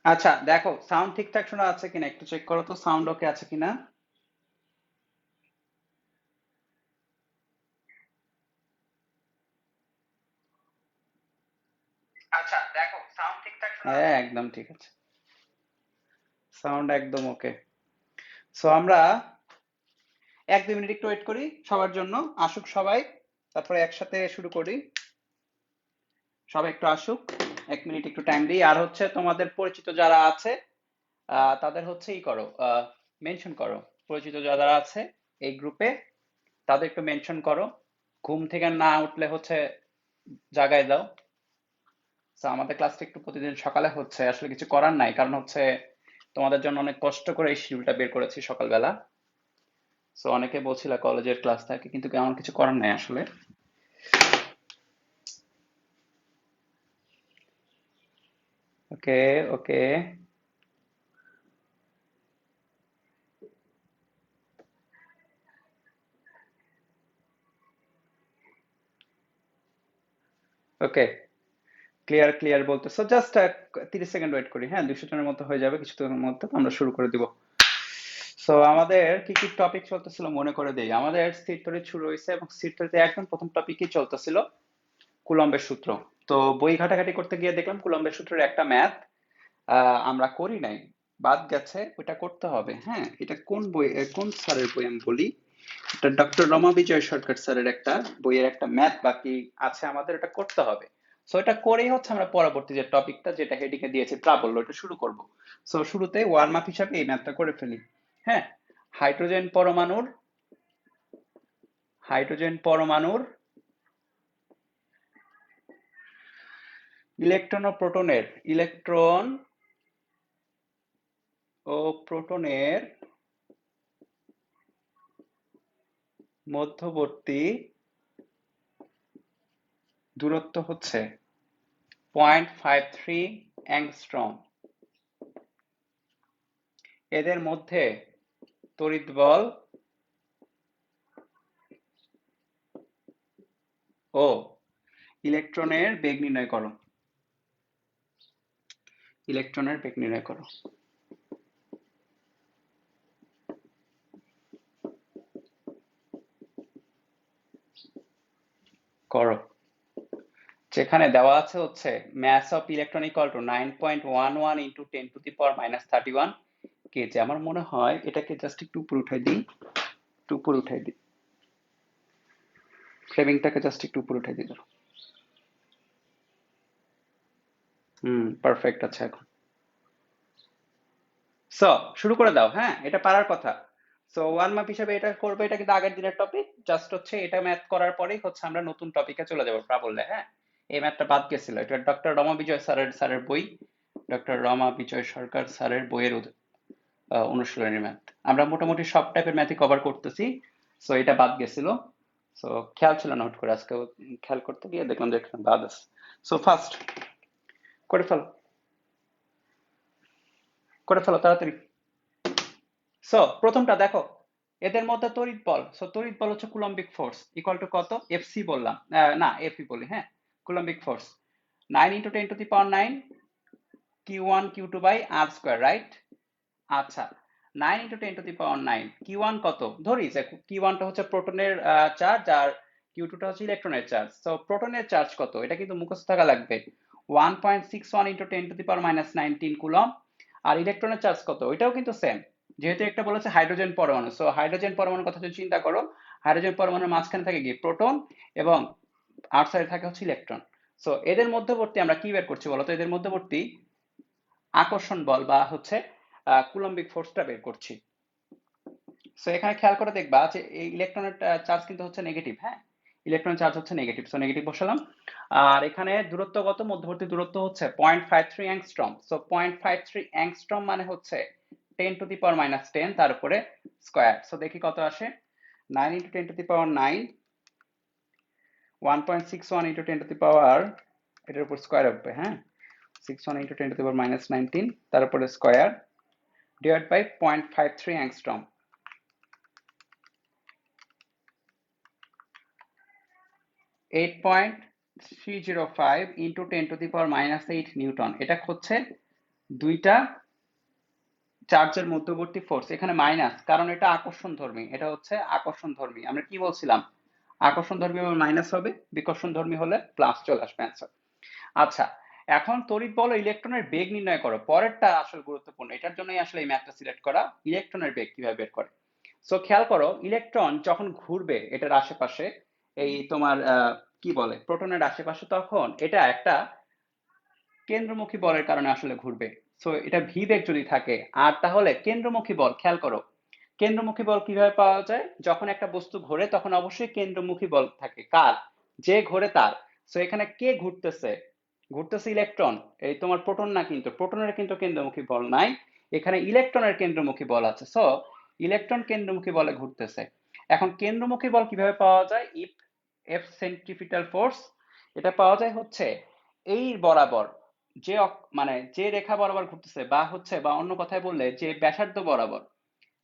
আচ্ছা দেখো সাউন্ড ঠিকঠাক শোনা আছে কিনা একটু চেক করো তো সাউন্ড ওকে আছে কিনা। আচ্ছা দেখো সাউন্ড ঠিকঠাক শোনা হ্যাঁ আছে একদম ঠিক আছে। সাউন্ড একদম ওকে। সো আমরা 1-2 মিনিট একটু ওয়েট করি সবার জন্য। আসুক সবাই, তারপরে একসাথে শুরু করি। সবাই একটু আসুক, 1 মিনিট একটু টাইম দিই। আর হচ্ছে তোমাদের পরিচিত যারা আছে তাদের হচ্ছে ই করো, মেনশন করো। পরিচিত যারা আছে এই গ্রুপে তাদের একটু মেনশন করো। ঘুম থেকে না উঠলে হচ্ছে জাগায় দাও। তো আমাদের ক্লাসটা একটু প্রতিদিন সকালে হচ্ছে, আসলে কিছু করার নাই, কারণ হচ্ছে তোমাদের জন্য অনেক কষ্ট করে এই শিডিউলটা বের করেছি সকালবেলা। সো অনেকে বলছিল কলেজের ক্লাস থাকে, কিন্তু আমার কিছু করার নাই আসলে। ওকে, ওকে, ওকে, ক্লিয়ার ক্লিয়ার বলতেছো। জাস্ট 30 সেকেন্ড ওয়েট করি, হ্যাঁ 200 জনের মতো হয়ে যাবে কিছুক্ষণের মধ্যে, তো আমরা শুরু করে দিব। সো আমাদের কি কি টপিক চলতেছিল মনে করে দেই। আমাদের স্থির তড়িৎ শুরু হয়েছে এবং স্থির তড়িতে একদম প্রথম টপিকই চলতেছিল কুলম্বের সূত্র। তো বই ঘাটাঘাটি করতে গিয়ে দেখলাম কুলম্বের সূত্রের একটা ম্যাথ আমরা করি নাই, বাদ গেছে। ওইটা করতে হবে। হ্যাঁ, এটা কোন বই, কোন স্যারের বই আমি বলি। এটা ডক্টর রমা বিজয় সরকার স্যারের একটা বইয়ের একটা ম্যাথ বাকি আছে, আমাদের এটা করতে হবে। সো এটা করেই হচ্ছে আমরা পরবর্তী যে টপিকটা, যেটা হেডিং এ দিয়েছি প্রাবল্য, এটা শুরু করব। সো শুরুতে ওয়ার্ম আপ হিসাবে এই ম্যাথটা করে ফেলি। হ্যাঁ, হাইড্রোজেন পরমাণুর হাইড্রোজেন পরমাণুর ইলেকট্রন ও প্রোটনের মধ্যবর্তী দূরত্ব হচ্ছে 0.53 অ্যাংস্ট্রম। এদের মধ্যে তড়িৎ বল ও ইলেকট্রনের বেগ নির্ণয় করো। ইলেকট্রনের বেগ নির্ণয় করো। করো। যেখানে দেওয়া আছে হচ্ছে mass of electron equal to 9.11 into 10 to the power minus 31 KG. আমার মনে হয় এটাকে জাস্ট একটু উপরে উঠাই দিই, একটু উপরে উঠাই দিই, ফ্লেমিংটাকে জাস্ট একটু উপরে উঠাই দিই। পারফেক্ট আছে এখন। সো শুরু করে দাও। হ্যাঁ, এটা পারার কথা। সো ওয়ার্ম আপ হিসেবে এটা করবে, এটা কিন্তু আগের দিনের টপিক। জাস্ট হচ্ছে এটা ম্যাথ করার পরেই হচ্ছে আমরা নতুন টপিকে চলে যাবো প্রাবল্যে। হ্যাঁ, এই ম্যাথটা বাদ গেছিল। এটা ডক্টর রমা বিজয় স্যারের বই, ডক্টর রমা বিজয় সরকার স্যারের বইয়ের অনুশীলনী ম্যাথ। আমরা মোটামুটি সব টাইপের ম্যাথই কভার করতেছি। সো এটা বাদ গেছিল। সো খেয়াল ছিল না, হুট করে আজকে খেয়াল করতে গিয়ে দেখলাম যে এখানে বাদ আছে। সো ফার্স্ট করে ফেলো, করে ফেলো তাড়াতাড়ি। সো প্রথমটা দেখো, এদের মধ্যে তড়িৎ বল। সো তড়িৎ বল হচ্ছে কুলম্বিক ফোর্স ইকুয়াল টু কত, এফসি বললাম, না এফই বলি। হ্যাঁ, কুলম্বিক ফোর্স 9 × 10⁹ Q1 Q2/r², রাইট? আচ্ছা, 9 × 10⁹ Q1 কত ধরি, যে Q1টা হচ্ছে প্রোটনের চার্জ আর Q2টা হচ্ছে ইলেকট্রনের চার্জ। তো প্রোটনের চার্জ কত, এটা কিন্তু মুখস্থ থাকা লাগবে। 1.61 × 10⁻⁹ কুলম্ব। আর ইলেকট্রনের চার্জ কত, ওইটাও কিন্তু সেম, যেহেতু একটা বলেছে হাইড্রোজেন পরমাণু। সো হাইড্রোজেন পরমাণুর কথা যদি চিন্তা করো, হাইড্রোজেন পরমাণুর মাঝখানে থাকে কি প্রোটন, এবং আউটসাইডে থাকে হচ্ছে ইলেকট্রন। সো এদের মধ্যবর্তী আমরা কি বের করছি বলতো, এদের মধ্যবর্তী আকর্ষণ বল বা হচ্ছে কুলম্বিক ফোর্সটা বের করছি। সো এখানে খেয়াল করে দেখবা যে এই ইলেকট্রনের চার্জ কিন্তু হচ্ছে নেগেটিভ। হ্যাঁ, ইলেকট্রন চার্জ হচ্ছে নেগেটিভ, সো নেগেটিভ বসালাম। আর এখানে দূরত্ব কত, মধ্যবর্তী দূরত্ব হচ্ছে 0.53 অ্যাংস্ট্রম। সো 0.53 অ্যাংস্ট্রম মানে হচ্ছে 10⁻⁻10 তার উপরে স্কয়ার। সো দেখি কত আসে। 9 × 10⁻9, 1.61 × 10⁻, এটার উপর স্কয়ার হবে। হ্যাঁ, 61 × 10⁻⁻19 তার উপরে square, divide by 0.53 angstrom. 8.305 × 10⁻⁻8 newton. এটা হচ্ছে দুইটা চার্জের মধ্যবর্তী ফোর্স, এখানে মাইনাস, কারণ এটা আকর্ষণধর্মী, এটা হচ্ছে আকর্ষণধর্মী। আমরা কি বলছিলাম, আকর্ষণধর্মী হলে মাইনাস হবে, বিকর্ষণধর্মী হলে প্লাস চলে আসবে অ্যান্সার। আচ্ছা, এখন তড়িৎ বল ও ইলেকট্রনের বেগ নির্ণয় করো। পরেরটা আসলে গুরুত্বপূর্ণ, এটার জন্যই আসলে এই ম্যাথটা সিলেক্ট করা, ইলেকট্রনের বেগ কিভাবে বের করে। সো খেয়াল করো, ইলেকট্রন যখন ঘুরবে এটার আশেপাশে, এই তোমার কি বলে প্রোটনের আশেপাশে, তখন এটা একটা কেন্দ্রমুখী বলের কারণে আসলে ঘুরবে। সো এটা ভি বেগ যদি থাকে, আর তাহলে কেন্দ্রমুখী বল, খেয়াল করো কেন্দ্রমুখী বল কিভাবে পাওয়া যায়, যখন একটা বস্তু ঘোরে তখন অবশ্যই কেন্দ্রমুখী বল থাকে কার, যে ঘোরে তার। সো এখানে কে ঘুরতেছে, ঘুরতেছে ইলেকট্রন, এই তোমার প্রোটন না, কিন্তু প্রোটনের কিন্তু কেন্দ্রমুখী বল নাই, এখানে ইলেকট্রনের কেন্দ্রমুখী বল আছে। সো ইলেকট্রন কেন্দ্রমুখী বলে ঘুরতেছে। এখন কেন্দ্রমুখী বল কিভাবে পাওয়া যায়, ইফ এফ সেন্ট্রিপিটাল ফোর্স, এটা পাওয়া যায় হচ্ছে এই বরাবর, যে মানে যে রেখা বরাবর ঘুরতেছে, বা হচ্ছে বা অন্য কথায় বললে যে ব্যাসার্ধ বরাবর,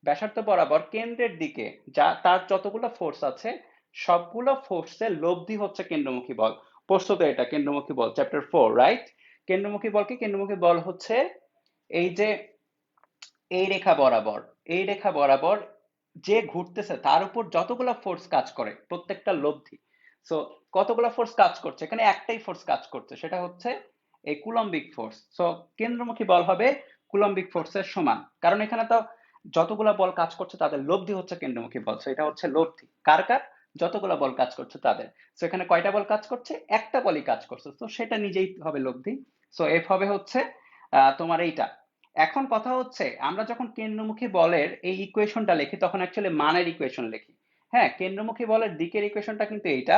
ব্যাসার্ধ বরাবর কেন্দ্রের দিকে যা তার যতগুলো ফোর্স আছে, সবগুলো ফোর্সের লব্ধি হচ্ছে কেন্দ্রমুখী বল। প্রস্তুত, এটা কেন্দ্রমুখী বল চ্যাপ্টার 4, রাইট? কেন্দ্রমুখী বল কি, কেন্দ্রমুখী বল হচ্ছে এই যে এই রেখা বরাবর, এই রেখা বরাবর যে ঘুরতেছে তার উপর যতগুলো ফোর্স কাজ করে প্রত্যেকটা লব্ধি। সো কতগুলো ফোর্স কাজ করছে, এখানে একটাই ফোর্স কাজ করছে, সেটা হচ্ছে এই কুলম্বিক ফোর্স। সো কেন্দ্রমুখী বল হবে কুলম্বিক ফোর্সের সমান, কারণ এখানে তো যতগুলা বল কাজ করছে তাদের লব্ধি হচ্ছে কেন্দ্রমুখী বল। সো এটা হচ্ছে লব্ধি কার কার, যতগুলা বল কাজ করছে তাদের। সো এখানে কয়টা বল কাজ করছে, একটা বলই কাজ করছে, তো সেটা নিজেই হবে লব্ধি। সো এফ হবে হচ্ছে তোমার এইটা। এখন কথা হচ্ছে, আমরা যখন কেন্দ্রমুখী বলের এই ইকুয়েশনটা লিখি তখন অ্যাকচুয়ালি মানের ইকুয়েশন লিখি। হ্যাঁ, কেন্দ্রমুখী বলের দিকের ইকুয়েশনটা কিন্তু এইটা,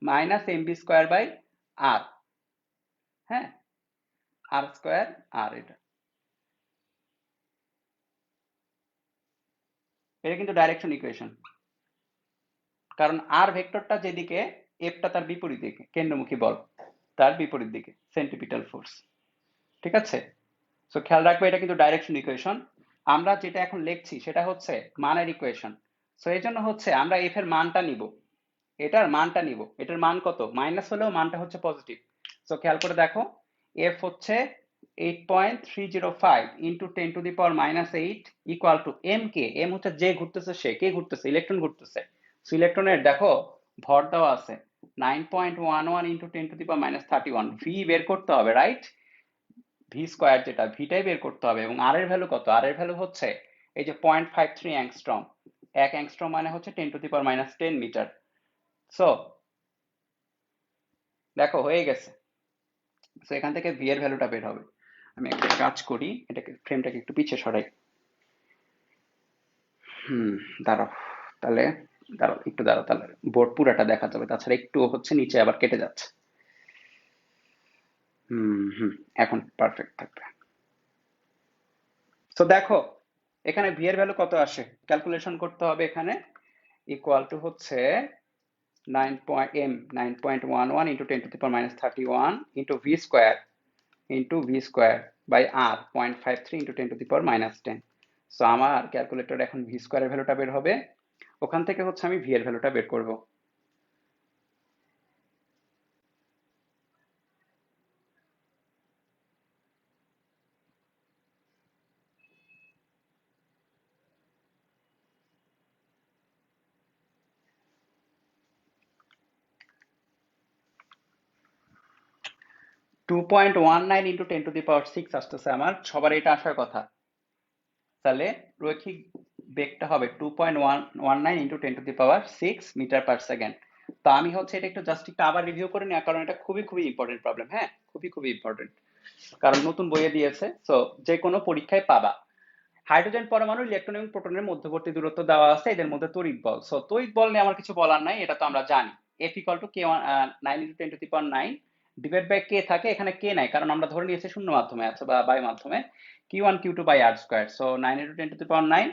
minus M B square by R, হ্যাঁ, আর স্কোয়ার আর, এটা কিন্তু ডাইরেকশন ইকুয়েশন, কারণ আর ভেক্টরটা যেদিকে, এফটা তার বিপরীত দিকে, কেন্দ্রমুখী বল তার বিপরীত দিকে, সেন্ট্রিপিটাল ফোর্স। ঠিক আছে, সো খেয়াল রাখবে এটা কিন্তু ডাইরেকশন ইকুয়েশন। আমরা যেটা এখন লিখছি সেটা হচ্ছে মানের ইকুয়েশন। সো এই জন্য হচ্ছে আমরা এফ এর মানটা নিব, এটার মানটা নিব, এটার মান কত, মাইনাস হলেও মানটা হচ্ছে পজিটিভ। সো খেয়াল করে দেখো, এফ হচ্ছে 8.305 ইন্টু 10⁻⁻8 ইকুয়াল টু এম কে, এম হচ্ছে যে ঘুরতেছে, সে কে ঘুরতেছে, ইলেকট্রন ঘুরতেছে। সো ইলেকট্রনের দেখো ভর দেওয়া আছে 9.11 ইন্টু 10⁻31, ভি বের করতে হবে, রাইট? ভি স্কোয়ার, যেটা ভিটাই বের করতে হবে। এবং আর এর ভ্যালু কত, আর এর ভ্যালু হচ্ছে এই যে 0.53 অ্যাংস্ট্রম, এক অ্যাংস্ট্রম মানে হচ্ছে 10⁻10 মিটার। সো দেখো হয়ে গেছে। সো এখান থেকে ভি এর ভ্যালুটা বের হবে। আমি একটা কাজ করি, এটাকে ফ্রেমটাকে একটু পিছিয়ে সরাই। হুম, দাঁড়াও, তাহলে দাঁড়াও একটু, দাঁড়াও, তাহলে বোর্ড পুরাটা দেখা যাবে, তাছাড়া একটু হচ্ছে নিচে আবার কেটে যাচ্ছে। হুম হুম, এখন পারফেক্ট থাকবে। তো দেখো এখানে ভি এর ভ্যালু কত আসে, ক্যালকুলেশন করতে হবে এখানে, ইকুয়াল টু হচ্ছে 9.11 into 10⁻31 into V square, into V square by R 0.53 into 10⁻10। So আমার ক্যালকুলেটর এখন ভি স্কোয়ারের ভ্যালুটা বের হবে, ওখান থেকে হচ্ছে আমি ভি এর ভ্যালুটা বের করব। 2.19 ইন্টু 10⁻6 আসতেছে আমার, সবার এটা আসার কথা। তাহলে রৈখিক বেগটা হবে 2.119 ইন্টু 10⁻6 মিটার পার সেকেন্ড। তো আমি হচ্ছে এটা একটু জাস্ট একটু আবার রিভিউ করে নেওয়া, কারণ এটা খুবই খুবই ইম্পর্টেন্ট প্রবলেম, হ্যাঁ, খুবই খুবই ইম্পর্টেন্ট, কারণ নতুন বইয়ে দিয়েছে। সো যে কোনো পরীক্ষায় পাবা। হাইড্রোজেন পরমাণু ইলেকট্রন এবং প্রোটনের মধ্যবর্তী দূরত্ব দেওয়া আছে, এদের মধ্যে তড়িৎ বল। সো তড়িৎ বল নিয়ে আমার কিছু বলার নাই, এটা তো আমরা জানি। F equal to K 9 into 10⁻9 divide by K থাকে, এখানে কে নাই কারণ আমরা ধরে নিয়েছি শূন্য মাধ্যমে আছে বা বায়ু মাধ্যমে, Q1 Q2 by R square. So 9 into 10⁻9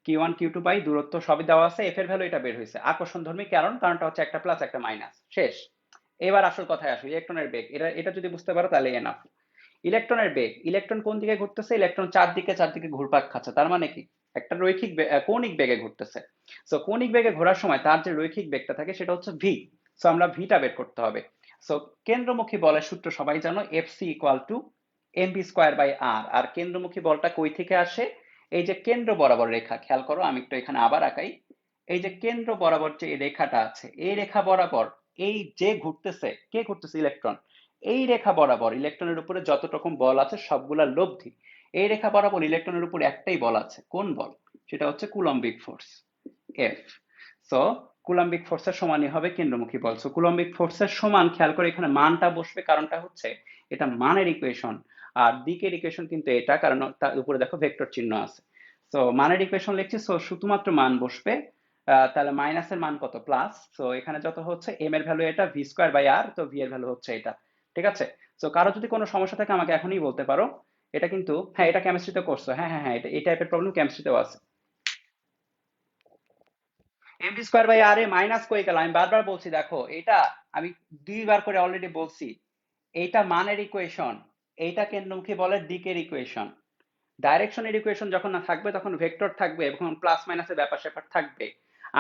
Q1 Q2 by দূরত্ব সবই দেওয়া আছে, এফ এর ভ্যালু এটা বের হয়েছে। আকর্ষণ ধর্মী কারণ, কারণটা হচ্ছে একটা প্লাস একটা মাইনাস, শেষ। এবার আসল কথায় আসো, ইলেকট্রনের বেগ, এটা এটা যদি বুঝতে পারো তাহলে এনাফ। ইলেকট্রনের বেগ, ইলেকট্রন কোন দিকে ঘুরতেছে, ইলেকট্রন চারদিকে চারদিকে ঘুরপাক খাচ্ছে, তার মানে কি একটা রৈখিক কৌণিক বেগে ঘুরতেছে। সো কৌণিক বেগে ঘোরার সময় তার যে রৈখিক বেগটা থাকে সেটা হচ্ছে ভি। সো আমরা ভিটা বের করতে হবে। সো কেন্দ্রমুখী বলের সূত্র সবাই জানো, F C equal to mv square by R. আর কেন্দ্রমুখী বলটা কই থেকে আসে? এই যে কেন্দ্র বরাবর রেখা, খেয়াল করো আমি একটু এখানে আবার আঁকাই। এই যে কেন্দ্র বরাবর যে রেখাটা আছে, এই রেখা বরাবর এই যে ঘুরতেছে, কে ঘুরতেছে? ইলেকট্রন। এই রেখা বরাবর ইলেকট্রনের উপরে যত রকম বল আছে সবগুলা লব্ধি। এই রেখা বরাবর ইলেকট্রনের উপর একটাই বল আছে, কোন বল? সেটা হচ্ছে কুলম্বিক ফোর্স, এফ। সো কুলম্বিক ফোর্সের সমানই হবে কেন্দ্রমুখী বল। সো কুলম্বিক ফোর্সের সমান, খেয়াল করে এখানে মানটা বসবে, কারণটা হচ্ছে এটা মানের ইকুয়েশন। আর দিকের ইকুয়েশন কিন্তু এটা, কারণ তার উপরে দেখো ভেক্টর চিহ্ন আছে। সো মানের ইকুয়েশন লিখছি, সো শুধুমাত্র মান বসবে। তাহলে মাইনাসের মান কত? প্লাস। সো এখানে যত হচ্ছে এম এর ভ্যালু এটা, ভি স্কয়ার বাই আর, তো ভি এর ভ্যালু হচ্ছে এটা। ঠিক আছে? সো কারো যদি কোনো সমস্যা থাকে আমাকে এখনই বলতে পারো। এটা কিন্তু, হ্যাঁ এটা কেমিস্ট্রিতে করছো, হ্যাঁ হ্যাঁ হ্যাঁ, এটা এই টাইপের প্রবলেম কেমিস্ট্রিতেও আছে। এমভি স্কয়ার বাই আর এ মাইনাস কই গেল? আমি বারবার বলছি, দেখো এটা আমি দুইবার করে অলরেডি বলছি, এইটা মানের ইকুয়েশন, এইটা কেন্দ্রমুখী বলের দিকের ইকুয়েশন। ডাইরেকশনের ইকুয়েশন যখন না থাকবে তখন ভেক্টর থাকবে এবং প্লাস মাইনাসের ব্যাপার স্যাপার থাকবে।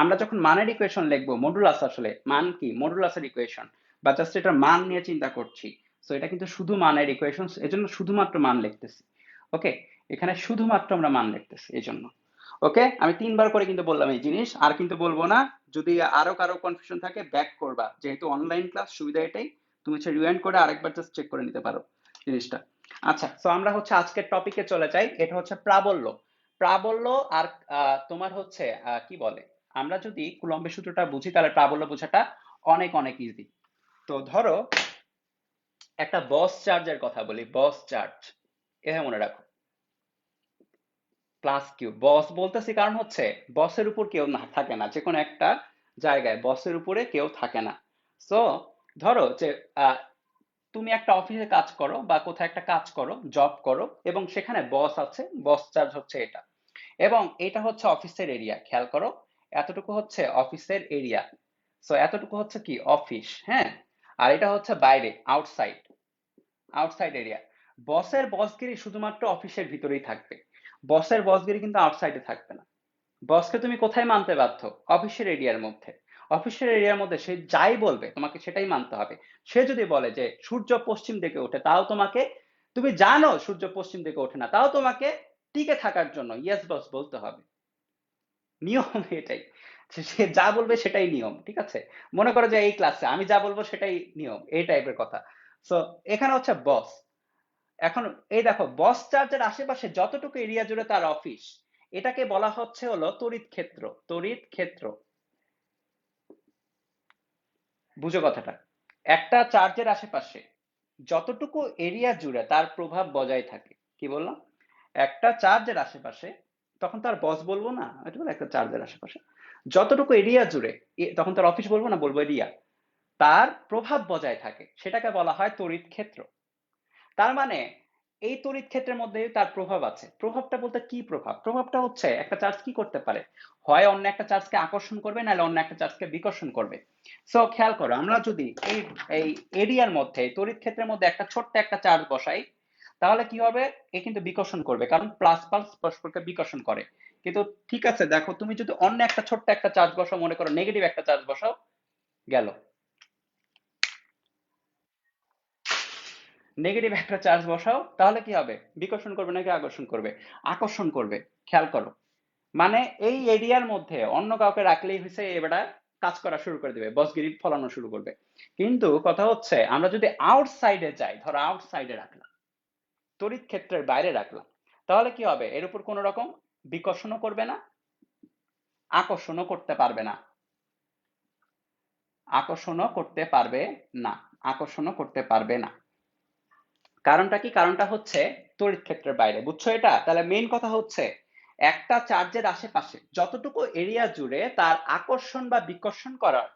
আমরা যখন মানের ইকুয়েশন লিখবো, মডুলাস, আসলে মান কি? মডুলাসের ইকুয়েশন, বা জাস্ট এটার মান নিয়ে চিন্তা করছি। সো এটা কিন্তু শুধু মানের ইকুয়েশন, এজন্য শুধুমাত্র মান লিখতেছি। ওকে, এখানে শুধুমাত্র আমরা মান লিখতেছি এই জন্য। ওকে, আমি তিনবার করে কিন্তু বললাম এই জিনিস, আর কিন্তু বলবো না। যদি আরো কারো কনফিউশন থাকে ব্যাক করবা, যেহেতু অনলাইন ক্লাস, সুবিধা এটাই, তুমি হচ্ছে রিওয়াইন্ড করে আরেকবার জাস্ট চেক করে নিতে পারো জিনিসটা। আচ্ছা, তো আমরা হচ্ছে আজকের টপিকে চলে যাই। এটা হচ্ছে প্রাবল্য। প্রাবল্য আর তোমার হচ্ছে কি বলে, আমরা যদি কুলম্বের সূত্রটা বুঝি তাহলে প্রাবল্য বোঝাটা অনেক অনেক ইজি। তো ধরো একটা বস চার্জের কথা বলি, বস চার্জ, এটা মনে রাখো, প্লাস কিউ। বস বলতেছি কারণ হচ্ছে বসের উপর কেউ না থাকে না, যে কোনো একটা জায়গায় বসের উপরে কেউ থাকে না। সো ধরো যে আহ, তুমি একটা অফিসে কাজ করো বা কোথাও একটা কাজ করো, জব করো, এবং সেখানে বস আছে, বস চার্জ হচ্ছে এটা, এবং এটা হচ্ছে অফিসের এরিয়া। খেয়াল করো, এতটুকু হচ্ছে অফিসের এরিয়া। সো এতটুকু হচ্ছে কি? অফিস, হ্যাঁ। আর এটা হচ্ছে বাইরে, আউটসাইড, আউটসাইড এরিয়া। বসের বসগিরি শুধুমাত্র অফিসের ভিতরেই থাকবে, বসের বসগিরি কিন্তু আউটসাইডে থাকবে না। বসকে তুমি কোথায় মানতে বাধ্য? অফিসের এরিয়ার মধ্যে। অফিসের এরিয়ার মধ্যে সে যাই বলবে তোমাকে সেটাই মানতে হবে। সে যদি বলে যে সূর্য পশ্চিম দিকে ওঠে, তাও তোমাকে, তুমি জানো সূর্য পশ্চিম দিকে ওঠে না, তাও তোমাকে টিকে থাকার জন্য ইয়েস বস বলতে হবে। নিয়ম এটাই, সে যা বলবে সেটাই নিয়ম। ঠিক আছে? মনে করো যে এই ক্লাসে আমি যা বলবো সেটাই নিয়ম, এই টাইপের কথা। সো এখানে হচ্ছে বস। এখন এই দেখো, বস চার্জের আশেপাশে যতটুকু এরিয়া জুড়ে তার অফিস, এটাকে বলা হচ্ছে হলো তড়িৎ ক্ষেত্র। তড়িৎ ক্ষেত্র, বুঝো কথাটা? একটা চার্জের আশেপাশে যতটুকু এরিয়া জুড়ে তার প্রভাব বজায় থাকে, কি বললাম? একটা চার্জের আশেপাশে, তখন তার বস বলবো না, এটা বলে একটা চার্জের আশেপাশে যতটুকু এরিয়া জুড়ে, তখন তার অফিস বলবো না, বলবো এরিয়া, তার প্রভাব বজায় থাকে, সেটাকে বলা হয় তড়িৎ ক্ষেত্র। তার মানে এই তড়িৎ ক্ষেত্রের মধ্যে তার প্রভাব আছে। প্রভাবটা বলতে কি প্রভাব? প্রভাবটা হচ্ছে একটা চার্জ কি করতে পারে, হয় অন্য একটা চার্জকে আকর্ষণ করবে, নাহলে অন্য একটা চার্জকে বিকর্ষণ করবে। সো খেয়াল করো, আমরা যদি এই এই এরিয়ার মধ্যে, তড়িৎ ক্ষেত্রের মধ্যে একটা ছোট্ট একটা চার্জ বসাই, তাহলে কি হবে? এ কিন্তু বিকর্ষণ করবে, কারণ প্লাস প্লাস পরস্পরকে বিকর্ষণ করে। কিন্তু ঠিক আছে, দেখো তুমি যদি অন্য একটা ছোট্ট একটা চার্জ বসাও, মনে করো নেগেটিভ একটা চার্জ বসাও, গেল, নেগেটিভ একটা চার্জ বসাও, তাহলে কি হবে? বিকর্ষণ করবে নাকি আকর্ষণ করবে? আকর্ষণ করবে। খেয়াল করো, মানে এই এরিয়ার মধ্যে অন্য কাউকে রাখলেই হয়েছে, এবারে কাজ করা শুরু করে দিবে, বসগিরি ফলানো শুরু করবে। কিন্তু কথা হচ্ছে আমরা যদি আউটসাইডে যাই, ধরো আউটসাইডে রাখলাম, তড়িৎ ক্ষেত্রের বাইরে রাখলাম, তাহলে কি হবে? এর উপর কোন রকম বিকর্ষণও করবে না, আকর্ষণও করতে পারবে না, আকর্ষণও করতে পারবে না, আকর্ষণও করতে পারবে না। কারণটা কি? কারণটা হচ্ছে তড়িৎ ক্ষেত্রের বাইরে। বুঝছো এটা? তাহলে মেইন কথা হচ্ছে একটা চার্জের আশেপাশে যতটুকু এরিয়া জুড়ে তার আকর্ষণ বা বিকর্ষণ করার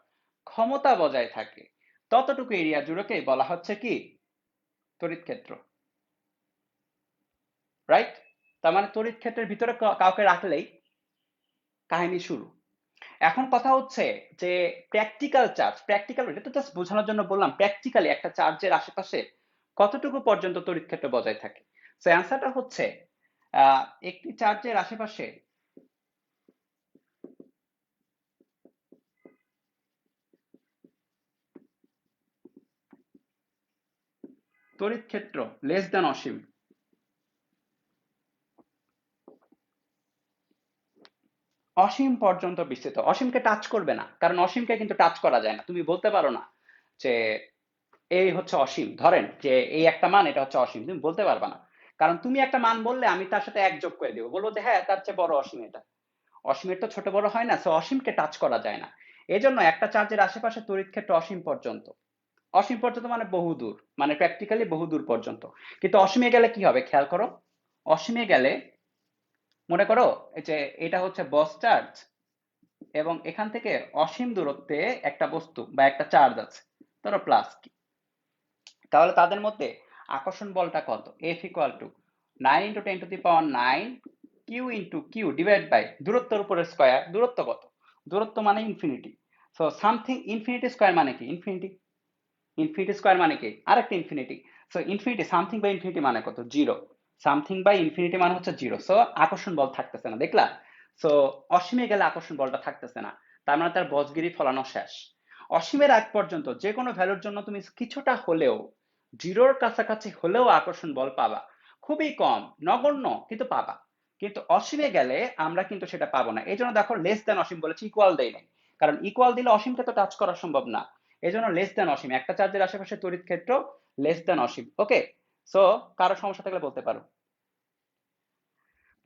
ক্ষমতা বজায় থাকে, ততটুকু এরিয়া জুড়েকে বলা হচ্ছে কি? তড়িৎ ক্ষেত্র। রাইট? তার মানে তড়িৎ ক্ষেত্রের ভিতরে কাউকে রাখলেই কাহিনী শুরু। এখন কথা হচ্ছে যে প্র্যাকটিক্যাল চার্জ, প্র্যাকটিক্যাল, এটা তো জাস্ট বোঝানোর জন্য বললাম, প্র্যাকটিক্যালি একটা চার্জের আশেপাশে কতটুকু পর্যন্ত তড়িৎ ক্ষেত্র বজায় থাকে। সো অ্যান্সারটা হচ্ছে একটি চার্জের আশেপাশে তড়িৎ ক্ষেত্র লেস দ্যান অসীম। অসীম পর্যন্ত বিস্তৃত, অসীমকে টাচ করবে না, কারণ অসীমকে কিন্তু টাচ করা যায় না। তুমি বলতে পারো না যে এই হচ্ছে অসীম, ধরেন যে এই একটা মান এটা হচ্ছে অসীম, তুমি বলতে পারবে না। কারণ তুমি একটা মান বললে আমি তার সাথে এক যোগ করে দেবো, বলবো যে হ্যাঁ তার চেয়ে বড় অসীম এটা। অসীমের তো ছোট বড় হয় না, সো অসীমকে টাচ করা যায় না। এজন্য একটা চার্জের আশেপাশে তড়িৎ ক্ষেত্র অসীম পর্যন্ত। অসীম পর্যন্ত মানে বহুদূর, মানে প্র্যাকটিক্যালি বহুদূর পর্যন্ত। কিন্তু অসীমে গেলে কি হবে খেয়াল করো। অসীমে গেলে মনে করো এই যে এটা হচ্ছে বস চার্জ, এবং এখান থেকে অসীম দূরত্বে একটা বস্তু বা একটা চার্জ আছে, ধরো প্লাস কি। তাহলে তাদের মধ্যে আকর্ষণ বলটা কত? F equal to 9 × 10⁹ Q into Q divide by দূরত্বের উপরে স্কয়ার। দূরত্ব কত? দূরত্ব মানে infinity. So something infinity square মানে কি? ইনফিনিটি। ইনফিনিটি স্কয়ার মানে কি? আরেকটা infinity. So infinity, something by infinity মানে কত? জিরো। সামথিং বাই ইনফিনিটি মানে হচ্ছে জিরো। সো আকর্ষণ বল থাকতেছে না, দেখলা? সো অসীমে গেলে আকর্ষণ বলটা থাকতেছে না, তার মানে তার বসগিরি ফলানো শেষ। অসীমের আগ পর্যন্ত যে কোনো ভ্যালুর জন্য তুমি কিছুটা হলেও, জিরোর কাছাকাছি হলেও আকর্ষণ বল পাবা। খুবই কম, নগণ্য, কিন্তু পাবা। কিন্তু অসীমে গেলে আমরা কিন্তু সেটা পাবো না। এই জন্য দেখো লেস দেন অসীম বলেছি, ইকুয়াল দেই নাই। কারণ ইকুয়াল দিলে অসীমকে তো টাচ করা সম্ভব না। এই জন্য লেস দেন অসীম, একটা চার্জের আশেপাশে তড়িৎ ক্ষেত্র লেস দেন অসীম। ওকে, সো কারো সমস্যা থাকলে বলতে পারো।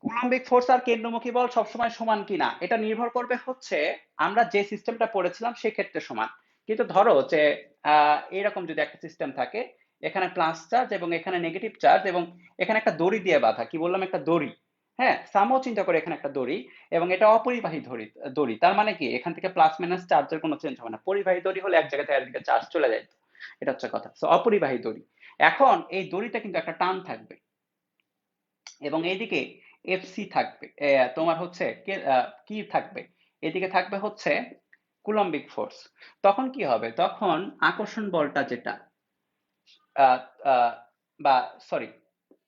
কুলম্বিক ফোর্স আর কেন্দ্রমুখী বল সবসময় সমান কিনা এটা নির্ভর করবে হচ্ছে আমরা যে সিস্টেমটা পড়েছিলাম সেক্ষেত্রে সমান। কিন্তু ধরো যে এরকম যদি একটা সিস্টেম থাকে, এখানে প্লাস চার্জ এবং এখানে নেগেটিভ চার্জ, এবং এখানে একটা দড়ি দিয়ে বাঁধা, কি বললাম, একটা দড়ি। হ্যাঁ, সামও চিন্তা করে এখানে একটা দড়ি, এবং এটা অপরিবাহী দড়ি। দড়ি তার মানে কি এখান থেকে প্লাস মাইনাস চার্জের কোনো চেঞ্জ হবে না। পরিবাহী দড়ি হলে এক জায়গা থেকে আরেক দিকে চার্জ চলে যায়। এটা হচ্ছে কথা। সো অপরিবাহী দড়ি। এখন এই দড়িটা কিন্তু একটা টান থাকবে, এবং এইদিকে এফসি থাকবে, তোমার হচ্ছে কি থাকবে, এদিকে থাকবে হচ্ছে কুলম্বিক ফোর্স। তখন কি হবে? তখন আকর্ষণ বলটা যেটা আহ, আহ, বা সরি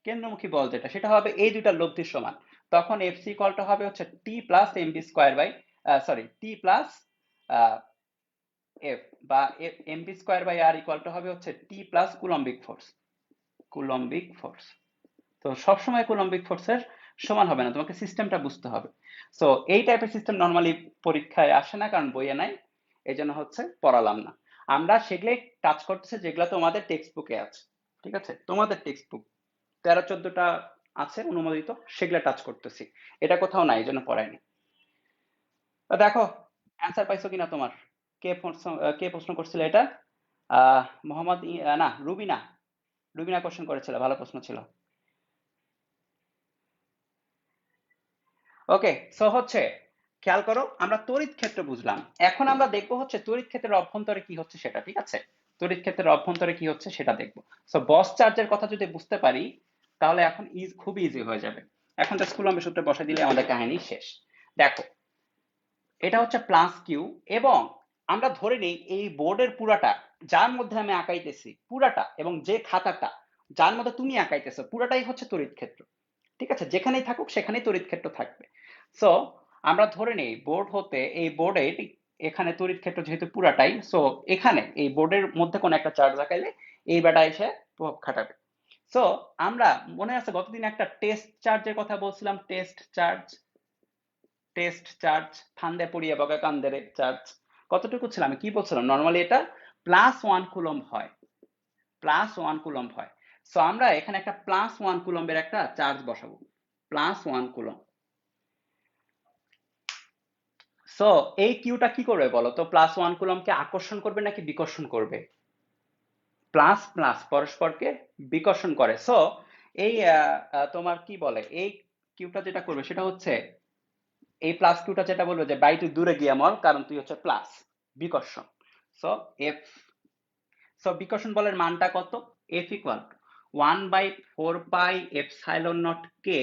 কেন্দ্রমুখী বল যেটা, সেটা হবে এই দুইটার লব্ধির সমান। তখন এফসি কলটা হবে হচ্ছে T plus MB square by, sorry T plus F, বা এমবি স্কোয়ার বাই আর ইকুয়ালটা হবে হচ্ছে T plus coulombic force. Coulombic force. তো সবসময় কুলম্বিক ফোর্সের সমান হবে না, তোমাকে সিস্টেমটা বুঝতে হবে। সো এই টাইপের সিস্টেম নর্মালি পরীক্ষায় আসে না, কারণ বইয়ে নাই। এই জন্য হচ্ছে পড়ালাম না। আমরা সেগুলোই টাচ করতেছি যেগুলো তোমাদের টেক্সট বুকে আছে। ঠিক আছে, তোমাদের টেক্সট বুক 13-14টা আছে অনুমোদিত, সেগুলো টাচ করতেছি। এটা কোথাও নাই, এই জন্য পড়াইনি। তো দেখো অ্যান্সার পাইছো কিনা তোমার। কে প্রশ্ন করছিল এটা? মোহাম্মদ না, রুবিনা। রুবিনা কোশ্চেন করেছিল, ভালো প্রশ্ন ছিল। ওকে, সো হচ্ছে খেয়াল করো, আমরা তড়িৎ ক্ষেত্র বুঝলাম। এখন আমরা দেখবো হচ্ছে তড়িৎ ক্ষেত্রের অভ্যন্তরে কি হচ্ছে সেটা। ঠিক আছে, তড়িৎ ক্ষেত্রের অভ্যন্তরে কি হচ্ছে সেটা দেখবো। সো বস চার্জের কথা যদি বুঝতে পারি, তাহলে এখন খুবই ইজি হয়ে যাবে। এখন জাস্ট কুলম্বের সূত্রে বসে দিলে আমাদের কাহিনী শেষ। দেখো এটা হচ্ছে প্লাস কিউ, এবং আমরা ধরে নিই এই বোর্ডের পুরাটা, যার মধ্যে আমি আঁকাইতেছি পুরাটা, এবং যে খাতাটা যার মধ্যে তুমি আঁকাইতেছো পুরাটাই হচ্ছে তড়িৎ ক্ষেত্র। ঠিক আছে, যেখানেই থাকুক সেখানেই তড়িৎ ক্ষেত্র থাকবে। সো আমরা ধরে নিই বোর্ড হতে, এই বোর্ডে এখানে তড়িৎ ক্ষেত্র যেহেতু পুরাটাই, সো এখানে এই বোর্ডের মধ্যে কোনো একটা চার্জ রাখাইলে এই বেটা এসে প্রভাব খাটাবে। সো আমরা মনে আছে গতদিন একটা টেস্ট চার্জের কথা বলছিলাম, টেস্ট চার্জ। টেস্ট চার্জ ফান্দে পড়িয়ে বগা কান্দেরে চার্জ কতটুকু ছিল, আমি কি বলছিলাম, নর্মালি এটা +1 কুলম্ব হয়। +1 কুলম্ব হয়। সো আমরা এখানে একটা +1 কুলম্বের একটা চার্জ বসাবো, +1 কুলম্ব। সো এই কিউটা কি করবে বলো তো? +1 কুলম্বকে আকর্ষণ করবে নাকি বিকর্ষণ করবে? প্লাস প্লাস পরস্পরকে বিকর্ষণ করে। সো এই তোমার কি বলে, এই কিউটা যেটা করবে সেটা হচ্ছে, এই প্লাস কিউটা যেটা বলবে যে বাই তুই দূরে গিয়ে মর, কারণ তুই হচ্ছে প্লাস, বিকর্ষণ। সো এফ, সো বিকর্ষণ বলের মানটা কত? এফ ইকুয়াল 1/4πε0 কে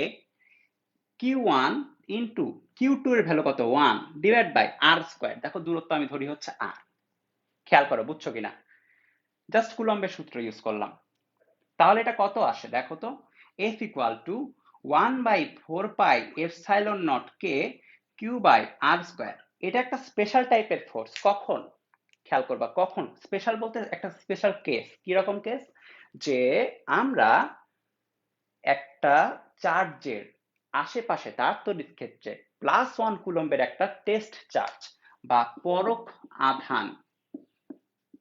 Q1 ইন্টু Q2 এর ভ্যালু কত? 1 ডিভাইড বাই আর স্কয়ার। দেখো দূরত্ব আমি ধরি হচ্ছে আর। খেয়াল করো বুঝছো কিনা, জাস্ট কুলম্বের সূত্র ইউজ করলাম। তাহলে এটা কত আসে দেখো তো? F equal to 1/4πε0 K Q/r²। এটা একটা স্পেশাল টাইপের ফোর্স। কখন? খেয়াল করবা, কখন স্পেশাল বলতে একটা স্পেশাল কেস। কিরকম কেস? যে আমরা একটা চার্জের আশেপাশে তার তড়িৎ ক্ষেত্রে +1 কুলম্বের একটা টেস্ট চার্জ বা পরক আধান,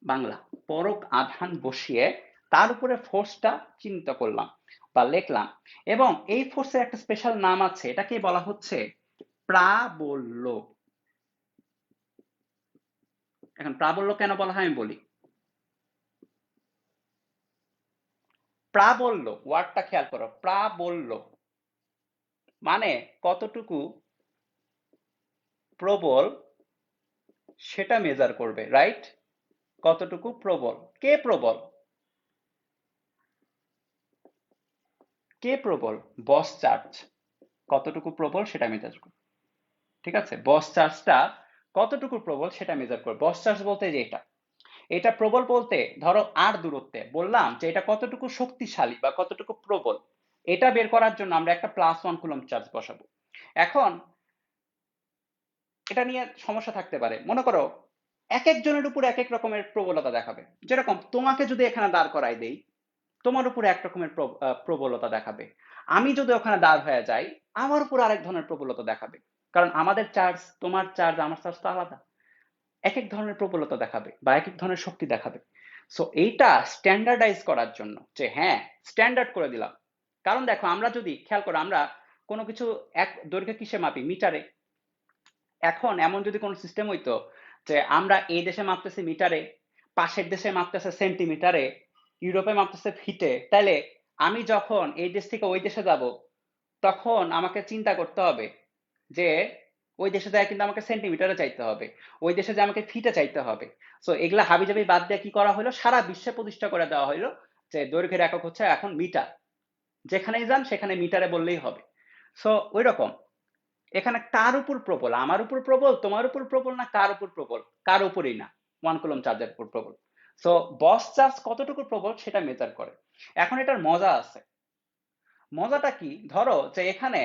বাংলা পরক আধান বসিয়ে তার উপরে ফোর্সটা চিহ্নিত করলাম বা লিখলাম, এবং এই ফোর্সের একটা স্পেশাল নাম আছে, এটাকে বলা হচ্ছে প্রাবল্য। এখন প্রাবল্য কেন বলা হয় আমি বলি। প্রাবল্য ওয়ার্ডটা খেয়াল করো, প্রাবল্য মানে কতটুকু প্রবল সেটা মেজার করবে, রাইট? কতটুকু প্রবল, কে প্রবল, কে প্রবল, বস চার্জ কতটুকু প্রবল সেটা মেজার করবে, ঠিক আছে? বস চার্জটা কতটুকু প্রবল সেটা মেজার করবে। বস চার্জ বলতে যে এটা, এটা প্রবল বলতে ধরো আর দূরত্বে বললাম যে এটা কতটুকু শক্তিশালী বা কতটুকু প্রবল, এটা বের করার জন্য আমরা একটা +1 কুলম্ব চার্জ বসাবো। এখন এটা নিয়ে সমস্যা থাকতে পারে, মনে করো এক একজনের উপর এক এক রকমের প্রবলতা দেখাবে। যেরকম তোমাকে যদি এখানে দাঁড় করাই দেই, তোমার উপর এক রকমের প্রবলতা দেখাবে। আমি যদি ওখানে দাঁড় হয়ে যাই, আমার উপর আরেক ধরনের প্রবলতা দেখাবে। কারণ আমাদের চার্জ, তোমার চার্জ আমার চার্জ তো আলাদা, এক এক ধরনের প্রবলতা দেখাবে বা এক এক ধরনের শক্তি দেখাবে। সো এইটা স্ট্যান্ডার্ডাইজ করার জন্য, যে হ্যাঁ স্ট্যান্ডার্ড করে দিলাম। কারণ দেখো আমরা যদি খেয়াল করো, আমরা কোনো কিছু এক দৈর্ঘ্যে কিসে মাপি, মিটারে। এখন এমন যদি কোনো সিস্টেম হইতো যে আমরা এই দেশে মাপতেছি মিটারে, পাশের দেশে মাপতেছে সেন্টিমিটারে, ইউরোপে মাপতেছে ফিটে, তাহলে আমি যখন এই দেশ থেকে ওই দেশে যাব, তখন আমাকে চিন্তা করতে হবে যে ওই দেশে যায় কিন্তু আমাকে সেন্টিমিটারে চাইতে হবে, ওই দেশে যে আমাকে ফিটে চাইতে হবে। সো এগুলা হাবিজাবি বাদ দিয়ে কি করা হলো, সারা বিশ্বে প্রতিষ্ঠা করে দেওয়া হলো যে দৈর্ঘ্যের একক হচ্ছে এখন মিটার, যেখানেই যান সেখানে মিটারে বললেই হবে। সো ওই রকম এখানে কার উপর প্রবল, আমার উপর প্রবল, তোমার উপর প্রবল, না কার উপর প্রবল, কার উপরই না, 1 কুলম্ব চার্জের উপর প্রবল। সো বস চার্জ কতটুকু প্রবল সেটা মেজার করে। এখন এটার মজা আছে। মজাটা কি, ধরো যে এখানে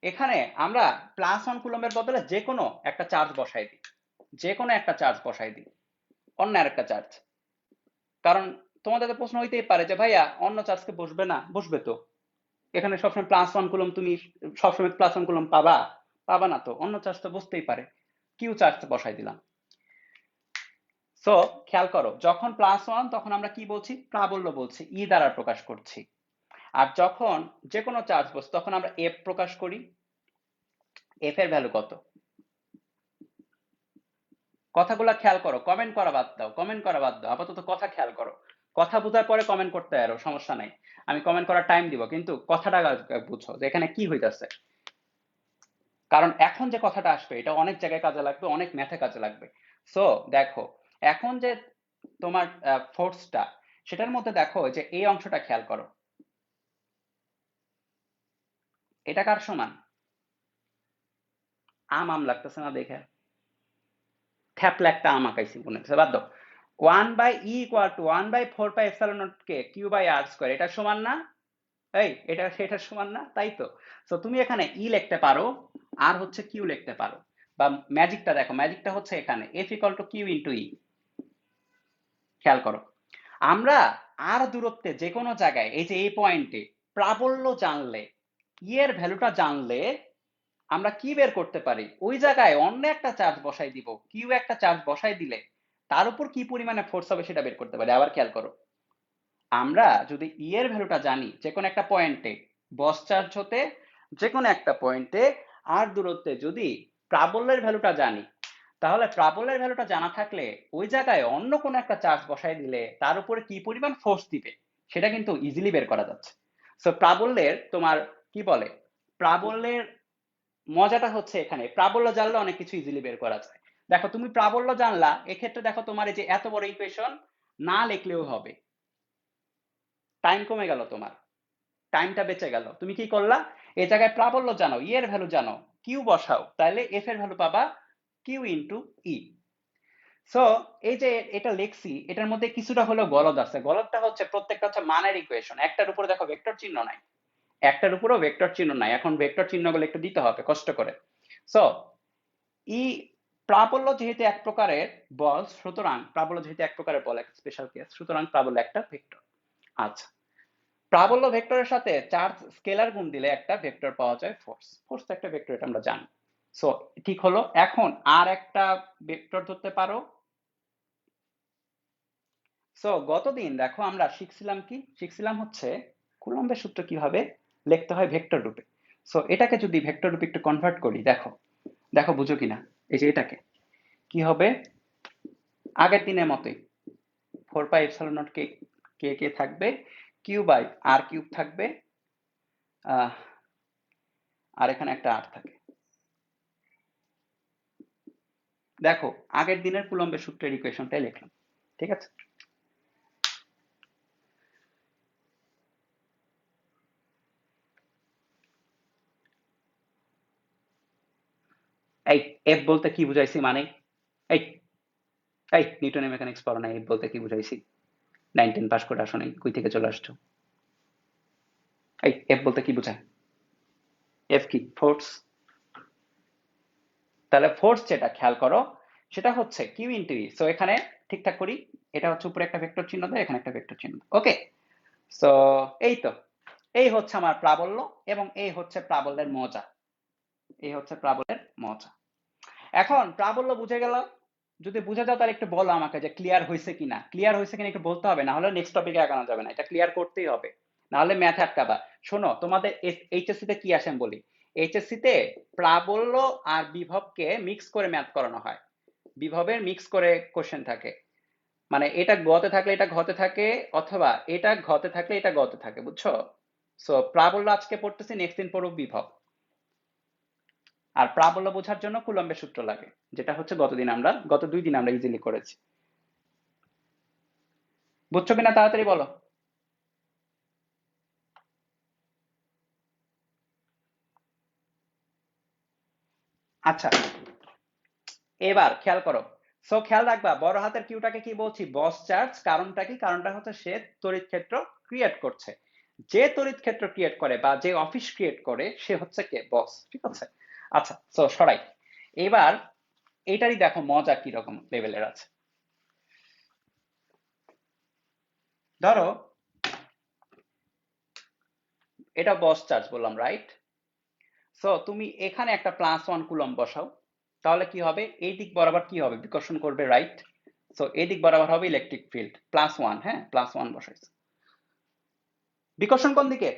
এখানে আমরা +1 কুলম্বের বদলে যে কোনো একটা চার্জ বসাই দিই, যে কোনো একটা চার্জ বসাই দিই, অন্য আরেকটা চার্জ। কারণ তোমাদের তো প্রশ্ন হইতেই পারে যে ভাইয়া অন্য চার্জকে বসবে না, বসবে তো। এখানে সবসময় +1 কুলম্ব, তুমি সবসময় +1 কুলম্ব পাবা, পাবা না তো, অন্য চার্জ তো বসতেই পারে। কিউ চার্জ বসাই দিলাম। সো খেয়াল করো, যখন +1 তখন আমরা কি বলছি, প্রাবল্য বলছি, ই দ্বারা প্রকাশ করছি। আর যখন যে কোনো চার্জ বসে তখন আমরা এফ প্রকাশ করি। এফ এর ভ্যালু কত, কথাগুলা খেয়াল করো, কমেন্ট করা বাদ দাও, কমেন্ট করা বাদ দাও, আপাতত কথা খেয়াল করো। কথা বোঝার পরে কমেন্ট করতে পারো, সমস্যা নাই, আমি কমেন্ট করার টাইম দিব, কিন্তু কথাটা বুঝো যে এখানে কি হইতাছে। কারণ এখন যে কথাটা আসবে এটা অনেক জায়গায় কাজে লাগবে, অনেক ম্যাথে কাজে লাগবে। সো দেখো, এখন যে তোমার ফোর্সটা, সেটার মধ্যে দেখো যে এই অংশটা খেয়াল করো, এটা কার সমান, আম লাগতেছে না দেখে, থ্যাপলা একটা আম আঁকাইছি মনে হচ্ছে, বাদ দাও। 1/E = 1/4πε0 K Q by R square, এটা সমান না, এই এটা সেটার সমান না, তাই তো। তো তুমি এখানে ই লিখতে পারো, আর হচ্ছে কিউ লিখতে পারো, বা ম্যাজিকটা দেখো, ম্যাজিকটা হচ্ছে এখানে F=Q × E। খেয়াল করো, আমরা আর দূরত্বে যে কোনো জায়গায়, এই যে এই পয়েন্টে প্রাবল্য জানলে, ই এর ভ্যালুটা জানলে আমরা কি বের করতে পারি, ওই জায়গায় অন্য একটা চার্জ বসাই দিব, কিউ একটা চার্জ বসাই দিলে তার উপর কি পরিমাণে ফোর্স হবে সেটা বের করতে পারি। আবার খেয়াল করো, আমরা যদি ই এর ভ্যালুটা জানি যে কোনো একটা পয়েন্টে, বস চার্জ হতে যে কোনো একটা পয়েন্টে আর দূরত্বে যদি প্রাবল্যের ভ্যালুটা জানি, তাহলে প্রাবল্যের ভ্যালুটা জানা থাকলে ওই জায়গায় অন্য কোনো একটা চার্জ বসাই দিলে তার উপরে কি পরিমাণ ফোর্স দিবে সেটা কিন্তু ইজিলি বের করা যাচ্ছে। সো প্রাবল্যের তোমার কি বলে, প্রাবল্যের মজাটা হচ্ছে এখানে, প্রাবল্য জানলে অনেক কিছু ইজিলি বের করা যায়। দেখো তুমি প্রাবল্য জানলা, এক্ষেত্রে দেখো তোমার এই যে এত বড় ইকুয়েশন না লিখলেও হবে, টাইম কমে গেল, তোমার টাইমটা বেঁচে গেল। তুমি কি করলা, এই জায়গায় প্রাবল্য জানো, ই এর ভ্যালু জানো, কিউ বসাও, তাহলে এফ এর ভ্যালু পাবা Q × E। সো এই যে এটা লিখছি, এটার মধ্যে কিছুটা হলেও গলদ আছে। গলদটা হচ্ছে প্রত্যেকটা হচ্ছে মানের ইকুয়েশন, একটার উপরে দেখো ভেক্টর চিহ্ন নাই, একটার উপরেও ভেক্টর চিহ্ন নাই, এখন ভেক্টর চিহ্নগুলো একটু দিতে হবে কষ্ট করে। সো ই প্রাবল্য যেহেতু এক প্রকারের বল, সুতরাং প্রাবল্য যেহেতু এক প্রকারের বল, একটা স্পেশাল কেস, সুতরাং প্রাবল্য একটা ভেক্টর। আচ্ছা, প্রাবল্য ভেক্টরের সাথে চার্জ স্কেলার গুণ দিলে একটা ভেক্টর পাওয়া যায় ফোর্স, ফোর্স একটা ভেক্টর, এটা আমরা জানি। সো ঠিক হলো। এখন আর একটা ভেক্টর ধরতে পারো। সো গতদিন দেখো আমরা শিখছিলাম হচ্ছে কুলম্বের সূত্র কিভাবে লিখতে হয় ভেক্টর রূপে। সো এটাকে যদি ভেক্টর রূপে একটু কনভার্ট করি, দেখো দেখো বুঝো কিনা। এই যে এটাকে কি হবে, আগের দিনের মতোই 4 পাই এপসিলন নট কে কে কে থাকবে, কিউ বাই আর কিউব থাকবে, আহ, আর এখানে একটা আর থাকে। দেখো আগের দিনের কুলম্বের সূত্রের ইকুয়েশনটাই লিখলাম, ঠিক আছে। এই এফ বলতে কি বুঝাইছি, মানে এই এই নিউটনের মেকানিক্স পড়ো না, এফ বলতে কি বুঝাইছি? 9-10 পাস করে আসো নাই, কই থেকে চলে আসছো? এই এফ বলতে কি বোঝায়? এফ কি? ফোর্স। তাহলে ফোর্স যেটা খেয়াল করো সেটা হচ্ছে কিউ ইন্টু ই। সো এখানে ঠিকঠাক করি, এটা হচ্ছে উপরে একটা ভেক্টর চিহ্ন দেয়, এখানে একটা ভেক্টর চিহ্ন, ওকে। সো এই তো, এই হচ্ছে আমার প্রাবল্য এবং এই হচ্ছে প্রাবল্যের মজা, এই হচ্ছে প্রাবল্যের মজা। এখন প্রাবল্য বুঝে গেল, যদি বুঝে যাও তাহলে একটু বলো আমাকে যে ক্লিয়ার হয়েছে কিনা। ক্লিয়ার হয়েছে কিনা একটু বলতে হবে, না হলে নেক্সট টপিকে আগানো যাবে না, এটা ক্লিয়ার করতেই হবে, না হলে ম্যাথে আটকাবা। শোনো তোমাদের এইচএসসি তে কি আসে আমি বলি। এইচএসসি তে প্রাবল্য আর বিভবকে মিক্স করে ম্যাথ করানো হয়, বিভবের মিক্স করে কোশ্চেন থাকে, মানে এটা গতে থাকলে এটা ঘতে থাকে, অথবা এটা ঘতে থাকলে এটা গতে থাকে, বুঝছো? সো প্রাবল্য আজকে পড়তেছি, নেক্সট দিন পড়ব বিভব। আর প্রাবল্য বোঝার জন্য কুলম্বের সূত্র লাগে, যেটা হচ্ছে গত 2 দিন আমরা ইজিলি করেছি। বুঝছো কিনা তাড়াতাড়ি বলো। আচ্ছা এবার খেয়াল করো। সো খেয়াল রাখবা, বড় হাতের কিউটাকে কি বলছি? বস চার্জ। কারণটা কি? কারণটা হচ্ছে সে তড়িৎ ক্ষেত্র ক্রিয়েট করছে। যে তড়িৎ ক্ষেত্র ক্রিয়েট করে বা যে অফিস ক্রিয়েট করে সে হচ্ছে কে? বস, ঠিক আছে। আচ্ছা সো সরাই। এবার এটারই দেখো মজা কি রকম লেভেলের আছে। ধরো এটা বস চার্জ বললাম, রাইট? সো তুমি এখানে একটা +1 কুলম্ব বসাও, তাহলে কি হবে? এই দিক বরাবর কি হবে? বিকর্ষণ করবে, রাইট? সো এই দিক বরাবর হবে ইলেকট্রিক ফিল্ড +1, হ্যাঁ +1 বসাইছে। বিকর্ষণ কোন দিকে?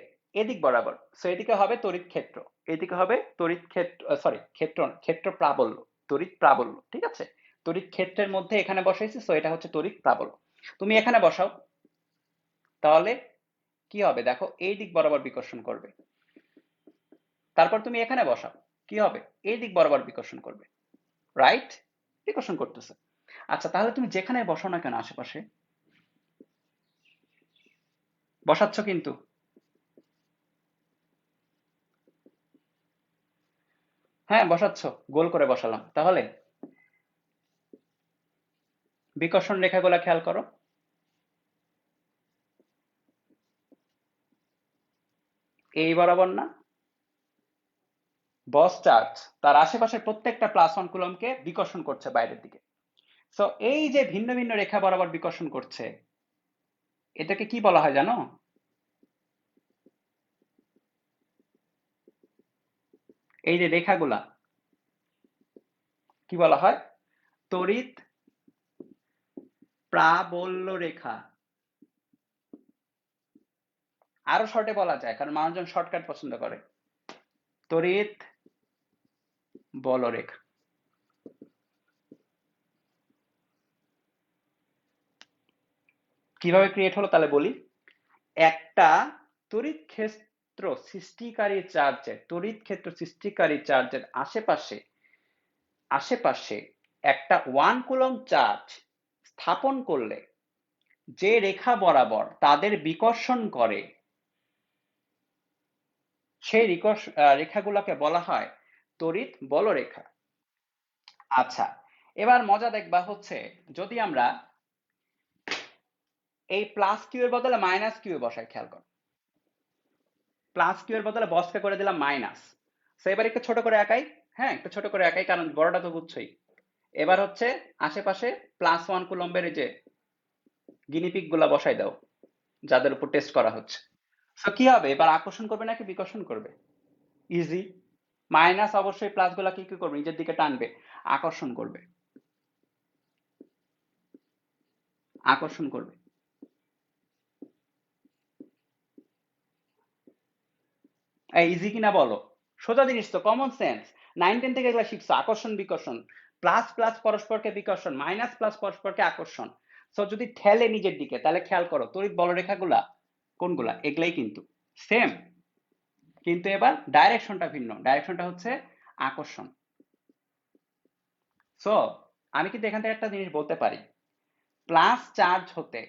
এদিক বরাবর, সো এদিকে হবে তড়িৎ ক্ষেত্র, এদিকে হবে তড়িৎ ক্ষেত্র, সরি ক্ষেত্র প্রাবল্য, তড়িৎ প্রাবল্য, ঠিক আছে। তড়িৎ ক্ষেত্রের মধ্যে এখানে বসাইছি, সো এটা হচ্ছে তড়িৎ প্রাবল্য। তুমি এখানে বসাও, তাহলে কি হবে দেখো, এই দিক বরাবর বিকর্ষণ করবে। তারপর তুমি এখানে বসাও, কি হবে? এই দিক বরাবর বিকর্ষণ করবে, রাইট? বিকর্ষণ করতেছে। আচ্ছা তাহলে তুমি যেখানে বসাও না কেন আশেপাশে, বসাচ্ছ কিন্তু, হ্যাঁ বসাচ্ছ, গোল করে বসালাম, তাহলে বিকর্ষণ রেখাগুলো খেয়াল করো, এই বরাবর না? বস চার্জ তার আশেপাশের প্রত্যেকটা +1 কুলম্বকে বিকর্ষণ করছে বাইরের দিকে। সো এই যে ভিন্ন ভিন্ন রেখা বরাবর বিকর্ষণ করছে, এটাকে কি বলা হয় জানো? এই যে রেখাগুলা কি বলা হয়? তড়িৎ প্রাবল্য রেখা। আরো শর্টে বলা যায়, কারণ মানুষজন শর্টকাট পছন্দ করে। তড়িৎ বলরেখা। কিভাবে ক্রিয়েট হলো তাহলে বলি। একটা তড়িৎ ক্ষেত্র সৃষ্টিকারী চার্জের আশেপাশে আশেপাশে একটা 1 কুলম্ব চার্জ স্থাপন করলে যে রেখা বরাবর তাদের বিকর্ষণ করে, সেই রেখাগুলোকে বলা হয় তড়িৎ বলরেখা। আচ্ছা এবার মজা দেখবা হচ্ছে, যদি আমরা এই প্লাস কিউ এর বদলে মাইনাস কিউ বসাই, খেয়াল করো, প্লাস কিউ এর বদলে বসকে করে দিলাম মাইনাস। তো এবার একটু ছোট করে একাই, হ্যাঁ একটু ছোট করে একাই, কারণ বড়টা তো বুঝছোই। এবার হচ্ছে আশেপাশে +1 কুলম্বের এই যে গিনিপিগ গুলা বসাই দাও, যাদের উপর টেস্ট করা হচ্ছে। তো কি হবে? এবার আকর্ষণ করবে নাকি বিকর্ষণ করবে? ইজি। মাইনাস অবশ্যই প্লাস গুলা কি কি করবে, নিজের দিকে টানবে, আকর্ষণ করবে, আকর্ষণ করবে। ইজি কিনা বলো? সোজা জিনিস তো, কমন সেন্স। 9-10 থেকে এগুলো শিখছো, আকর্ষণ বিকর্ষণ, প্লাস প্লাস পরস্পরকে বিকর্ষণ, মাইনাস প্লাস পরস্পরকে আকর্ষণ। সো যদি ঠেলে নিজের দিকে, তাহলে খেয়াল করো তড়িৎ বলরেখাগুলা কোনগুলা, এগুলাই কিন্তু সেম, কিন্তু এবার ডাইরেকশনটা ভিন্ন, ডাইরেকশনটা হচ্ছে আকর্ষণ। সো আমি কিন্তু এখান থেকে একটা জিনিস বলতে পারি, প্লাস চার্জ হতে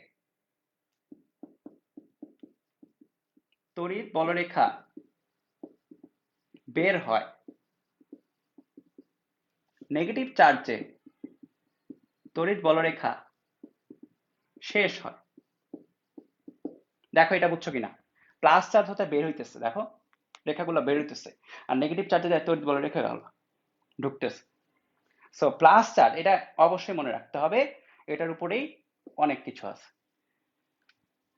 তড়িৎ বলরেখা বের হয়, নেগেটিভ চার্জে তড়িৎ বলরেখা শেষ হয়। দেখো এটা বুঝছো কিনা, প্লাস চার্জ হতে বের হইতেছে, দেখো রেখাগুলো বের হইতেছে, আর নেগেটিভ চার্জে যায় তড়িৎ বলরেখা ঢুকতেছে। সো প্লাস চার্জ, এটা অবশ্যই মনে রাখতে হবে, এটার উপরেই অনেক কিছু আছে।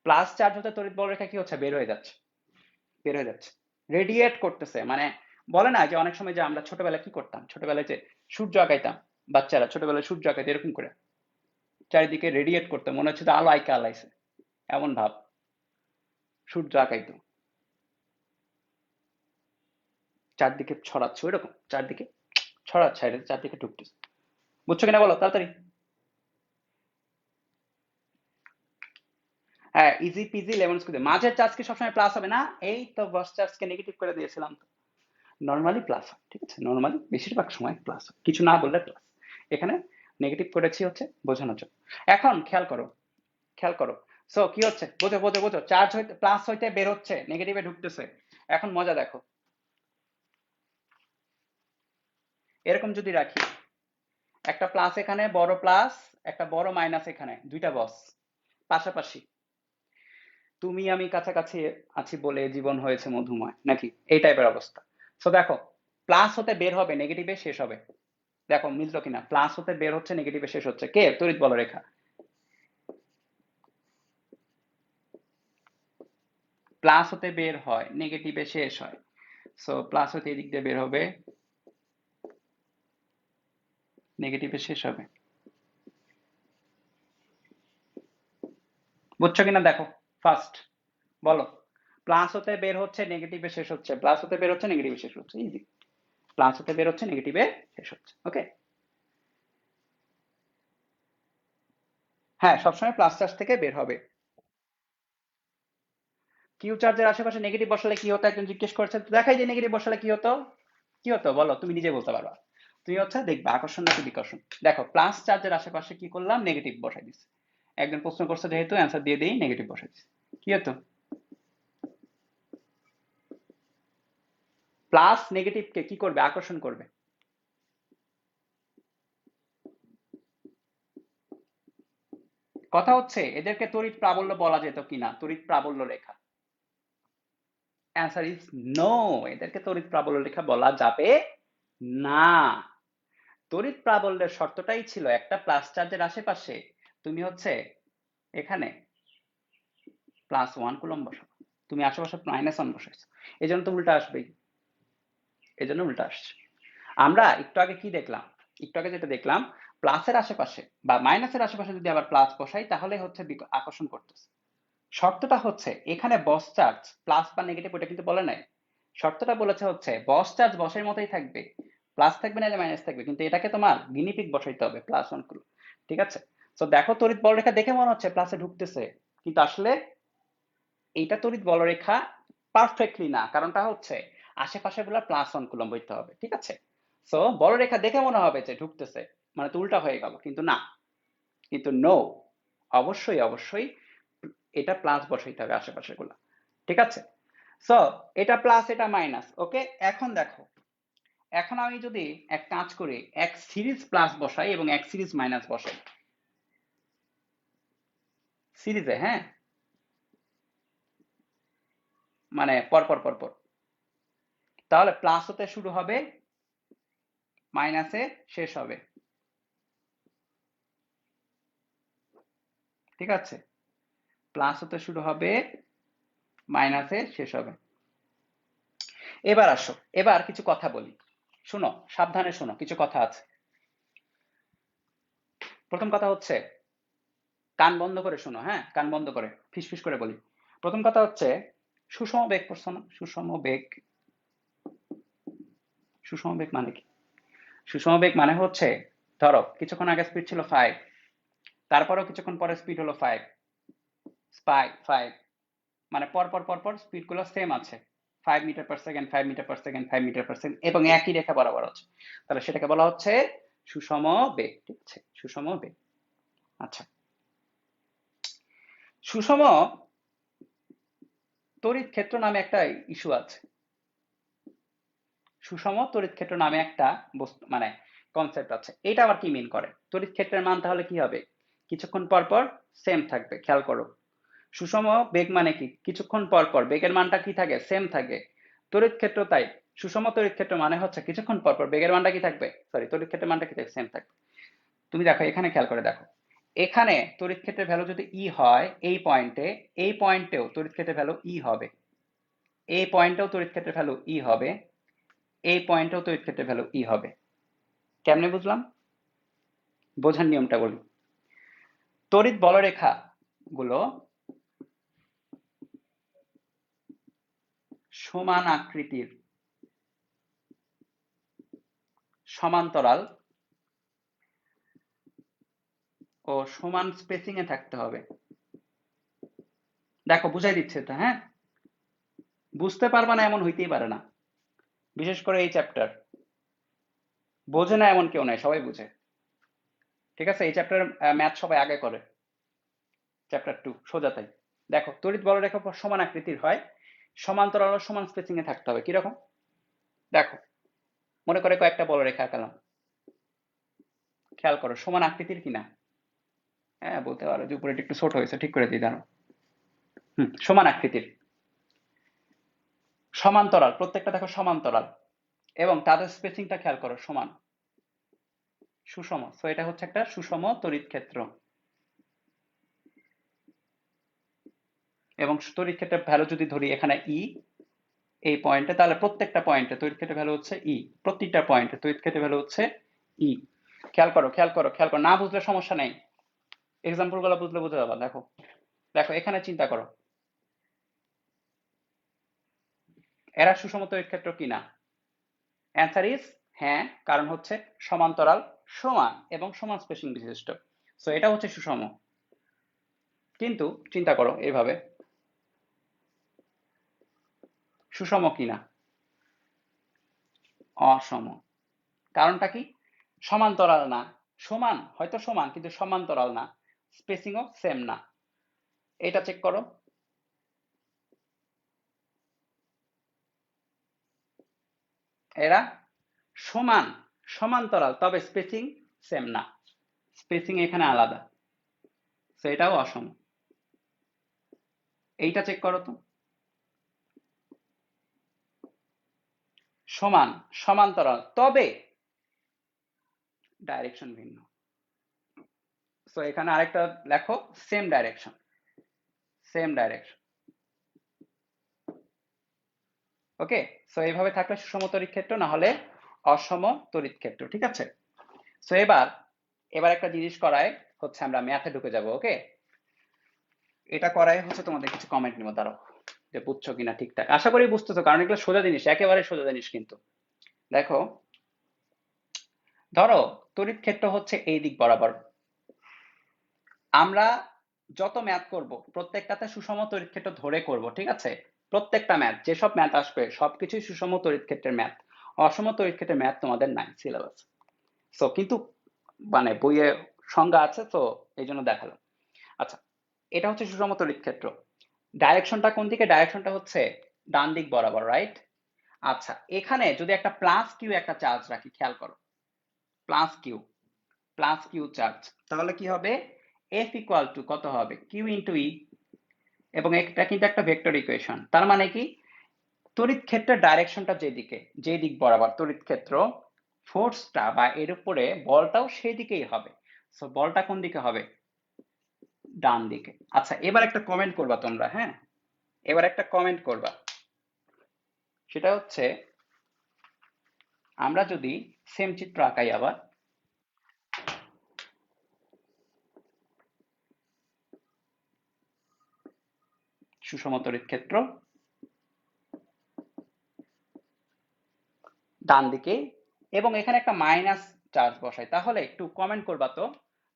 প্লাস চার্জ হতে তড়িৎ বলরেখা কি হচ্ছে, বের হয়ে যাচ্ছে, বের হয়ে যাচ্ছে, রেডিয়েট করতেছে। মানে বলে না যে অনেক সময় যে আমরা ছোটবেলায় কি করতাম, ছোটবেলায় যে সূর্য আঁকাইতাম, বাচ্চারা ছোটবেলায় সূর্য আঁকাইতে এরকম করে চারিদিকে রেডিয়েট করতে, মনে হচ্ছে যে আলো আইকা আলাইছে, এমন ভাব সূর্য আঁকাইতো, চারদিকে ছড়াচ্ছে ওইরকম, চারদিকে ছড়াচ্ছে, চারদিকে ঢুকতেছে। বুঝছো কিনা বলো তাড়াতাড়ি? হ্যাঁ, ইজি পিজি লেমন স্কুইজ। মাঝের চার্জ কি সবসময় প্লাস হবে না? এই তো বস চার্জকে নেগেটিভ করে দিয়েছিলাম তো। নর্মালি প্লাস হয়, ঠিক আছে, নর্মালি বেশিরভাগ সময় প্লাস হয়, কিছু না বললে প্লাস। এখানে নেগেটিভ করেছি হচ্ছে বোঝানোর জন্য। এখন খেয়াল করো, খেয়াল করো। সো কি হচ্ছে, বোঝো বোঝো বোঝো, চার্জ হইতে প্লাস হইতে বের হচ্ছে, নেগেটিভে ঢুকতেছে। এখন মজা দেখো, এরকম যদি রাখি, একটা প্লাস এখানে, বড় প্লাস, একটা বড় মাইনাস এখানে, দুইটা বস পাশাপাশি, তুমি আমি কাছাকাছি আছি বলে জীবন হয়েছে মধুময়, নাকি এই টাইপের অবস্থা। সো দেখো, প্লাস হতে বের হবে, নেগেটিভে শেষ হবে। দেখো মিললো কিনা, প্লাস হতে বের হচ্ছে, নেগেটিভে শেষ হচ্ছে, কে? তড়িৎ বলরেখা। প্লাস হতে বের হয়, নেগেটিভে শেষ হয়। সো প্লাস হতে এদিক দিয়ে বের হবে, নেগেটিভে শেষ হবে। বুঝছো কিনা দেখো, ফার্স্ট বলো। প্লাস হতে বের হচ্ছে, নেগেটিভে শেষ হচ্ছে, প্লাস হতে বের হচ্ছে, নেগেটিভে শেষ হচ্ছে, ইজি। প্লাস হতে বের হচ্ছে, নেগেটিভে শেষ হচ্ছে, ওকে। হ্যাঁ, সবসময় প্লাস চার্জ থেকে বের হবে। কিউ চার্জের আশেপাশে নেগেটিভ বসালে কি হতো, একজন জিজ্ঞেস করেছে, তো দেখাই যে নেগেটিভ বসালে কি হতো, কি হতো বলো, তুমি নিজে বলতে পারবা। তুমি হচ্ছে দেখবা আকর্ষণ নাকি বিকর্ষণ। দেখো প্লাস চার্জের আশেপাশে কি করলাম, নেগেটিভ বসাই দিচ্ছি। একজন প্রশ্ন করছে যেহেতু অ্যান্সার দিয়ে দিই, নেগেটিভ বসাই দিচ্ছি। কি হতো, প্লাস নেগেটিভকে কি করবে, আকর্ষণ করবে। কথা হচ্ছে এদেরকে তড়িৎ প্রাবল্য বলা যেত কিনা, তড়িৎ প্রাবল্য রেখা। অ্যান্সার ইজ নো, এদেরকে তড়িৎ প্রাবল্য রেখা বলা যাবে না। তড়িৎ প্রাবল্যের শর্তটাই ছিল একটা প্লাস চার্জের আশেপাশে তুমি হচ্ছে এখানে +1 কুলম্ব বসাবো, তুমি আশেপাশে -1 বসাইছো, এই জন্য তো উল্টা আসবেই, এই জন্য উল্টা আসছে। আমরা একটু আগে কি দেখলাম, একটু আগে যেটা দেখলাম, প্লাসের আশেপাশে বা মাইনাসের আশেপাশে যদি আবার প্লাস বসাই তাহলে হচ্ছে আকর্ষণ করতেছে। শর্তটা হচ্ছে এখানে বস চার্জ প্লাস বা নেগেটিভ ওটা কিন্তু বলে নাই, শর্তটা বলেছে হচ্ছে বস চার্জ বসের মতোই থাকবে, প্লাস থাকবে না মাইনাস থাকবে, কিন্তু এটাকে তোমার গিনিপিগ বসাইতে হবে +1 কুলম্ব, ঠিক আছে। তো দেখো তড়িৎ বলরেখা দেখে মনে হচ্ছে প্লাসে ঢুকতেছে, কিন্তু আসলে এইটা তড়িৎ বলরেখা পারফেক্টলি না, কারণটা হচ্ছে আশেপাশে গুলা +1 কুলম্ব হইতে হবে, ঠিক আছে। সো বলরেখা দেখে মনে হবে যে ঢুকতেছে, মানে তো উল্টা হয়ে গেল, কিন্তু না, কিন্তু নো, অবশ্যই অবশ্যই এটা প্লাস বসাইতে হবে আশেপাশে গুলা, ঠিক আছে। সো এটা প্লাস এটা মাইনাস, ওকে। এখন দেখো, এখন আমি যদি এক কাজ করি, এক সিরিজ প্লাস বসাই এবং এক সিরিজ মাইনাস বসাই, সিরিজে, হ্যাঁ, মানে পরপর পরপর, তাহলে প্লাস হতে শুরু হবে, মাইনাসে শেষ হবে, ঠিক আছে। প্লাস হতে শুরু হবে, মাইনাসে শেষ হবে। এবার আসো, এবার কিছু কথা বলি, শুনো, সাবধানে শোনো, কিছু কথা আছে। প্রথম কথা হচ্ছে, কান বন্ধ করে শোনো, হ্যাঁ, কান বন্ধ করে ফিসফিস করে বলি। প্রথম কথা হচ্ছে, সুষম বেগ পড়ছো না? সুষম বেগ, সুষম বেগ মানে কি? সুষম বেগ মানে হচ্ছে, ধরো কিছুক্ষণ আগে স্পিড ছিল 5, তারপরেও কিছুক্ষণ পরে স্পিড হলো 5, 5, মানে পর পর পর পর স্পিড গুলো সেম আছে, 5 metre per second, 5 metre per second, 5 metre per second, এবং একই রেখা বরাবর আছে, তাহলে সেটাকে বলা হচ্ছে সুষম বেগ। ঠিক আছে, সুষম বেগ। আচ্ছা, সুষম তড়িৎ ক্ষেত্র নামে একটা ইস্যু আছে। সুষম তড়িৎ ক্ষেত্র নামে একটা বস্তু মানে কনসেপ্ট আছে। এটা আবার কি মিন করে? তড়িৎ ক্ষেত্রের মান তাহলে কি হবে? কিছুক্ষণ পর পর সেম থাকবে, খেয়াল করো। সুষম বেগ মানে কি? কিছুক্ষণ পর পর বেগের মানটা কি থাকে? সেম থাকে। তড়িৎ ক্ষেত্র তাই। সুষম তড়িৎ ক্ষেত্র মানে হচ্ছে কিছুক্ষণ পর পর বেগের মানটা কি থাকবে, সরি, তড়িৎ ক্ষেত্রের মানটা কি থাকবে? সেম থাকবে। তুমি দেখো এখানে, খেয়াল করে দেখো, এখানে তড়িৎ ক্ষেত্রের ভ্যালু যদি ই হয় এই পয়েন্টে, এই পয়েন্টেও তড়িৎ ক্ষেত্রের ভ্যালু ই হবে, এই পয়েন্টেও তড়িৎ ক্ষেত্রের ভ্যালু ই হবে, এই পয়েন্টেও তড়িৎ ক্ষেত্রের ভ্যালু ই হবে। কেমনে বুঝলাম? বোঝার নিয়মটা বলি। তড়িৎ বলরেখা গুলো সমান আকৃতির, সমান্তরাল ও সমান স্পেসিং এ থাকতে হবে। দেখো বুঝাই দিচ্ছে এটা, হ্যাঁ, বুঝতে পারবা না এমন হইতেই পারে না, বিশেষ করে এই চ্যাপ্টার। বোঝে না এমন কেউ নাই, সবাই বুঝে। ঠিক আছে, এই চ্যাপ্টার ম্যাথ সবাই আগে করে, চ্যাপ্টার 2 সোজা তাই। দেখো, তড়িৎ বলরেখা সমান আকৃতির হয়, সমান্তরাল ও সমান স্পেসিং এ থাকতে হবে। কিরকম? দেখো, মনে করে কয়েকটা বলরেখা আঁকালাম, খেয়াল করো সমান আকৃতির কিনা। হ্যাঁ, বলতে পারো যে উপরে একটু ছোট হয়েছে, ঠিক করে দিই, দাঁড়াও। সমান আকৃতির, সমান্তরাল, প্রত্যেকটা দেখো সমান্তরাল, এবং তাদের স্পেসিংটা খেয়াল করো সমান, সুষম। সো এটা হচ্ছে একটা সুষম তড়িৎ ক্ষেত্র। এবং তড়িৎ ক্ষেত্রের ভ্যালু যদি ধরি এখানে ই, এই পয়েন্টে, তাহলে প্রত্যেকটা পয়েন্টে তড়িৎ ক্ষেত্রের ভ্যালু হচ্ছে ই, প্রত্যেকটা পয়েন্টে তড়িৎ ক্ষেত্রের ভ্যালু হচ্ছে ই। খেয়াল করো, খেয়াল করো, খেয়াল করো, না বুঝলে সমস্যা নেই, এক্সাম্পল গুলো বুঝলে বুঝে যাবা। দেখো, দেখো এখানে চিন্তা করো, এরা সুষম তড়িৎ ক্ষেত্র কিনা? অ্যান্সার ইজ হ্যাঁ, কারণ হচ্ছে সমান্তরাল, সমান এবং সমান স্পেসিং বিশিষ্ট। সো এটা হচ্ছে সুষম। কিন্তু চিন্তা করো এইভাবে, সুষম কিনা? অসম। কারণটা কি? সমান্তরাল না, সমান হয়তো সমান কিন্তু সমান্তরাল না, স্পেসিংও সেম না। এটা চেক করো। এরা সমান, সমান্তরাল, তবে স্পেসিং সেম না, স্পেসিং এখানে আলাদা, তো এটাও অসম। এইটা চেক করো তো, সমান, সমান্তরাল, তবে ডাইরেকশন ভিন্ন। সো এখানে আরেকটা লেখো, সেম ডাইরেকশন, সেম ডাইরেকশন। ওকে, সো এইভাবে থাকলে সুষম তড়িৎ ক্ষেত্র, না হলে অসম তড়িৎ ক্ষেত্র। ঠিক আছে, সো এবার, এবার একটা জিনিস করায় হচ্ছে আমরা ম্যাথে ঢুকে যাব। ওকে, এটা করাই হচ্ছে তোমাদের কিছু কমেন্ট নিব, দাঁড়াও, যে বুঝছো কিনা ঠিকঠাক। আশা করি বুঝতেছো, কারণ এগুলো সোজা জিনিস, একেবারে সোজা জিনিস। কিন্তু দেখো, ধরো তড়িৎ ক্ষেত্র হচ্ছে এই দিক বরাবর, আমরা যত ম্যাথ করব প্রত্যেকটাতে সুষম তড়িৎ ক্ষেত্র ধরে করব। ঠিক আছে, প্রত্যেকটা ম্যাথ, যেসব ম্যাথ আসবে সবকিছুই সুষম তড়িৎ ক্ষেত্রের ম্যাথ, অসম তড়িৎ ক্ষেত্রের ম্যাথ তোমাদের নাই সিলেবাস। সো কিন্তু মানে বইয়ে সংজ্ঞা আছে, তো এই জন্য দেখালাম। আচ্ছা, এটা হচ্ছে সুষম তড়িৎ ক্ষেত্র। ডাইরেকশনটা কোন দিকে? ডাইরেকশনটা হচ্ছে ডান দিক বরাবর, রাইট? আচ্ছা, এখানে যদি একটা প্লাস কিউ একটা চার্জ রাখি, খেয়াল করো, plus Q, plus Q charge, তাহলে কি হবে? এফ ইকুয়াল টু কত হবে? Q into E. এবং এটা কিন্তু একটা ভেক্টর ইকুয়েশন, তার মানে কি? তড়িৎ ক্ষেত্রের ডাইরেকশনটা যেদিকে, যে দিক বরাবর তড়িৎ ক্ষেত্র, ফোর্সটা বা এর উপরে বলটাও সেই দিকেই হবে। সো বলটা কোন দিকে হবে? ডান দিকে। আচ্ছা, এবার একটা কমেন্ট করবা তোমরা, হ্যাঁ, এবার একটা কমেন্ট করবা, সেটা হচ্ছে আমরা যদি সেম চিত্র আঁকাই আবার, সুষম তড়িৎ ক্ষেত্র ডান দিকে, এবং এখানে একটা মাইনাস চার্জ বসাই, তাহলে একটু কমেন্ট করবা তো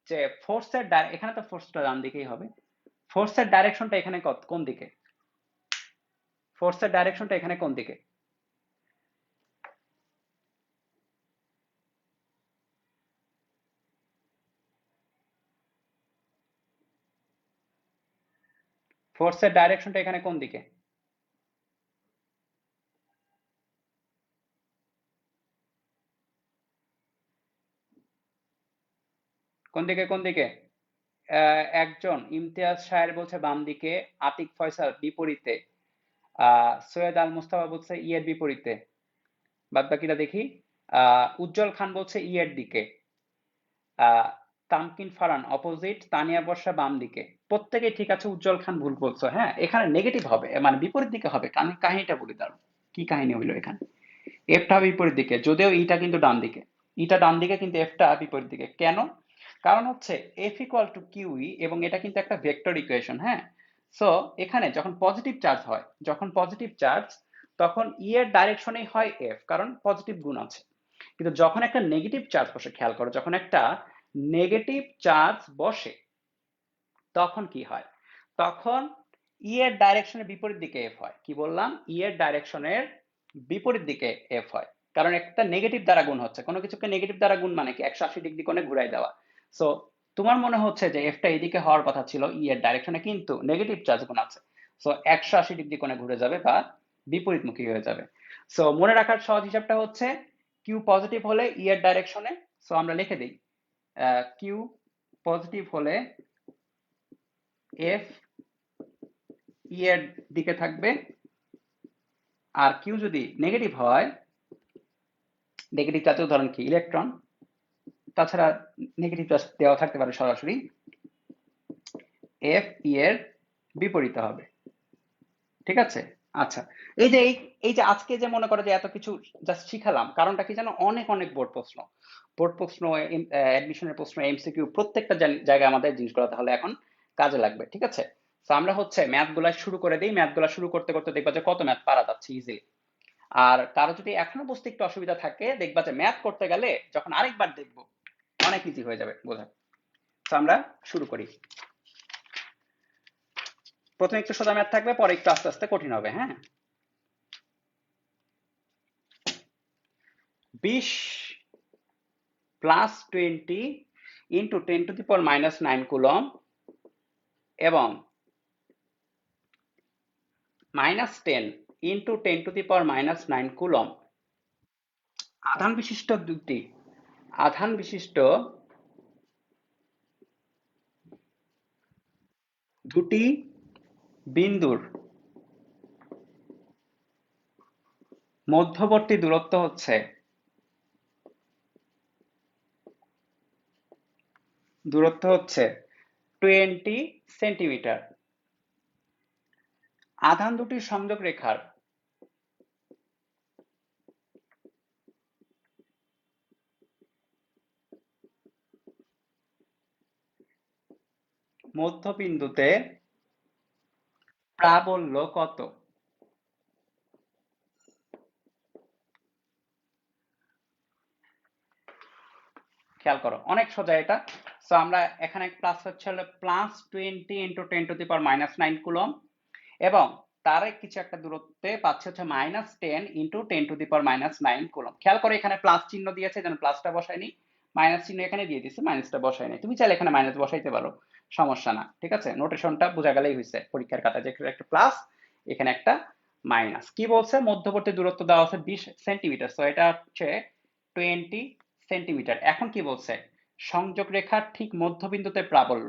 যে ফোর্সের এখানে তো ফোর্সটা ডান দিকেই হবে, ফোর্সের ডাইরেকশনটা এখানে কোন দিকে, ফোর্সের ডাইরেকশনটা এখানে কোন দিকে? ফোর্সের ডাইরেকশনটা এখানে কোন দিকে? কোন দিকে কোন দিকে? একজন ইমতিয়াজ শায়ের বলছে বাম দিকে, আতিক ফয়সাল বিপরীতে, সৈয়দ আল মুস্তাফা বলছে ই এর বিপরীতে, বাদ বাকিটা দেখি। উজ্জ্বল খান বলছে ই এর দিকে, তামকিন ফারান অপোজিট, তানিয়া বর্ষা বাম দিকে। প্রত্যেকেই ঠিক আছে, উজ্জ্বল খান ভুল বলছো। হ্যাঁ, এখানে নেগেটিভ হবে, মানে বিপরীত দিকে হবে। কাহিনীটা বলি দাঁড়ো, কি কাহিনী হইলো এখানে। এফটা বিপরীত দিকে, যদিও ইটা কিন্তু ডান দিকে, ইটা ডান দিকে কিন্তু এফটা বিপরীত দিকে। কেন? কারণ হচ্ছে এফ ইকুয়াল টু কিউই, এবং এটা কিন্তু একটা ভেক্টর ইকুয়েশন। হ্যাঁ, সো এখানে যখন পজিটিভ চার্জ হয়, যখন পজিটিভ চার্জ, তখন ই এর ডাইরেকশনেই হয় এফ, কারণ পজিটিভ গুণ আছে। কিন্তু যখন একটা নেগেটিভ চার্জ বসে, খেয়াল করো, যখন একটা নেগেটিভ চার্জ বসে তখন কি হয়? তখন ই এর ডাইরেকশনের বিপরীত দিকে এফ হয়। কি বললাম? ই এর ডাইরেকশনের বিপরীত দিকে এফ হয়, কারণ একটা নেগেটিভ দ্বারা গুণ হচ্ছে। কোনো কিছুকে নেগেটিভ দ্বারা গুণ মানে কি? 180 ডিগ্রি কোণে ঘুরাই দেওয়া। সো তোমার মনে হচ্ছে যে এফটা এদিকে হওয়ার কথা ছিল ই এর ডাইরেকশনে, কিন্তু নেগেটিভ চার্জ গুণ আছে, সো 180 ডিগ্রি কোণে ঘুরে যাবে বা বিপরীতমুখী হয়ে যাবে। সো মনে রাখার সহজ হিসাবটা হচ্ছে কিউ পজিটিভ হলে ই এর ডাইরেকশনে, সো আমরা লিখে দিই কিউ পজিটিভ হলে এফ ই এর দিকে থাকবে, আর কিউ যদি নেগেটিভ হয়, নেগেটিভ চার্জের উদাহরণ কি? ইলেকট্রন। তাছাড়া নেগেটিভ চার্জ দেওয়া থাকতে পারে সরাসরি, এফ ই এর বিপরীতে হবে। ঠিক আছে? আচ্ছা, এই যে এই যে আজকে যে মনে করো যে এত কিছু জাস্ট শিখালাম, কারণটা কি জানো? অনেক অনেক বোর্ড প্রশ্ন, বোর্ড প্রশ্ন, অ্যাডমিশনের প্রশ্ন, এমসিকিউ, প্রত্যেকটা জায়গায় আমাদের জিনিসগুলো তাহলে এখন কাজে লাগবে। ঠিক আছে? তো আমরা হচ্ছে ম্যাথ গুলা শুরু করে দিই, ম্যাথ গুলা শুরু করতে করতে দেখবা যে কত ম্যাথ পারা যাচ্ছে ইজিলি। আর কারো যদি এখনো বুঝতে একটু অসুবিধা থাকে, দেখবা যে ম্যাথ করতে গেলে যখন আরেকবার দেখবো অনেক ইজি হয়ে যাবে বোঝা। তো আমরা শুরু করি। প্রথমে একটু সোজা ম্যাথ থাকবে, পরে একটু আস্তে আস্তে কঠিন হবে। হ্যাঁ, 20 প্লাস 20 ইন্টু 10⁻⁹ কুলম এবং -10 ইন্টু 10⁻⁹ কুলম আধান বিশিষ্ট দুটি বিন্দুর মধ্যবর্তী দূরত্ব হচ্ছে 20 সেন্টিমিটার। আধান দুটির সংযোগ রেখার মধ্যবিন্দুতে প্রাবল্য কত? খেয়াল করো, অনেক সোজা এটা। সো আমরা এখানে প্লাস হচ্ছে হলো +20 ইন্টু 10⁻⁹ কুলম, এবং তার কিছু একটা দূরত্বে পাচ্ছে হচ্ছে -10 ইন্টু 10⁻⁹ কুলম। খেয়াল করো এখানে প্লাস চিহ্ন দিয়েছে, যেন প্লাসটা বসায়নি, মাইনাস চিহ্ন এখানে দিয়ে দিচ্ছে, মাইনাসটা বসায়নি। তুমি চাইলে এখানে মাইনাস বসাইতে পারো, সমস্যা না। ঠিক আছে, নোটেশনটা বোঝা গেলেই হয়েছে পরীক্ষার খাতায়, যে একটা প্লাস এখানে একটা মাইনাস। কি বলছে? মধ্যবর্তী দূরত্ব দেওয়া আছে 20 সেন্টিমিটার, সো এটা হচ্ছে 20 সেন্টিমিটার। এখন কি বলছে? সংযোগ রেখার ঠিক মধ্যবিন্দুতে প্রাবল্য।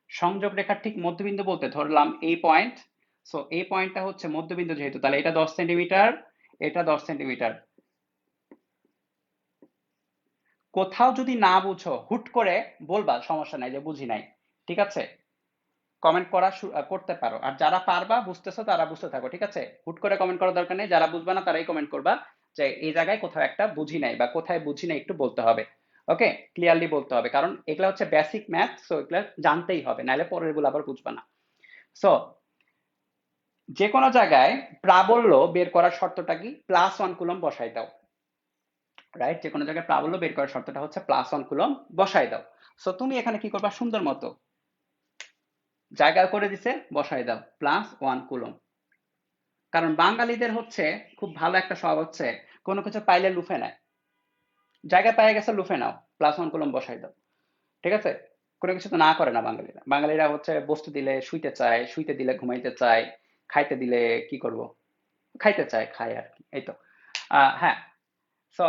সংযোগ রেখার ঠিক মধ্যবিন্দু বলতে ধরলাম এই পয়েন্ট, সো এই পয়েন্টটা হচ্ছে মধ্যবিন্দু, যেহেতু তাহলে এটা 10 সেন্টিমিটার, এটা 10 সেন্টিমিটার। কোথাও যদি না বুঝো হুট করে বলবা, সমস্যা নাই, যে বুঝি নাই। ঠিক আছে, কমেন্ট করতে পারো, আর যারা পারবা বুঝতেছো তারা বুঝতে থাকো, ঠিক আছে? হুট করে কমেন্ট করার দরকার নেই, যারা বুঝবা না তারাই কমেন্ট করবা যে এই জায়গায় কোথাও একটা বুঝি নাই বা কোথায় বুঝি নাই একটু বলতে হবে। ওকে, ক্লিয়ারলি বলতে হবে, কারণ এগুলা হচ্ছে বেসিক ম্যাথ, সো এগুলা জানতেই হবে, নাহলে পরের গুলো আবার বুঝবা না। সো যে কোনো জায়গায় প্রাবল্য বের করার শর্তটা কি? +1 কুলম্ব বসাই দাও, রাইট? যে কোনো জায়গায় প্রাবল্য বের করার শর্তটা হচ্ছে +1 কুলম্ব বসাই দাও। সো তুমি এখানে কি করবা, সুন্দর মতো জায়গা করে দিছে, বসাই দাও +1 কুলম্ব। কারণ বাঙালিদের হচ্ছে খুব ভালো একটা স্বভাব হচ্ছে কোনো কিছু পাইলে লুফে নেয়। জায়গা পাইয়া গেছে, লুফে নাও, +1 কুলম্ব বসাই দাও, ঠিক আছে? কোনো কিছু তো না করে না বাঙালিরা। বাঙালিরা হচ্ছে বস্তু দিলে শুইতে চায়, শুইতে দিলে ঘুমাইতে চায়, খাইতে দিলে কি করব, খাইতে চায়, খায় আর কি, এই তো। হ্যাঁ। সো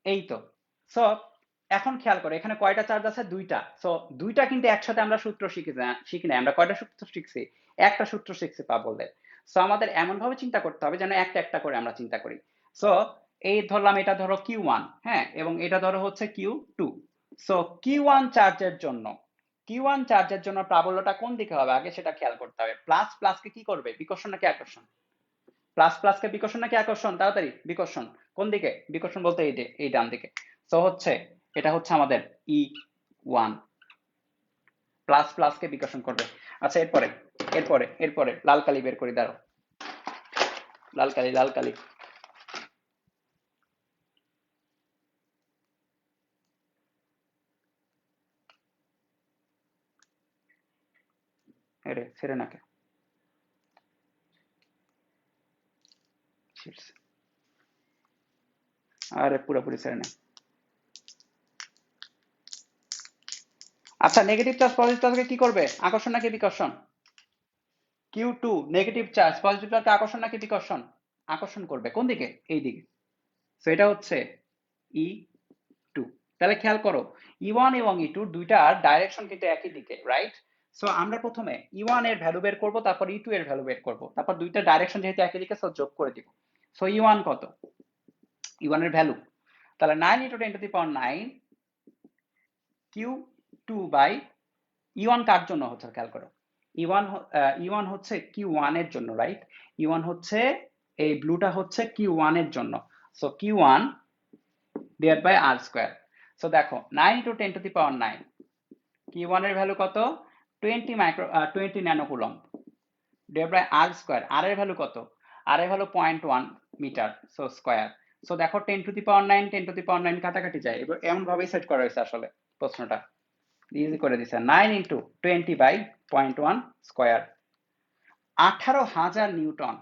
এই তো। সো এখন খেয়াল করো এখানে কয়টা চার্জ আছে? দুইটা। সো দুইটা কিন্তু একসাথে আমরা সূত্র শিখি নাই। আমরা কয়টা সূত্র শিখছি? একটা সূত্র শিখছি পাবলের। সো আমাদের এমন ভাবে চিন্তা করতে হবে যেন একটা একটা করে আমরা চিন্তা করি। সো এই ধরলাম, এটা ধরো Q1, হ্যাঁ, এবং এটা ধরো হচ্ছে Q2। সো Q1 চার্জের জন্য, Q1 চার্জের জন্য প্রাবল্যটা কোন দিকে হবে আগে সেটা খেয়াল করতে হবে। প্লাস প্লাসকে কি করবে, বিকর্ষণ নাকি আকর্ষণ? প্লাস প্লাসকে বিকর্ষণ নাকি আকর্ষণ? তাড়াতাড়ি, বিকর্ষণ। কোন দিকে বিকর্ষণ বলতে? এই ডান দিকে। তো হচ্ছে এটা হচ্ছে আমাদের E1, প্লাস প্লাসকে বিকর্ষণ করবে। আচ্ছা, এরপরে এরপরে এরপরে লাল কালি বের করি, দাঁড়াও, লাল কালি, লাল কালি। এরে ছেড়ে নাকে, আরে পুরোপুরি ছেড়ে না। আচ্ছা, নেগেটিভ চার্জ পজিটিভ চার্জকে কি করবে, আকর্ষণ নাকি বিকর্ষণ? Q2 নেগেটিভ চার্জ পজিটিভ চার্জকে আকর্ষণ নাকি বিকর্ষণ? আকর্ষণ করবে। কোন দিকে? এই দিকে। তো এটা হচ্ছে E2। তাহলে খেয়াল করো E1 এবং E2 দুইটার ডাইরেকশন কিন্তু একই দিকে, রাইট? সো আমরা প্রথমে E1 এর ভ্যালু বের করব, তারপর E2 এর ভ্যালু বের করব, তারপর দুইটা ডাইরেকশন যেহেতু একই দিকে সো যোগ করে দিব। সো E1 কত? E1 এর ভ্যালু, তাহলে 9 × 10⁹ Q2 বাই E1 কার জন্য হচ্ছে খেয়াল করো। E1 হচ্ছে Q1 এর জন্য, রাইট? E1 হচ্ছে এই ব্লুটা হচ্ছে Q1 এর জন্য। So Q1 divide by R square. So দেখো 9 × 10⁹ Q1 এর ভ্যালু কত? 20 nano coulomb divide by R square. R এর ভ্যালু কত? R এর value 0.1 metre, so square. So দেখো 10⁹ কাটাকাটি যায়, এবার এমন ভাবেই সেট করা হয়েছে আসলে প্রশ্নটা, ইজি করে দিছে। 9 × 20/0.1 স্কয়ার, 18,000 নিউটন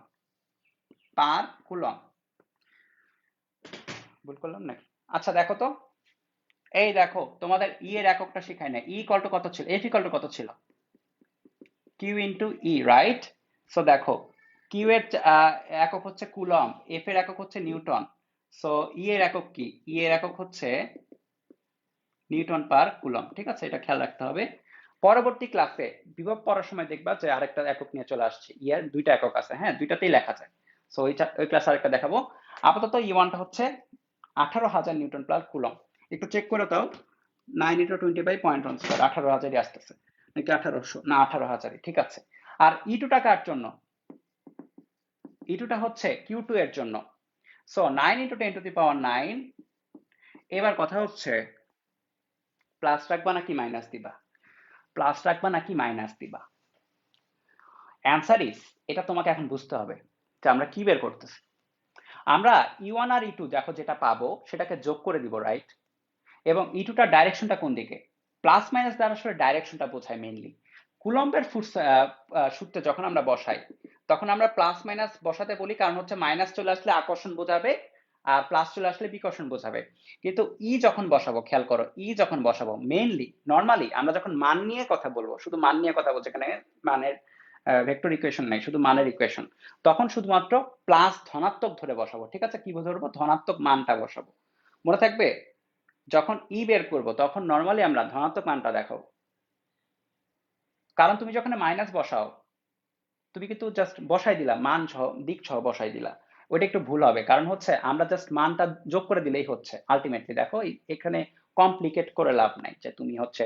পার কুলম্ব। ভুল করলাম নাকি? আচ্ছা দেখো তো, এই দেখো তোমাদের ই এর এককটা শিখাই না। ই ইকুয়াল টু কত ছিল, এফ ইকুয়াল টু কত ছিল? কিউ ইন্টু ই, রাইট? সো দেখো কিউ এর একক হচ্ছে কুলম্ব, এফ এর একক হচ্ছে নিউটন। সো ই এর একক কি? ই এর একক হচ্ছে নিউটন পার কুলম্ব, ঠিক আছে? এটা খেয়াল রাখতে হবে। পরবর্তী ক্লাসে বিভব পড়ার সময় দেখবা যে আরেকটা একক নিয়ে চলে আসছে। ই এর দুইটা একক আছে, হ্যাঁ, দুইটাতেই লেখা যায়। সো ওই ক্লাসে আরেকটা দেখাবো। আপাতত E1টা হচ্ছে 18,000 নিউটন পার কুলম্ব। একটু চেক করে দাও, 9 × 20/0.1 স্কয়ার, 18,000ই আসতেছে নাকি 1800? না, 18,000ই, ঠিক আছে। আর E2টা কার জন্য? E2টা হচ্ছে Q2 এর জন্য। সো 9 × 10⁹ এবার কথা হচ্ছে প্লাস রাখবা নাকি মাইনাস দিবা? প্লাস রাখবা নাকি মাইনাস দিবা? অ্যান্সার ইজ, এটা তোমাকে এখন বুঝতে হবে যে আমরা কি বের করতেছি। আমরা E1 আর E2 দেখো যেটা পাবো সেটাকে যোগ করে দিব, রাইট? এবং E2টার ডাইরেকশনটা কোন দিকে? প্লাস মাইনাস দ্বারা আসলে ডাইরেকশনটা বোঝায় মেইনলি। কুলম্বের সূত্রে যখন আমরা বসাই তখন আমরা প্লাস মাইনাস বসাতে বলি, কারণ হচ্ছে মাইনাস চলে আসলে আকর্ষণ বোঝাবে আর প্লাস চলে আসলে বিকর্ষণ বোঝাবে। কিন্তু যখন বসাবো, খেয়াল করো, যখন বসাবো মেইনলি নর্মালি আমরা যখন মান নিয়ে কথা বলবো, শুধু মান নিয়ে কথা বলছি এখানে, মানের ভেক্টর ইকুয়েশন নাই, শুধু মানের ইকুয়েশন, তখন শুধুমাত্র প্লাস ধনাত্মক ধরে বসাবো, ঠিক আছে? কি ধরবো? ধনাত্মক মানটা বসাবো, মনে থাকবে? যখন বের করব তখন নর্মালি আমরা ধনাত্মক মানটা দেখাবো, কারণ তুমি যখন মাইনাস বসাও তুমি কিন্তু জাস্ট বসাই দিলা, মান সহ দিক সহ বসাই দিলা, ওইটা একটু ভুল হবে। কারণ হচ্ছে আমরা জাস্ট মানটা যোগ করে দিলেই হচ্ছে আলটিমেটলি। দেখো এখানে কমপ্লিকেট করে লাভ নাই যে তুমি হচ্ছে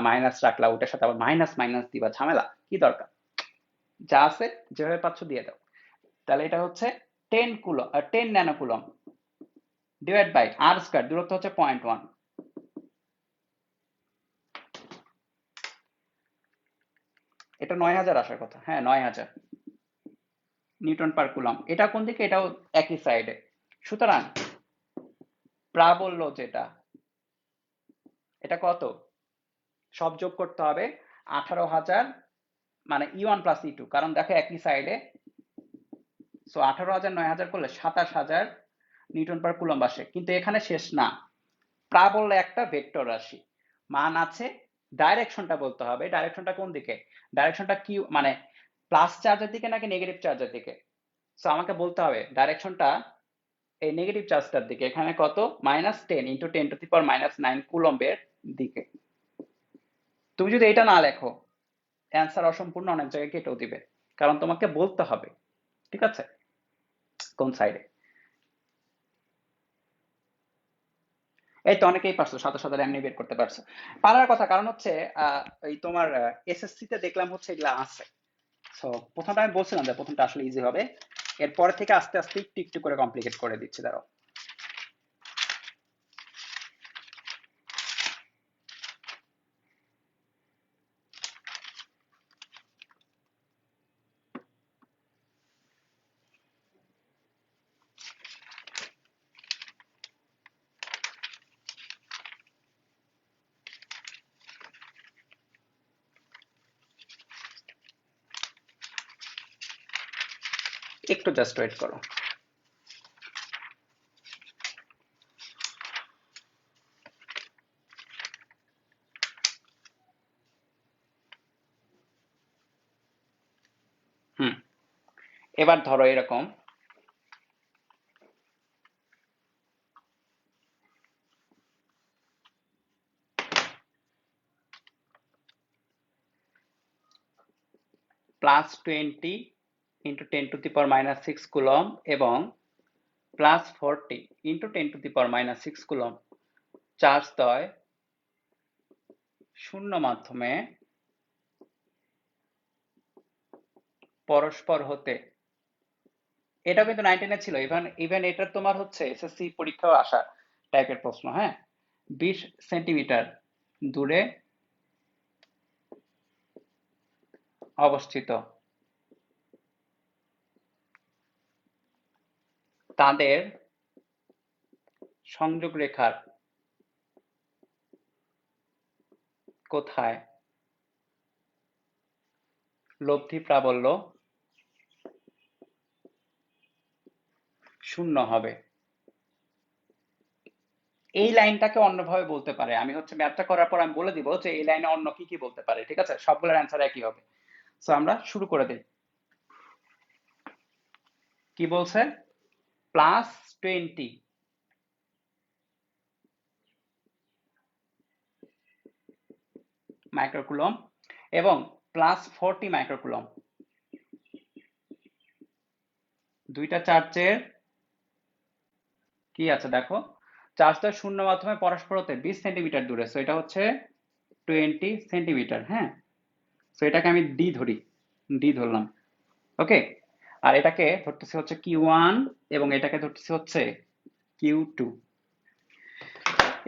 মাইনাস রাখলা ওটার সাথে আবার মাইনাস মাইনাস দিবা, ঝামেলা কি দরকার, যা আছে যেভাবে পাচ্ছ দিয়ে দাও। তাহলে এটা হচ্ছে 10 coulomb 10 nanocoulomb divide by R square, দূরত্ব হচ্ছে 0.1, এটা 9000 আসার কথা, হ্যাঁ 9000 নিউটন পার কুলম। এটা কোন দিকে, এটাও একই সাইডে। সুতরাং প্রাবল্য যেটা, এটা কত, সব যোগ করতে হবে 18000, মানে E1 প্লাস E2, কারণ দেখো একই সাইডে। সো 18000 9000 করলে 27000 নিউটন পার কুলম্ব আসে। কিন্তু এখানে শেষ না, প্রাবল্য একটা ভেক্টর রাশি, মান আছে, ডাইরেকশনটা বলতে হবে, ডাইরেকশনটা কোন দিকে, ডাইরেকশনটা কি মানে প্লাস চার্জের দিকে নাকি নেগেটিভ চার্জের দিকে। সো আমাকে বলতে হবে ডাইরেকশনটা এই নেগেটিভ চার্জটার দিকে, এখানে কত, -10 ইন্টু 10⁻⁹ কুলম্বের দিকে। তুমি যদি এটা না লেখো অ্যান্সার অসম্পূর্ণ, অনেক জায়গায় কেটেও দিবে, কারণ তোমাকে বলতে হবে, ঠিক আছে, কোন সাইডে। এই তো অনেকেই পারছো, সাথে সাথে এমনি বের করতে পারছো, পারার কথা, কারণ হচ্ছে এই তোমার এসএসসি তে দেখলাম হচ্ছে এগুলা আছে। সো প্রথমটা আমি বলছিলাম যে প্রথমটা আসলে ইজি হবে, এরপর থেকে আস্তে আস্তে একটু একটু করে কমপ্লিকেট করে দিচ্ছি, দাঁড়াও। একটু জাস্ট ওয়েট করো। হুম, এবার ধরো এরকম, +20 ইন্টু 10⁻⁻6 কুলম এবং +40 ইন্টু 10⁻⁻6 কুলম চার্জ দেয় শূন্য মাধ্যমে পরস্পর হতে। এটা কিন্তু 19 ছিল, ইভেন ইভেন এটা তোমার হচ্ছে এসএসসি পরীক্ষাও আসা টাইপের প্রশ্ন, হ্যাঁ। 20 সেন্টিমিটার দূরে অবস্থিত তাদের সংযোগ রেখার কোথায় লব্ধি প্রাবল্য শূন্য হবে। এই লাইনটাকে অন্যভাবে বলতে পারে, আমি হচ্ছে ম্যাথটা করার পর আমি বলে দিব যে এই লাইনে অন্য কি কি বলতে পারে, ঠিক আছে, সবগুলোর অ্যান্সার একই হবে। সো আমরা শুরু করে দিই। কি বলছে, +20 মাইক্রোকুলম এবং +40 মাইক্রোকুলম, দুইটা চার্জের কি আছে দেখো, চার্জটা শূন্য মাধ্যমে পরস্পর হতে 20 সেন্টিমিটার দূরে, সো এটা হচ্ছে 20 সেন্টিমিটার, হ্যাঁ। সো এটাকে আমি ডি ধরি, ডি ধরলাম, ওকে। আর এটাকে ধরতেছে হচ্ছে Q1 এবং এটাকে ধরতেছে হচ্ছে Q2।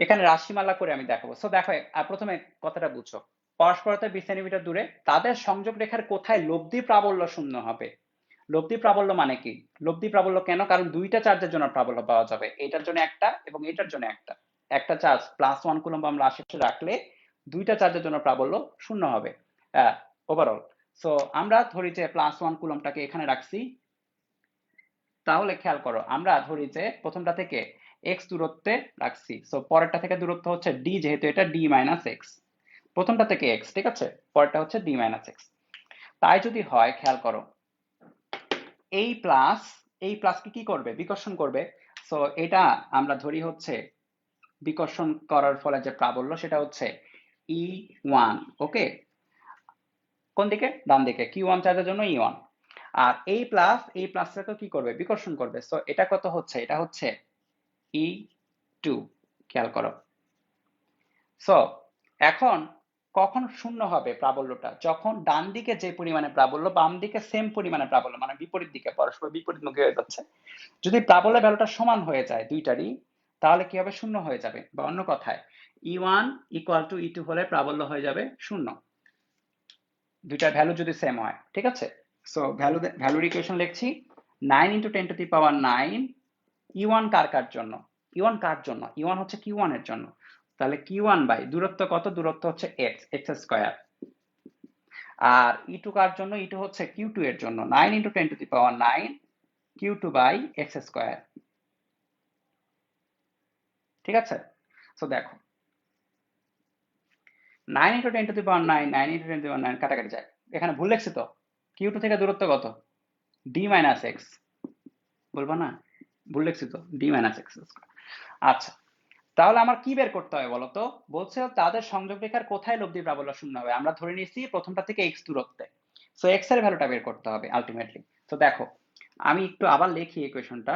এখানে রাশিমালা করে আমি দেখাবো। সো দেখো প্রথমে কথাটা বুঝছো, পরস্পরতে 20 সেন্টিমিটার দূরে তাদের সংযোগ রেখার কোথায় লব্ধি প্রাবল্য শূন্য হবে। লব্ধি প্রাবল্য মানে কি, লব্ধি প্রাবল্য কেন, কারণ দুইটা চার্জের জন্য প্রাবল্য পাওয়া যাবে, এটার জন্য একটা এবং এটার জন্য একটা। একটা চার্জ +1 কুলম্ব আমরা আশেপাশে রাখলে দুইটা চার্জের জন্য প্রাবল্য শূন্য হবে ওভারঅল। সো আমরা ধরি যে +1 কুলম্বটাকে এখানে রাখছি, তাহলে খেয়াল করো আমরা ধরি যে প্রথমটা থেকে x দূরত্বে রাখছি, সো পরেরটা থেকে দূরত্ব হচ্ছে d, যেহেতু এটা d - x, প্রথমটা থেকে x, ঠিক আছে, পরেরটা হচ্ছে d - x। তাই যদি হয় খেয়াল করো, এই প্লাস এই প্লাসকে কি করবে, বিকর্ষণ করবে। সো এটা আমরা ধরি হচ্ছে বিকর্ষণ করার ফলে যে প্রাবল্য সেটা হচ্ছে E1, ওকে, কোন দিকে, ডান দিকে, Q1 চার্জের জন্য E1। আর এই প্লাসটাকে কি করবে, বিকর্ষণ করবে। সো এটা কত হচ্ছে, এটা হচ্ছে E2, খেয়াল করো, সো এখন কখন শূন্য হবে প্রাবল্যটা? যখন ডান দিকে যে পরিমাণে প্রাবল্য, বাম দিকে সেম পরিমাণে প্রাবল্য, মানে বিপরীত দিকে, পরস্পর বিপরীতমুখী হয়ে যাচ্ছে। যদি প্রাবল্যের ভ্যালুটা সমান হয়ে যায় দুইটারই, তাহলে কি হবে? শূন্য হয়ে যাবে। বা অন্য কথায় E1 ইকুয়াল টু E2 হলে প্রাবল্য হয়ে যাবে শূন্য, দুইটার ভ্যালু যদি সেম হয়। ঠিক আছে? সো ভ্যালুর ইকুয়েশন লিখছি, 9 × 10⁹ E1 কার জন্য? E1 কার জন্য? E1 হচ্ছে Q1 এর জন্য। তাহলে Q1 বাই দূরত্ব কত? দূরত্ব হচ্ছে x স্কয়ার। আর E2 কার জন্য? E2 হচ্ছে Q2 এর জন্য, 9 × 10⁹ Q2 বাই x স্কয়ার। ঠিক আছে? সো দেখো, 9 × 10⁹ 9 × 10⁹ কাটাকাটি যায়। এখানে ভুল লিখছি তো? Q2 থেকে দূরত্ব কত? d - x। বলবো না? ভুল লিখছি তো? d - x square. আচ্ছা, তাহলে আমার কি বের করতে হবে বলতো? বলছে তাদের সংযোগ রেখার কোথায় লব্ধি প্রাবল্য শূন্য হবে। আমরা ধরে নিয়েছি প্রথমটা থেকে x দূরত্বে। সো x এর ভ্যালুটা বের করতে হবে আলটিমেটলি। তো দেখো, আমি একটু আবার লিখি ইকুয়েশনটা।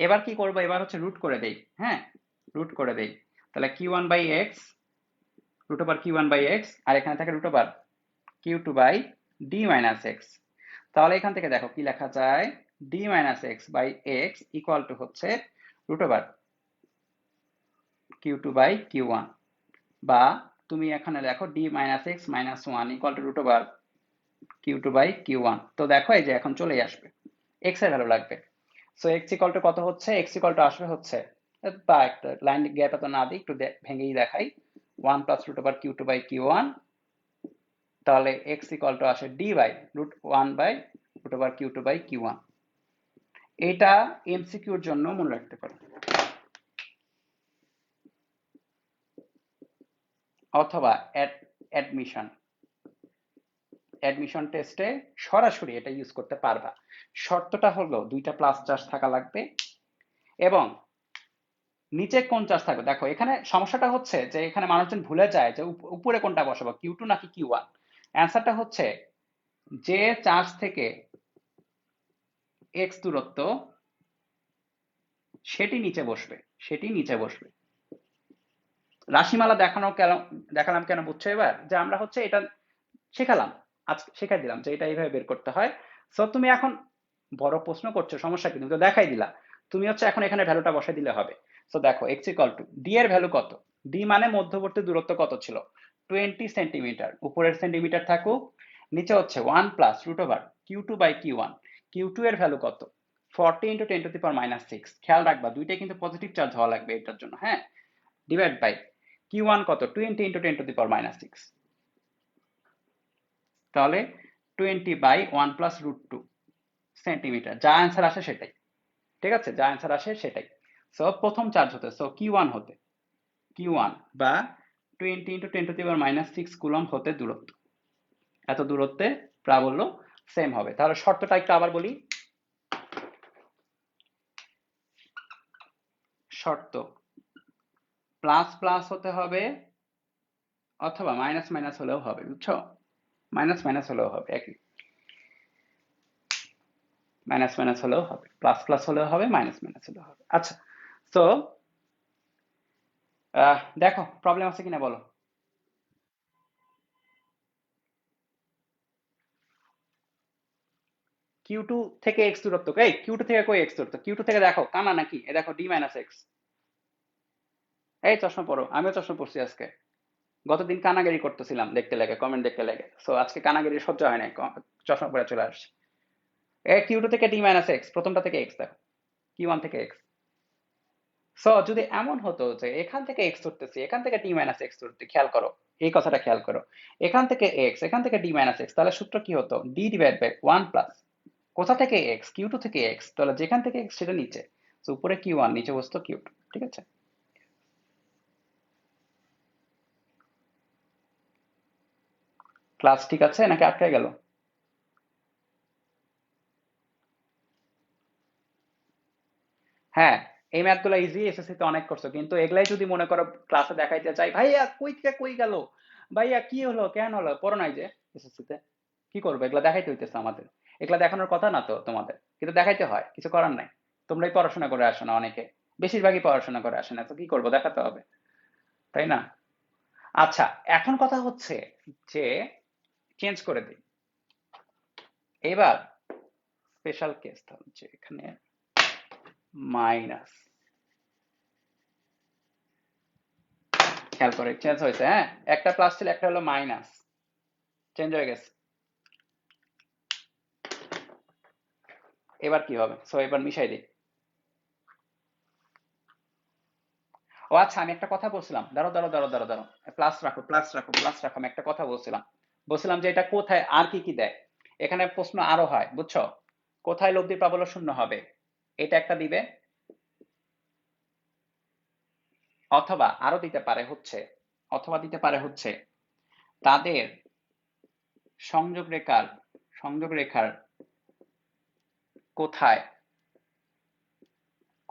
এবার কি করব? এবার হচ্ছে রুট করে দেই। হ্যাঁ, রুট করে দেই। তাহলে Q1 by x, root over Q1 by x, আর এখানে থাকে root over Q2 by d - x। তাহলে এখান থেকে দেখো কি লেখা যায়? d - x by x equal to হচ্ছে root over Q2 by Q1, বা তুমি এখানে দেখো d - x - 1 equal to root over Q2 by Q1। তো দেখো এই যে এখন চলেই আসবে, x এর ভ্যালু লাগবে। সো x ইকুয়াল টু কত হচ্ছে? x ইকুয়াল টু আসবে হচ্ছে, বা একটা লাইন গ্যাপ এত না দিই, একটু ভেঙেই দেখাই, 1 plus root over Q2 by Q1। তাহলে x ইকুয়াল টু আসে d by root 1 by root over Q2 by Q1। এটা এমসিকিউর জন্য মনে রাখতে পারো, অথবা অ্যাডমিশন অ্যাডমিশন টেস্টে সরাসরি এটা ইউজ করতে পারবা। শর্তটা হলো দুইটা প্লাস চার্জ থাকা লাগবে, এবং নিচে কোন চার্জ থাকবে। দেখো এখানে সমস্যাটা হচ্ছে যে এখানে মানুষজন ভুলে যায় যে উপরে কোনটা বসাবো, Q2 নাকি Q1। অ্যান্সারটা হচ্ছে যে চার্জ থেকে x দূরত্ব সেটি নিচে বসবে, সেটি নিচে বসবে। রাশিমালা দেখালাম কেন বুঝছো এবার? যে আমরা হচ্ছে এটা শেখালাম, আজকে শেখাই দিলাম যে এটা এইভাবে বের করতে হয়। সো তুমি এখন বড় প্রশ্ন করছো, সমস্যা কি? তুমি তো দেখাই দিলা, তুমি হচ্ছে এখন এখানে ভ্যালুটা বসাই দিলে হবে। সো দেখো x ইকুয়াল টু d এর ভ্যালু কত? d মানে মধ্যবর্তী দূরত্ব কত ছিল? 20 সেন্টিমিটার। উপরের সেন্টিমিটার থাকুক, নিচে হচ্ছে 1 plus root over Q2 by Q1। Q2 এর ভ্যালু কত? 40 × 10⁻⁶। খেয়াল রাখবা দুইটাই কিন্তু পজিটিভ চার্জ হওয়া লাগবে এটার জন্য। হ্যাঁ, ডিভাইড বাই Q1 কত? 20 × 10⁻⁶। তাহলে 20 বাই 1 প্লাস রুট 2 সেন্টিমিটার। যা অ্যান্সার আসে সেটাই। ঠিক আছে, যা অ্যান্সার আসে সেটাই। সো প্রথম চার্জ হতে, সো Q1 হতে, Q1 বা 20 × 10⁻⁶ কুলম্ব হতে দূরত্ব, এত দূরত্বে প্রাবল্য সেম হবে। তাহলে শর্তটা একটু আবার বলি। শর্ত প্লাস প্লাস হতে হবে, অথবা মাইনাস মাইনাস হলেও হবে, বুঝছো? মাইনাস মাইনাস হলেও হবে, একই। মাইনাস মাইনাস হলেও হবে, প্লাস প্লাস হলেও হবে, মাইনাস মাইনাস হলেও হবে। আচ্ছা, তো দেখো প্রবলেম আছে কিনা বলো। Q2 থেকে x দূরত্ব, এই Q2 থেকে কই x দূরত্ব? Q2 থেকে দেখো কানা নাকি? এ দেখো d - x। এই চশমা পরো, আমিও চশমা পরছি আজকে। গতদিন কানাগিরি করতেছিলাম দেখতে লেগে, কমেন্ট দেখতে লেগে, সো আজকে কানাগিরি সহ্য হয় নাই, চশমা পরে চলে আসছি। এ Q2 থেকে d - x, প্রথমটা থেকে x দেখো, Q1 থেকে x। সো যদি এমন হতো যে এখান থেকে x ধরতেছি, এখান থেকে d - x ধরতে, খেয়াল করো, এই কথাটা খেয়াল করো, এখান থেকে x, এখান থেকে d - x, তাহলে সূত্র কি হতো? d ডিভাইড বাই 1 প্লাস কোথা থেকে x? Q2 থেকে x। তাহলে যেখান থেকে x সেটা নিচে, তো উপরে Q1, নিচে বসতো Q2। ঠিক আছে? ক্লাস ঠিক আছে নাকি আটকে গেল? হ্যাঁ, এই ম্যাথগুলো ইজি, এসএসসি তে অনেক করছো, কিন্তু এগুলাই যদি মনে করো ক্লাসে দেখাইতে চাই, ভাইয়া কই থেকে কই গেল, ভাইয়া কি হলো, কেন হলো, পড়ো নাই যে এসএসসি তে, কি করবো? এগুলা দেখাইতে হইতেছে আমাদের, এগুলা দেখানোর কথা না তো তোমাদের, কিন্তু দেখাইতে হয়, কিছু করার নাই। তোমরাই পড়াশোনা করে আসো না অনেকে, বেশিরভাগই পড়াশোনা করে আসে না, তো কি করবো, দেখাতে হবে, তাই না? আচ্ছা, এখন কথা হচ্ছে যে চেঞ্জ করে দিই এবার, স্পেশাল কেস হচ্ছে এখানে মাইনাস, খেয়াল করে চেঞ্জ হয়েছে, হ্যাঁ, একটা প্লাস ছিল, একটা হলো মাইনাস, চেঞ্জ হয়ে গেছে। এবার কি হবে? সো এবার মিশাই দিই। ও আচ্ছা, আমি একটা কথা বলছিলাম, দাঁড়ো দাঁড়ো দাঁড়ো দাঁড়ো দাঁড়ো, প্লাস রাখো প্লাস রাখো প্লাস রাখো, আমি একটা কথা বলছিলাম, বলছিলাম যে এটা কোথায় আর কি কি দেয়। এখানে প্রশ্ন আরো হয়, বুঝছো, কোথায় লব্ধি প্রাবল্য শূন্য হবে, এটা একটা দিবে, অথবা আরো দিতে পারে হচ্ছে, অথবা দিতে পারে হচ্ছে তাদের সংযোগ রেখার কোথায়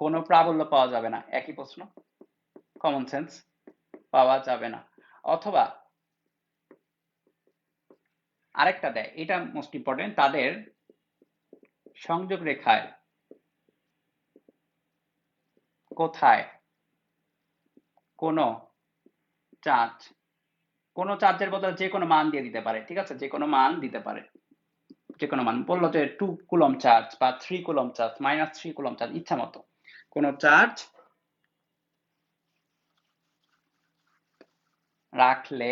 কোনো প্রাবল্য পাওয়া যাবে না, একই প্রশ্ন, কমন সেন্স, পাওয়া যাবে না। অথবা আরেকটা দেয়, এটা মোস্ট ইম্পর্টেন্ট, তাদের সংযোগ রেখায় কোথায় কোনো চার্জ, কোনো চার্জের বদলে যে কোনো মান দিয়ে দিতে পারে, ঠিক আছে, যে কোনো মান দিতে পারে, যে কোনো মান, বললো যে 2 কুলম চার্জ বা 3 কুলম চার্জ, -3 কুলম চার্জ, ইচ্ছা মতো কোনো চার্জ রাখলে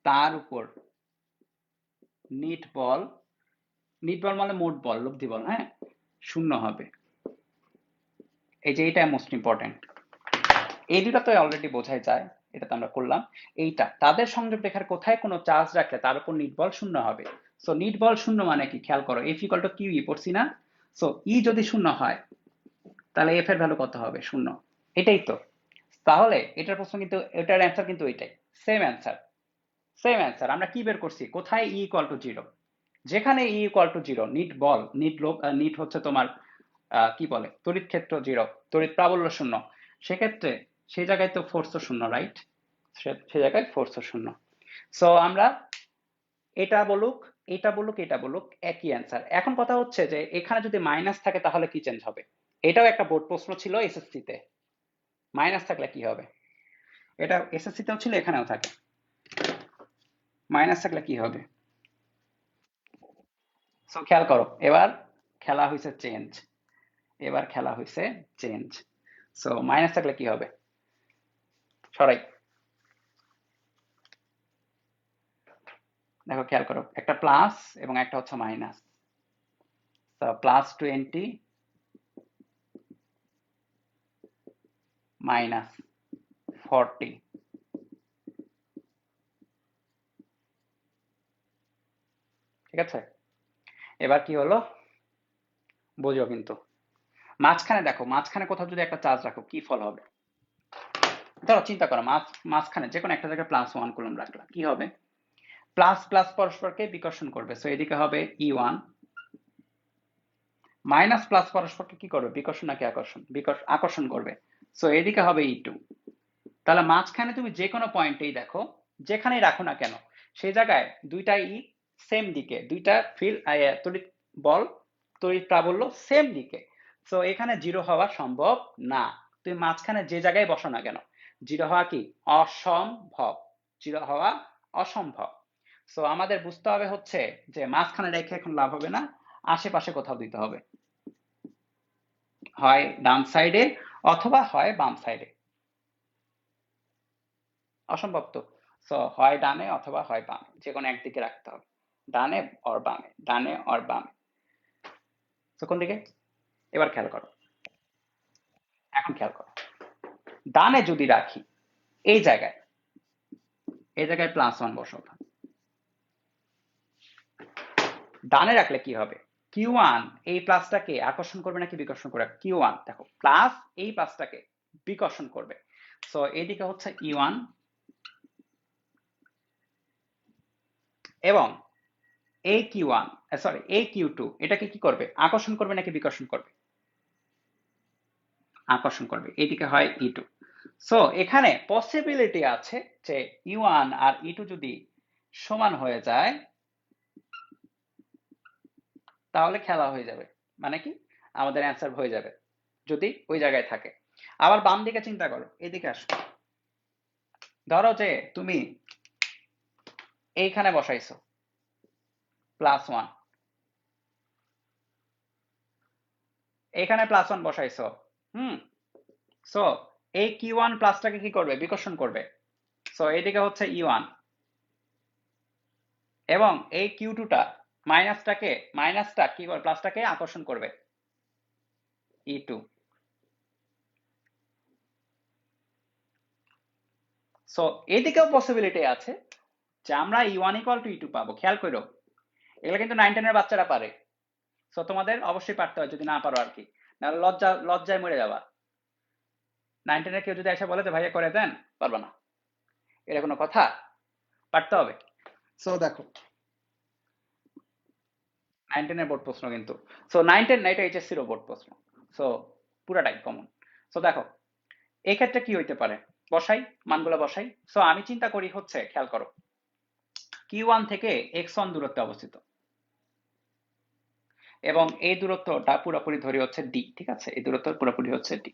তার উপর নিট বল, নিট বল মানে মোট বল, লব্ধি বল, হ্যাঁ, শূন্য হবে। এই যে এটা মোস্ট ইম্পর্টেন্ট, এই দুটা তো অলরেডি বোঝাই যায়, এটা তো আমরা করলাম। এইটা তাদের সংযোগ রেখার কোথায় কোনো চার্জ রাখলে তার উপর নিট বল শূন্য হবে। সো নিট বল শূন্য মানে কি, খেয়াল করো, F equal to Q E পড়ছি না, সো ই যদি শূন্য হয় তাহলে এফ এর ভ্যালু কত হবে, শূন্য, এটাই তো। তাহলে এটার প্রশ্ন কিন্তু, এটার অ্যান্সার কিন্তু এটাই, সেম অ্যান্সার, সেম অ্যান্সার। আমরা কি বের করছি, কোথায় ই ইকুয়াল টু জিরো, যেখানে E equal to zero, net বল, নিট হচ্ছে তোমার কি বলে, তড়িৎ ক্ষেত্র জিরো, তড়িৎ প্রাবল্য শূন্য, সেক্ষেত্রে সেই জায়গায় তো ফোর্সও শূন্য, রাইট, সে জায়গায় ফোর্সও শূন্য। সো আমরা এটা বলুক, এটা বলুক, এটা বলুক, একই অ্যান্সার। এখন কথা হচ্ছে যে এখানে যদি মাইনাস থাকে তাহলে কি চেঞ্জ হবে, এটাও একটা বোর্ড প্রশ্ন ছিল এসএসসি তে, মাইনাস থাকলে কি হবে, এটা এসএসসি তেও ছিল, এখানেও থাকে, মাইনাস থাকলে কি হবে। সো খেয়াল করো, এবার খেলা হয়েছে চেঞ্জ, এবার খেলা হয়েছে চেঞ্জ। সো মাইনাস থাকলে কি হবে, সরাই, দেখো খেয়াল করো, একটা প্লাস এবং একটা হচ্ছে মাইনাস, তো +20 -40, ঠিক আছে। এবার কি হলো, বোঝো কিন্তু, মাঝখানে দেখো, মাঝখানে কোথাও যদি একটা চার্জ রাখো কি ফল হবে, ধরো চিন্তা করো, মাঝখানে যে কোনো একটা জায়গায় +1 কুলম রাখলাম, কি হবে, প্লাস প্লাস পরস্পরকে বিকর্ষণ করবে, সো এদিকে হবে E1, মাইনাস প্লাস পরস্পরকে কি করবে, বিকর্ষণ নাকি আকর্ষণ, আকর্ষণ করবে, সো এদিকে হবে E2। তাহলে মাঝখানে তুমি যে কোনো পয়েন্টেই দেখো, যেখানেই রাখো না কেন, সেই জায়গায় দুইটা ই সেম দিকে, দুইটা ফিল্ড তড়িৎ বল, তড়িৎ প্রাবল্য সেম দিকে, সো এখানে জিরো হওয়া সম্ভব না, তুমি মাঝখানে যে জায়গায় বসো না কেন, জিরো হওয়া কি অসম্ভব, জিরো হওয়া অসম্ভব। সো আমাদের বুঝতে হবে হচ্ছে যে মাঝখানে রেখে এখন লাভ হবে না, আশেপাশে কোথাও দিতে হবে, হয় ডান সাইডে অথবা হয় বাম সাইডে, অসম্ভব তো, সো হয় ডানে অথবা হয় বামে, যে কোনো একদিকে রাখতে হবে, ডানে অর বামে, ডানে অর বামে, তো কোন দিকে, এবার খেয়াল করো, এখন খেয়াল করো, ডানে যদি রাখি, এই জায়গায়, এই জায়গায় +1 বসাবো, ডানে রাখলে কি হবে, Q1 এই প্লাসটাকে আকর্ষণ করবে নাকি বিকর্ষণ করবে, Q1 দেখো প্লাস এই প্লাসটাকে বিকর্ষণ করবে, সো এইদিকে হচ্ছে E1 এবং এই Q1, সরি এই Q2 এটাকে কি করবে, আকর্ষণ করবে নাকি বিকর্ষণ করবে, আকর্ষণ করবে, এদিকে হয় E2। সো এখানে পসিবিলিটি আছে যে E1 আর E2 যদি সমান হয়ে যায় তাহলে খেলা হয়ে যাবে, মানে কি, আমাদের অ্যান্সার হয়ে যাবে যদি ওই জায়গায় থাকে। আবার বাম দিকে চিন্তা করো, এদিকে আসো। ধরো যে তুমি এইখানে বসাইছো +1, এখানে +1 বসাইছো। হুম, সো এই Q1 প্লাসটাকে কি করবে? বিকর্ষণ করবে। সো এইদিকে হচ্ছে E1 এবং এই Q2টা মাইনাসটা কি করবে? প্লাসটাকে আকর্ষণ করবে E2। সো এদিকেও পসিবিলিটি আছে যে আমরা E1 = E2 পাবো। খেয়াল করো, এগুলো কিন্তু 9 10 এর বাচ্চারা পারে। সো তোমাদের অবশ্যই পারতে হয় যদি না পারো আর কি, নাহলে লজ্জায় মরে যাবা। 9 10 এর কেউ যদি এসে বলে যে ভাইয়া করে দেন, পারবা না, এটা কোনো কথা? পারতে হবে। সো দেখো 9 10 এর বোর্ড প্রশ্ন কিন্তু। সো 9 10 না, এটা HSC এর বোর্ড প্রশ্ন। সো পুরাটাই কমন। সো দেখো এই ক্ষেত্রে কি হইতে পারে, বসাই, মানগুলো বসাই। সো আমি চিন্তা করি হচ্ছে, খেয়াল করো, Q1 থেকে x1 দূরত্বে অবস্থিত এবং এই দূরত্বটা পুরোপুরি ধরি হচ্ছে d, ঠিক আছে? এই দূরত্ব পুরোপুরি হচ্ছে d।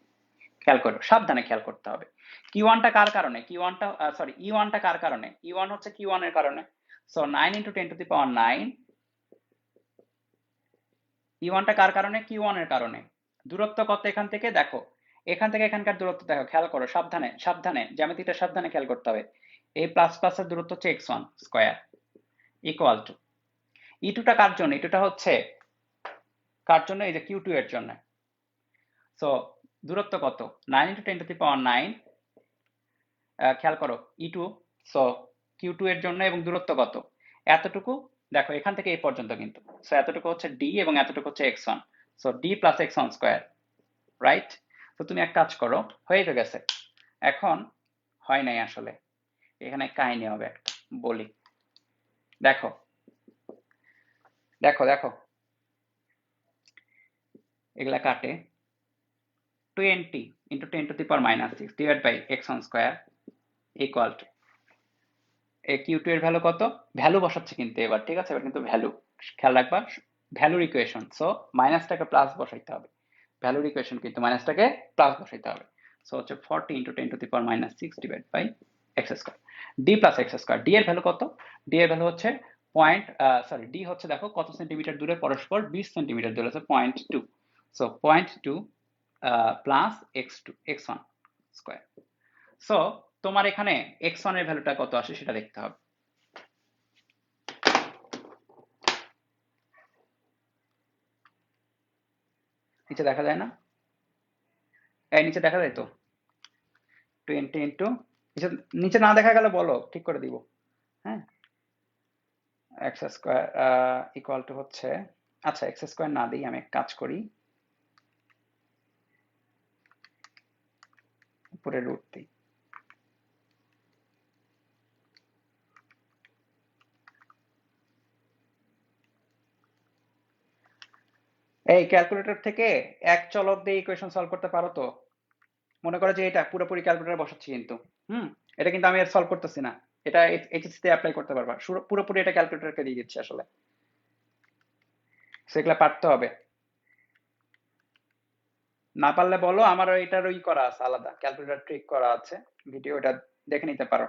খেয়াল করো, সাবধানে খেয়াল করতে হবে। Q1টা কার কারণে? Q1টা সরি E1টা কার কারণে? E1 হচ্ছে Q1 এর কারণে। সো 9 × 10⁹ E1টা কার কারণে? Q1 এর কারণে। দূরত্ব কত এখান থেকে? দেখো এখান থেকে এখানকার দূরত্ব দেখো, খেয়াল করো, সাবধানে সাবধানে জ্যামিতিটা সাবধানে খেয়াল করতে হবে। এই প্লাস প্লাসের দূরত্ব হচ্ছে x1 স্কয়ার ইকুয়াল টু E2টা কার জন্য? E2টা হচ্ছে কার জন্য? এই যে Q2 এর জন্য। সো দূরত্ব কত? 9 × 10⁹, খেয়াল করো E2, সো Q2 এর জন্য, এবং দূরত্ব কত? এতটুকু। দেখো এখান থেকে এই পর্যন্ত কিন্তু, সো এতটুকু হচ্ছে d এবং এতটুকু হচ্ছে x1। So d + x1 square, right? তো তুমি এক কাজ করো, হয়ে তো গেছে। এখন হয় নাই আসলে, এখানে কাহিনী হবে একটা, বলি। দেখো দেখো দেখো এগুলা কাটে। 20 × 10⁻⁶ divide by x1 square equal to এই Q2 এর ভ্যালু কত? ভ্যালু বসাচ্ছে কিন্তু এবার, ঠিক আছে? এবার কিন্তু ভ্যালু খেয়াল রাখবা, ভ্যালুর ইকুয়েশন। সো মাইনাসটাকে প্লাস বসাইতে হবে, ভ্যালুর ইকুয়েশন কিন্তু মাইনাসটাকে প্লাস বসাইতে হবে। সো হচ্ছে 40 × 10⁻⁶ divide by x square, d plus x square. d এর ভ্যালু কত? d এর ভ্যালু হচ্ছে d হচ্ছে, দেখো কত সেন্টিমিটার দূরে পরস্পর? 20 সেন্টিমিটার দূরে, আছে 0.2। So 0.2 plus x1 square. So তোমার এখানে x1 এর ভ্যালুটা কত আসে সেটা দেখতে হবে। নিচে দেখা যায় না? এই নিচে দেখা যায় তো? 20 ইন্টু, নিচে না দেখা গেলে বলো, ঠিক করে দিব। হ্যাঁ, এক্স স্কোয়ার ইকুয়াল টু হচ্ছে, আচ্ছা এক্স স্কোয়ার না দিই, আমি এক কাজ করি, উপরে রুট দিই। এই ক্যালকুলেটর থেকে এক চলক দিয়ে ইকুয়েশন সলভ করতে পারো তো? মনে করো যে এটা পুরোপুরি ক্যালকুলেটর বসাচ্ছি কিন্তু, এটা কিন্তু আমি আর সলভ করতেছি না, এটা এইচএসসি তে অ্যাপ্লাই করতে পারবা, পুরোপুরি এটা ক্যালকুলেটরকে দিয়ে দিচ্ছি আসলে, সেগুলা পারতে হবে। না পারলে বলো, আমার এটার ওই করা আছে, আলাদা ক্যালকুলেটর ট্রিক করা আছে, ভিডিওটা দেখে নিতে পারো,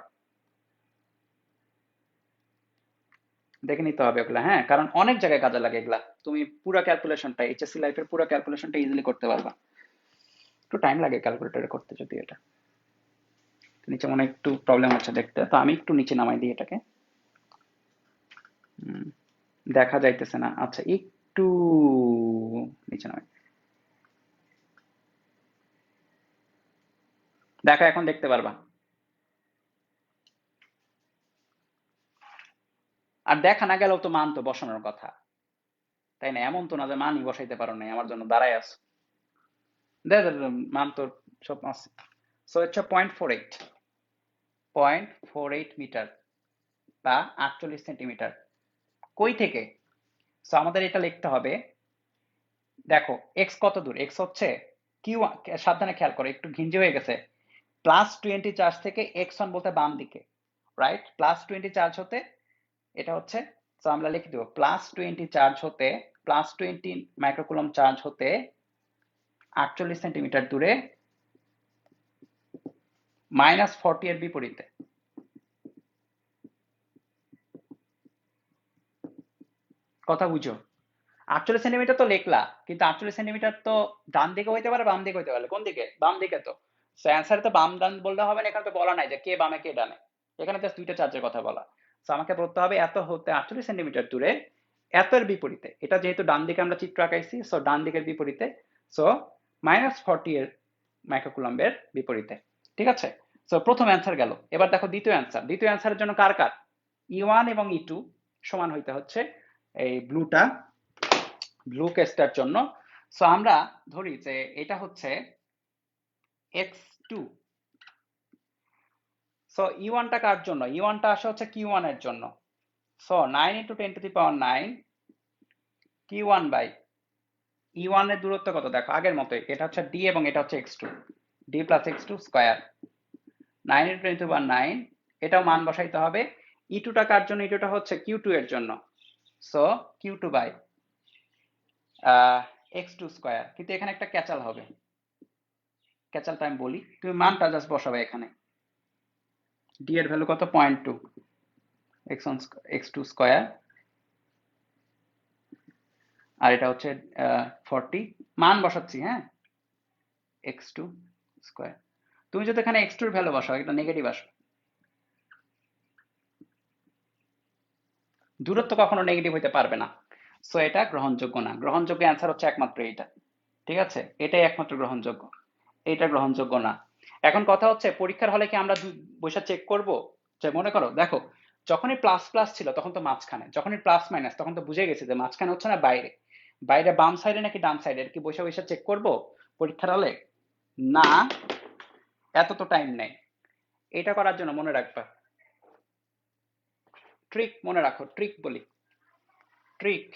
দেখে নিতে হবে ওগুলা। হ্যাঁ, কারণ অনেক জায়গায় কাজে লাগে এগুলা, তুমি পুরো ক্যালকুলেশনটা, এইচএসসি লাইফের পুরো ক্যালকুলেশনটা ইজিলি করতে পারবা। একটু টাইম লাগে ক্যালকুলেটরে করতে, যদি এটা নিচে মনে হয় একটু প্রবলেম হচ্ছে দেখতে, তো আমি একটু নিচে নামাই দিই এটাকে। দেখা যাইতেছে না, আচ্ছা একটু নিচে নামাই, দেখো এখন দেখতে পারবা। আর দেখা না গেলেও তো মান তো বসানোর কথা, তাই না? এমন তো না যে মানই বসাইতে পারো নাই, আমার জন্য দাঁড়ায় আছো। দেখ মান তো সব আছে। সো হচ্ছে 0.48, 0.48 মিটার বা 48 সেন্টিমিটার। কই থেকে? সো আমাদের এটা লিখতে হবে, দেখো এক্স কত দূর, এক্স হচ্ছে কিউ, সাবধানে খেয়াল করো, একটু ঘিঞ্জি হয়ে গেছে। +20 চার্জ থেকে x1 বলতে বাম দিকে, রাইট? +20 চার্জ হতে এটা হচ্ছে, তো আমরা লিখে দেবো +20 চার্জ হতে, +20 মাইক্রোকুলম চার্জ হতে 48 সেন্টিমিটার দূরে -40 এর বিপরীতে। কথা বুঝো, 48 সেন্টিমিটার তো লিখলা, কিন্তু 48 সেন্টিমিটার তো ডান দিকে হইতে পারে বাম দিকে হইতে পারে, কোন দিকে? বাম দিকে। তো অ্যান্সার তো বাম ডান বললে হবে না, এখানে তো বলা নাই যে কে বামে কে ডানে, এখানে জাস্ট দুইটা চার্জের কথা বলা। তো আমাকে বলতে হবে এত হতে 48 সেন্টিমিটার দূরে এতের বিপরীতে, এটা যেহেতু ডান দিকে আমরা চিত্র আঁকাইছি, সো ডান দিকের বিপরীতে, সো -40 এর মাইক্রোকুলম্বের বিপরীতে। ঠিক আছে, সো প্রথম অ্যান্সার গেল। এবার দেখো দ্বিতীয় অ্যান্সার। দ্বিতীয় অ্যান্সারের জন্য কার কার E1 এবং E2 সমান হইতে হচ্ছে এই ব্লু কেসটার জন্য। সো আমরা ধরি যে এটা হচ্ছে x2। সো E1 টা কার জন্য? E1 টা আসে হচ্ছে Q1 এর জন্য। সো 9 × 10⁹ Q1 বাই E1 এর দূরত্ব কত? দেখো আগের মতোই, এটা হচ্ছে d এবং এটা হচ্ছে x2, d plus x2 square. 9 × 10⁹, এটাও মান বসাইতে হবে। E2 টা কার জন্য? E2 টা হচ্ছে Q2 এর জন্য। So Q2 by x2 square. কিন্তু এখানে একটা ক্যাচাল হবে, ক্যাচালটা আমি বলি, তুমি মানটা জাস্ট বসাবে এখানে। d এর ভ্যালু কত? 0.2 x2 স্কয়ার, আর এটা হচ্ছে 40। মান বসাচ্ছি, হ্যাঁ, x2 স্কয়ার। তুমি যদি এখানে x2 এর ভ্যালু বসাও, এটা নেগেটিভ আসবে। দূরত্ব কখনো নেগেটিভ হইতে পারবে না, সো এটা গ্রহণযোগ্য না। গ্রহণযোগ্য অ্যান্সার হচ্ছে একমাত্র এইটা। ঠিক আছে, এটাই একমাত্র গ্রহণযোগ্য, এইটা গ্রহণযোগ্য না। এখন কথা হচ্ছে পরীক্ষার হলে কি আমরা বসে চেক করব? যে মনে করো, দেখো, যখনই প্লাস প্লাস ছিল তখন তো মাঝখানে, যখনই প্লাস মাইনাস তখন তো বুঝে গেছি যে মাঝখানে হচ্ছে না বাইরে। বাইরে বাম সাইডে নাকি ডান সাইডে, কি বসে বসে চেক করব পরীক্ষার হলে? না, এত তো টাইম নেই। এটা করার জন্য মনে রাখবা, ট্রিক মনে রাখো, ট্রিক বলি, ট্রিক।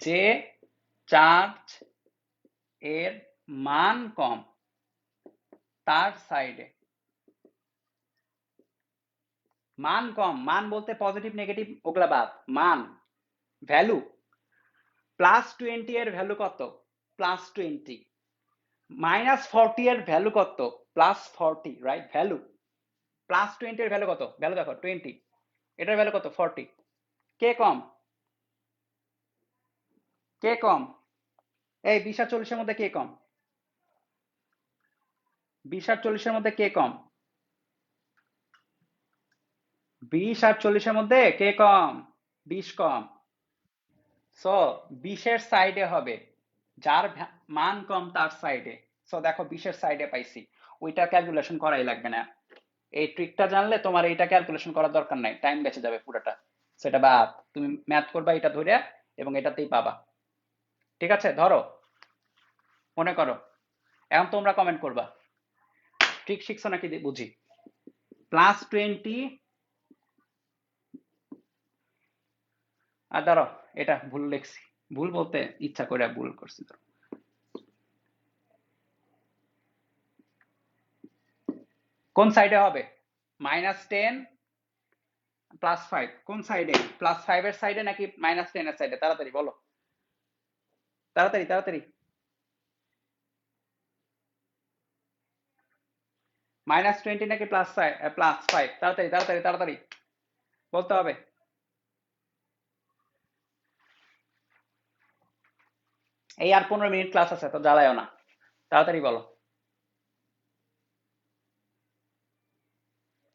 যে চার্জ এর মান কম তার সাইডে, মান কম, মান বলতে পজিটিভ নেগেটিভ ওগুলা বাদ, মান, ভ্যালু। +20 এর ভ্যালু কত? +20। -40 এর ভ্যালু কত? +40, রাইট? ভ্যালু। +20 এর ভ্যালু কত? ভ্যালু দেখো 20, এটার ভ্যালু কত? 40। কে কম? কে কম? এই 20 আর 40 এর মধ্যে কে কম? 20 আর 40 এর মধ্যে কে কম? 20 আর 40 এর মধ্যে কে কম? 20 কম। সো 20 এর সাইডে হবে, যার মান কম তার সাইডে। সো দেখো 20 এর সাইডে পাইছি, ওইটা ক্যালকুলেশন করাই লাগবে না। এই ট্রিকটা জানলে তোমার এইটা ক্যালকুলেশন করার দরকার নাই, টাইম বেঁচে যাবে পুরোটা। সেটা বাদ, তুমি ম্যাথ করবা এটা ধরে, এবং এটাতেই পাবা। ঠিক আছে, ধরো, মনে করো, এখন তোমরা কমেন্ট করবা ট্রিক শিখছো নাকি বুঝি। +20, আর ধরো এটা ভুল লিখছি, ভুল বলতে ইচ্ছা করে ভুল করছি। ধরো কোন সাইডে হবে? -10 +5, কোন সাইডে? +5 এর সাইডে নাকি -10 এর সাইডে? তাড়াতাড়ি বলো, তাড়াতাড়ি তাড়াতাড়ি। -20 নাকি +5? তাড়াতাড়ি তাড়াতাড়ি তাড়াতাড়ি বলতে হবে। এই আর 15 মিনিট ক্লাস আছে, তো জ্বালায়ও না, তাড়াতাড়ি বলো,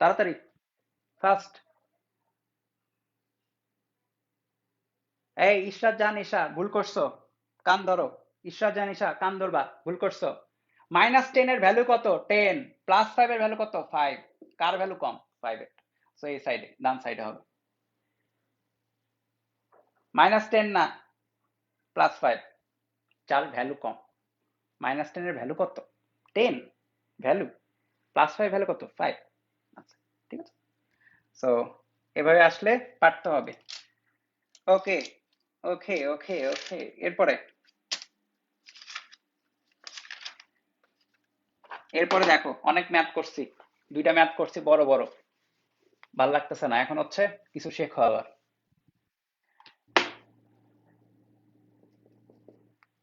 তাড়াতাড়ি, ফাস্ট। এই ইশরাত জান, ঈশা ভুল করছো, কান ধরো। ইশরাত জান, ঈশা কান ধরবা, ভুল করছো। -10 এর ভ্যালু কত? 10। +5 এর ভ্যালু কত? 5। কার ভ্যালু কম? 5 এর। সো এই সাইডে, ডান সাইডে হবে। -10 না, +5, যার ভ্যালু কম। -10 এর ভ্যালু কত? 10 ভ্যালু, +5 ভ্যালু কত? 5। আচ্ছা, ঠিক আছে। সো এভাবে আসলে পারতে হবে। ওকে ওকে ওকে ওকে। এরপরে এরপরে দেখো, অনেক ম্যাথ করছি, দুইটা ম্যাথ করছি বড় বড়, ভাল লাগতেছে না। এখন হচ্ছে কিছু শেখো আবার।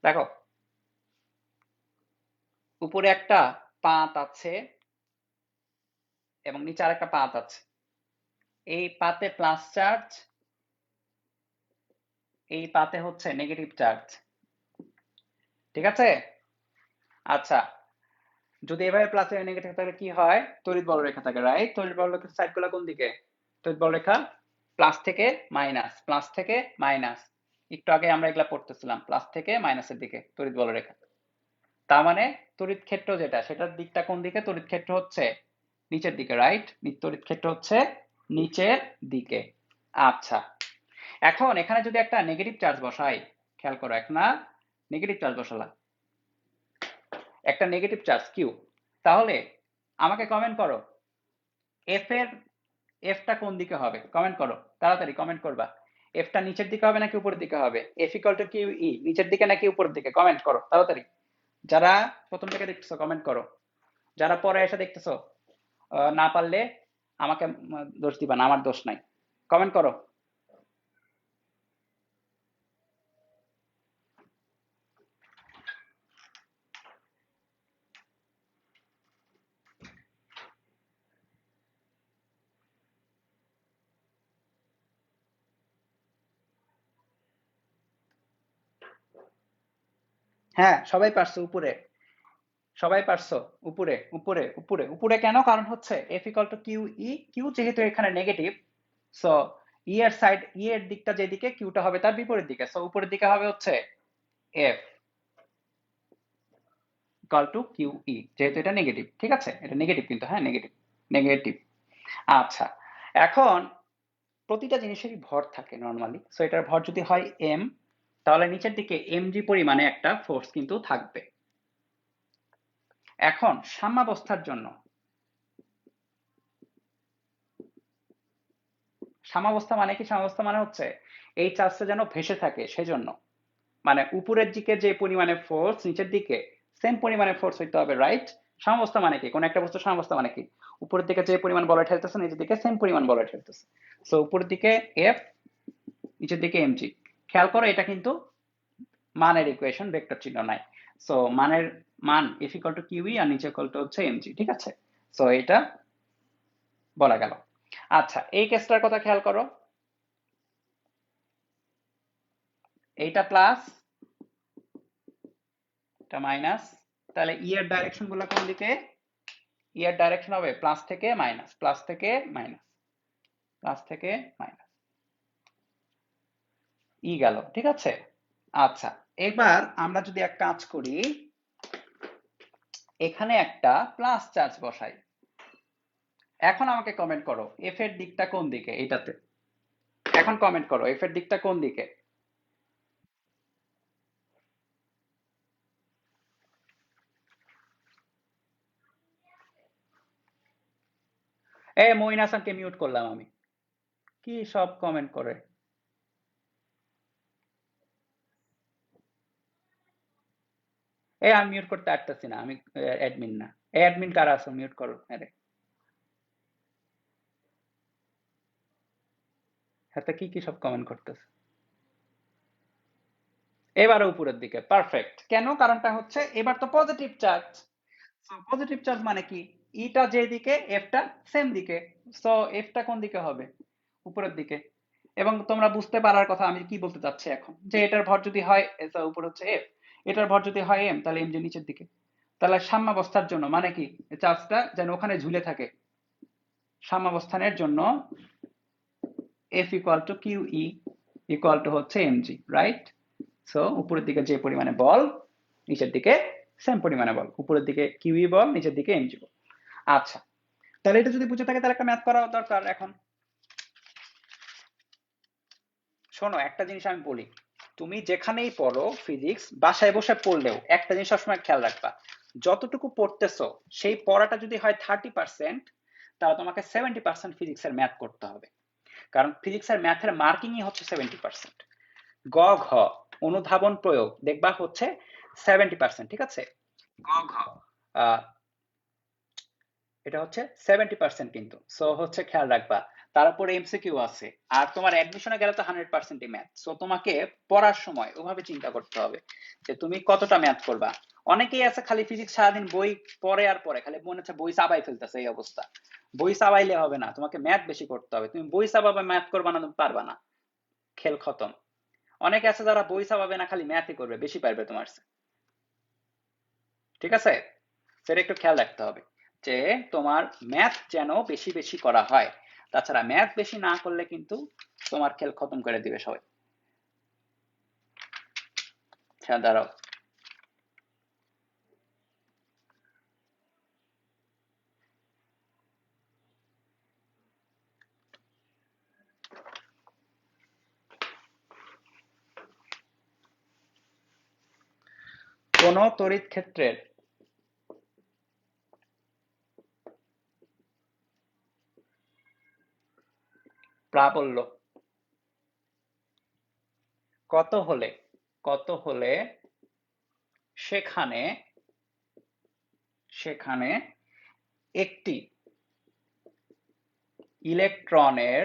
দেখো উপরে একটা পাত আছে এবং নিচে আরেকটা পাত আছে। এই পাতে প্লাস চার্জ, এই পাতে হচ্ছে নেগেটিভ চার্জ, ঠিক আছে? আচ্ছা, যদি এভাবে প্লাস নেগেটিভ থাকে কি হয়? তড়িৎ বলরেখা থাকে, রাইট? তড়িৎ বলরেখার সাইড গুলো কোন দিকে? তড়িৎ বলরেখা প্লাস থেকে মাইনাস, প্লাস থেকে মাইনাস। একটু আগে আমরা এগুলা পড়তেছিলাম, প্লাস থেকে মাইনাসের দিকে তড়িৎ বলরেখা। তার মানে তড়িৎ ক্ষেত্র যেটা, সেটার দিকটা কোন দিকে? তড়িৎ ক্ষেত্র হচ্ছে নিচের দিকে, রাইট? তড়িৎ ক্ষেত্র হচ্ছে নিচের দিকে। আচ্ছা, এখন এখানে যদি একটা নেগেটিভ চার্জ বসাই, খেয়াল করো, একটা নেগেটিভ চার্জ বসালাম, একটা নেগেটিভ চার্জ কিউ, তাহলে আমাকে কমেন্ট করো এফ এর এফটা কোন দিকে হবে? কমেন্ট করো, তাড়াতাড়ি কমেন্ট করবা। এফটা নিচের দিকে হবে নাকি উপরের দিকে হবে? F equal to Q E নিচের দিকে নাকি উপরের দিকে? কমেন্ট করো তাড়াতাড়ি। যারা প্রথম থেকে দেখতেছো কমেন্ট করো, যারা পরে এসে দেখতেছো না পারলে আমাকে দোষ দিবা না, আমার দোষ নাই। কমেন্ট করো। হ্যাঁ সবাই পারছো উপরে, সবাই পারছো উপরে উপরে উপরে উপরে। কেন? কারণ হচ্ছে F equal to Q E, Q যেহেতু এখানে নেগেটিভ, সো ই এর সাইড, ই এর দিকটা যেদিকে, কিউটা হবে তার বিপরীত দিকে, সো উপরের দিকে হবে হচ্ছে F equal to Q E, যেহেতু এটা নেগেটিভ, ঠিক আছে? এটা নেগেটিভ কিন্তু, হ্যাঁ নেগেটিভ, নেগেটিভ। আচ্ছা, এখন প্রতিটা জিনিসেরই ভর থাকে নর্মালি, সো এটার ভর যদি হয় এম, তাহলে নিচের দিকে এমজি পরিমাণে একটা ফোর্স কিন্তু থাকবে। এখন সাম্যাবস্থার জন্য, সাম্যাবস্থা মানে কি? সাম্যাবস্থা মানে হচ্ছে এই চার্জটা যেন ভেসে থাকে, সেজন্য মানে উপরের দিকে যে পরিমাণে ফোর্স, নিচের দিকে সেম পরিমাণে ফোর্স হইতে হবে, রাইট? সাম্যাবস্থা মানে কি? কোন একটা বস্তু সাম্যাবস্থা মানে কি? উপরের দিকে যে পরিমাণ বল ঠেলতেছে, নিচের দিকে সেম পরিমাণ বল ঠেলতেছে। সো উপরের দিকে এফ, নিচের দিকে এমজি। খেয়াল করো এটা কিন্তু মানের ইকুয়েশন, ভেক্টর চিহ্ন নাই। সো মানের মান এফ ইকুয়াল টু কিউই আর নিচে ইকুয়াল টু হচ্ছে এমজি, ঠিক আছে? সো এটা বলা গেল। আচ্ছা, এই কেসটার কথা খেয়াল করো, এইটা প্লাস, এটা মাইনাস, তাহলে ই এর ডাইরেকশন গুলো কোন দিকে? ই এর ডাইরেকশন হবে প্লাস থেকে মাইনাস, প্লাস থেকে মাইনাস, প্লাস থেকে মাইনাস, ই গেল, ঠিক আছে? আচ্ছা, এবার আমরা যদি এক কাজ করি, এখানে একটা প্লাস চার্জ বসাই। এখন আমাকে কমেন্ট করো এফ এর দিকটা কোন দিকে এইটাতে? এখন কমেন্ট করো এফ এর দিকটা কোন দিকে? এ মইন হাসানকে মিউট করলাম আমি, কি সব কমেন্ট করে। আমি মিউট করতে পারতেছি না, আমি অ্যাডমিন না। অ্যাডমিন কারা আছো? মিউট করো আরে। হাতে কি কি সব কমেন্ট করতেছে। এবারে উপরের দিকে, পারফেক্ট। কেন? কারণটা হচ্ছে এবার তো positive charge. So positive charge মানে কি? ইটা যে দিকে, এফটা সেম দিকে, সো এফটা কোন দিকে হবে? উপরের দিকে। এবং তোমরা বুঝতে পারার কথা আমি কি বলতে চাচ্ছি এখন, যে এটার ভর যদি হয় উপর হচ্ছে এফ, এটার ভর যদি হয় এম, তাহলে এম যে নিচের দিকে। তাহলে সাম্যাবস্থার জন্য মানে কি? চার্জটা যেন ওখানে ঝুলে থাকে। সাম্যাবস্থানের জন্য F equal to Q E equal to হচ্ছে এমজি, রাইট? সো উপরের দিকে যে পরিমাণে বল, নিচের দিকে সেম পরিমাণে বল, উপরের দিকে কিউই বল, নিচের দিকে এমজি বল। আচ্ছা, তাহলে এটা যদি বুঝে থাকে তাহলে একটা ম্যাথ করা দরকার এখন। শোনো একটা জিনিস আমি বলি, তুমি যেখানেই পড়ো ফিজিক্স, বাসায় বসে পড়লেও একটা জিনিস সবসময় খেয়াল রাখবা, যতটুকু পড়তেছো সেই পড়াটা যদি হয় 30%, তাহলে তোমাকে 70% ফিজিক্সের ম্যাথ করতে হবে। কারণ ফিজিক্সের ম্যাথের মার্কিংই হচ্ছে 70%। গ ঘ অনুধাবন প্রয়োগ দেখবা হচ্ছে 70%, ঠিক আছে? গ ঘ এটা হচ্ছে 70% কিন্তু, সো হচ্ছে খেয়াল রাখবা। তারপরে এমসিকিউ আছে, আর তোমার অ্যাডমিশনে গেলে তো 100%ই ম্যাথ। সো তোমাকে পড়ার সময় ওভাবে চিন্তা করতে হবে যে তুমি কতটা ম্যাথ করবা। অনেকেই আছে খালি ফিজিক্স সারাদিন বই পড়ে আর পড়ে, খালি মনে হচ্ছে বই চাবাই ফেলতেছে, এই অবস্থা। বই চাবাইলে হবে না, তোমাকে ম্যাথ বেশি করতে হবে। তুমি বই চাবাবে ম্যাথ করবা না, তুমি পারবা না, খেল খতম। অনেকে আছে যারা বই চাবাবে না, খালি ম্যাথই করবে, বেশি পারবে তোমার চেয়ে। ঠিক আছে, সেটা একটু খেয়াল রাখতে হবে যে তোমার ম্যাথ যেন বেশি বেশি করা হয়। তাছাড়া ম্যাথ বেশি না করলে কিন্তু তোমার খেল খতম করে দিবে সবাই। আচ্ছা দাঁড়াও, কোন তড়িৎ ক্ষেত্রের প্রাবল্য কত হলে কত হলে সেখানে সেখানে একটি ইলেকট্রনের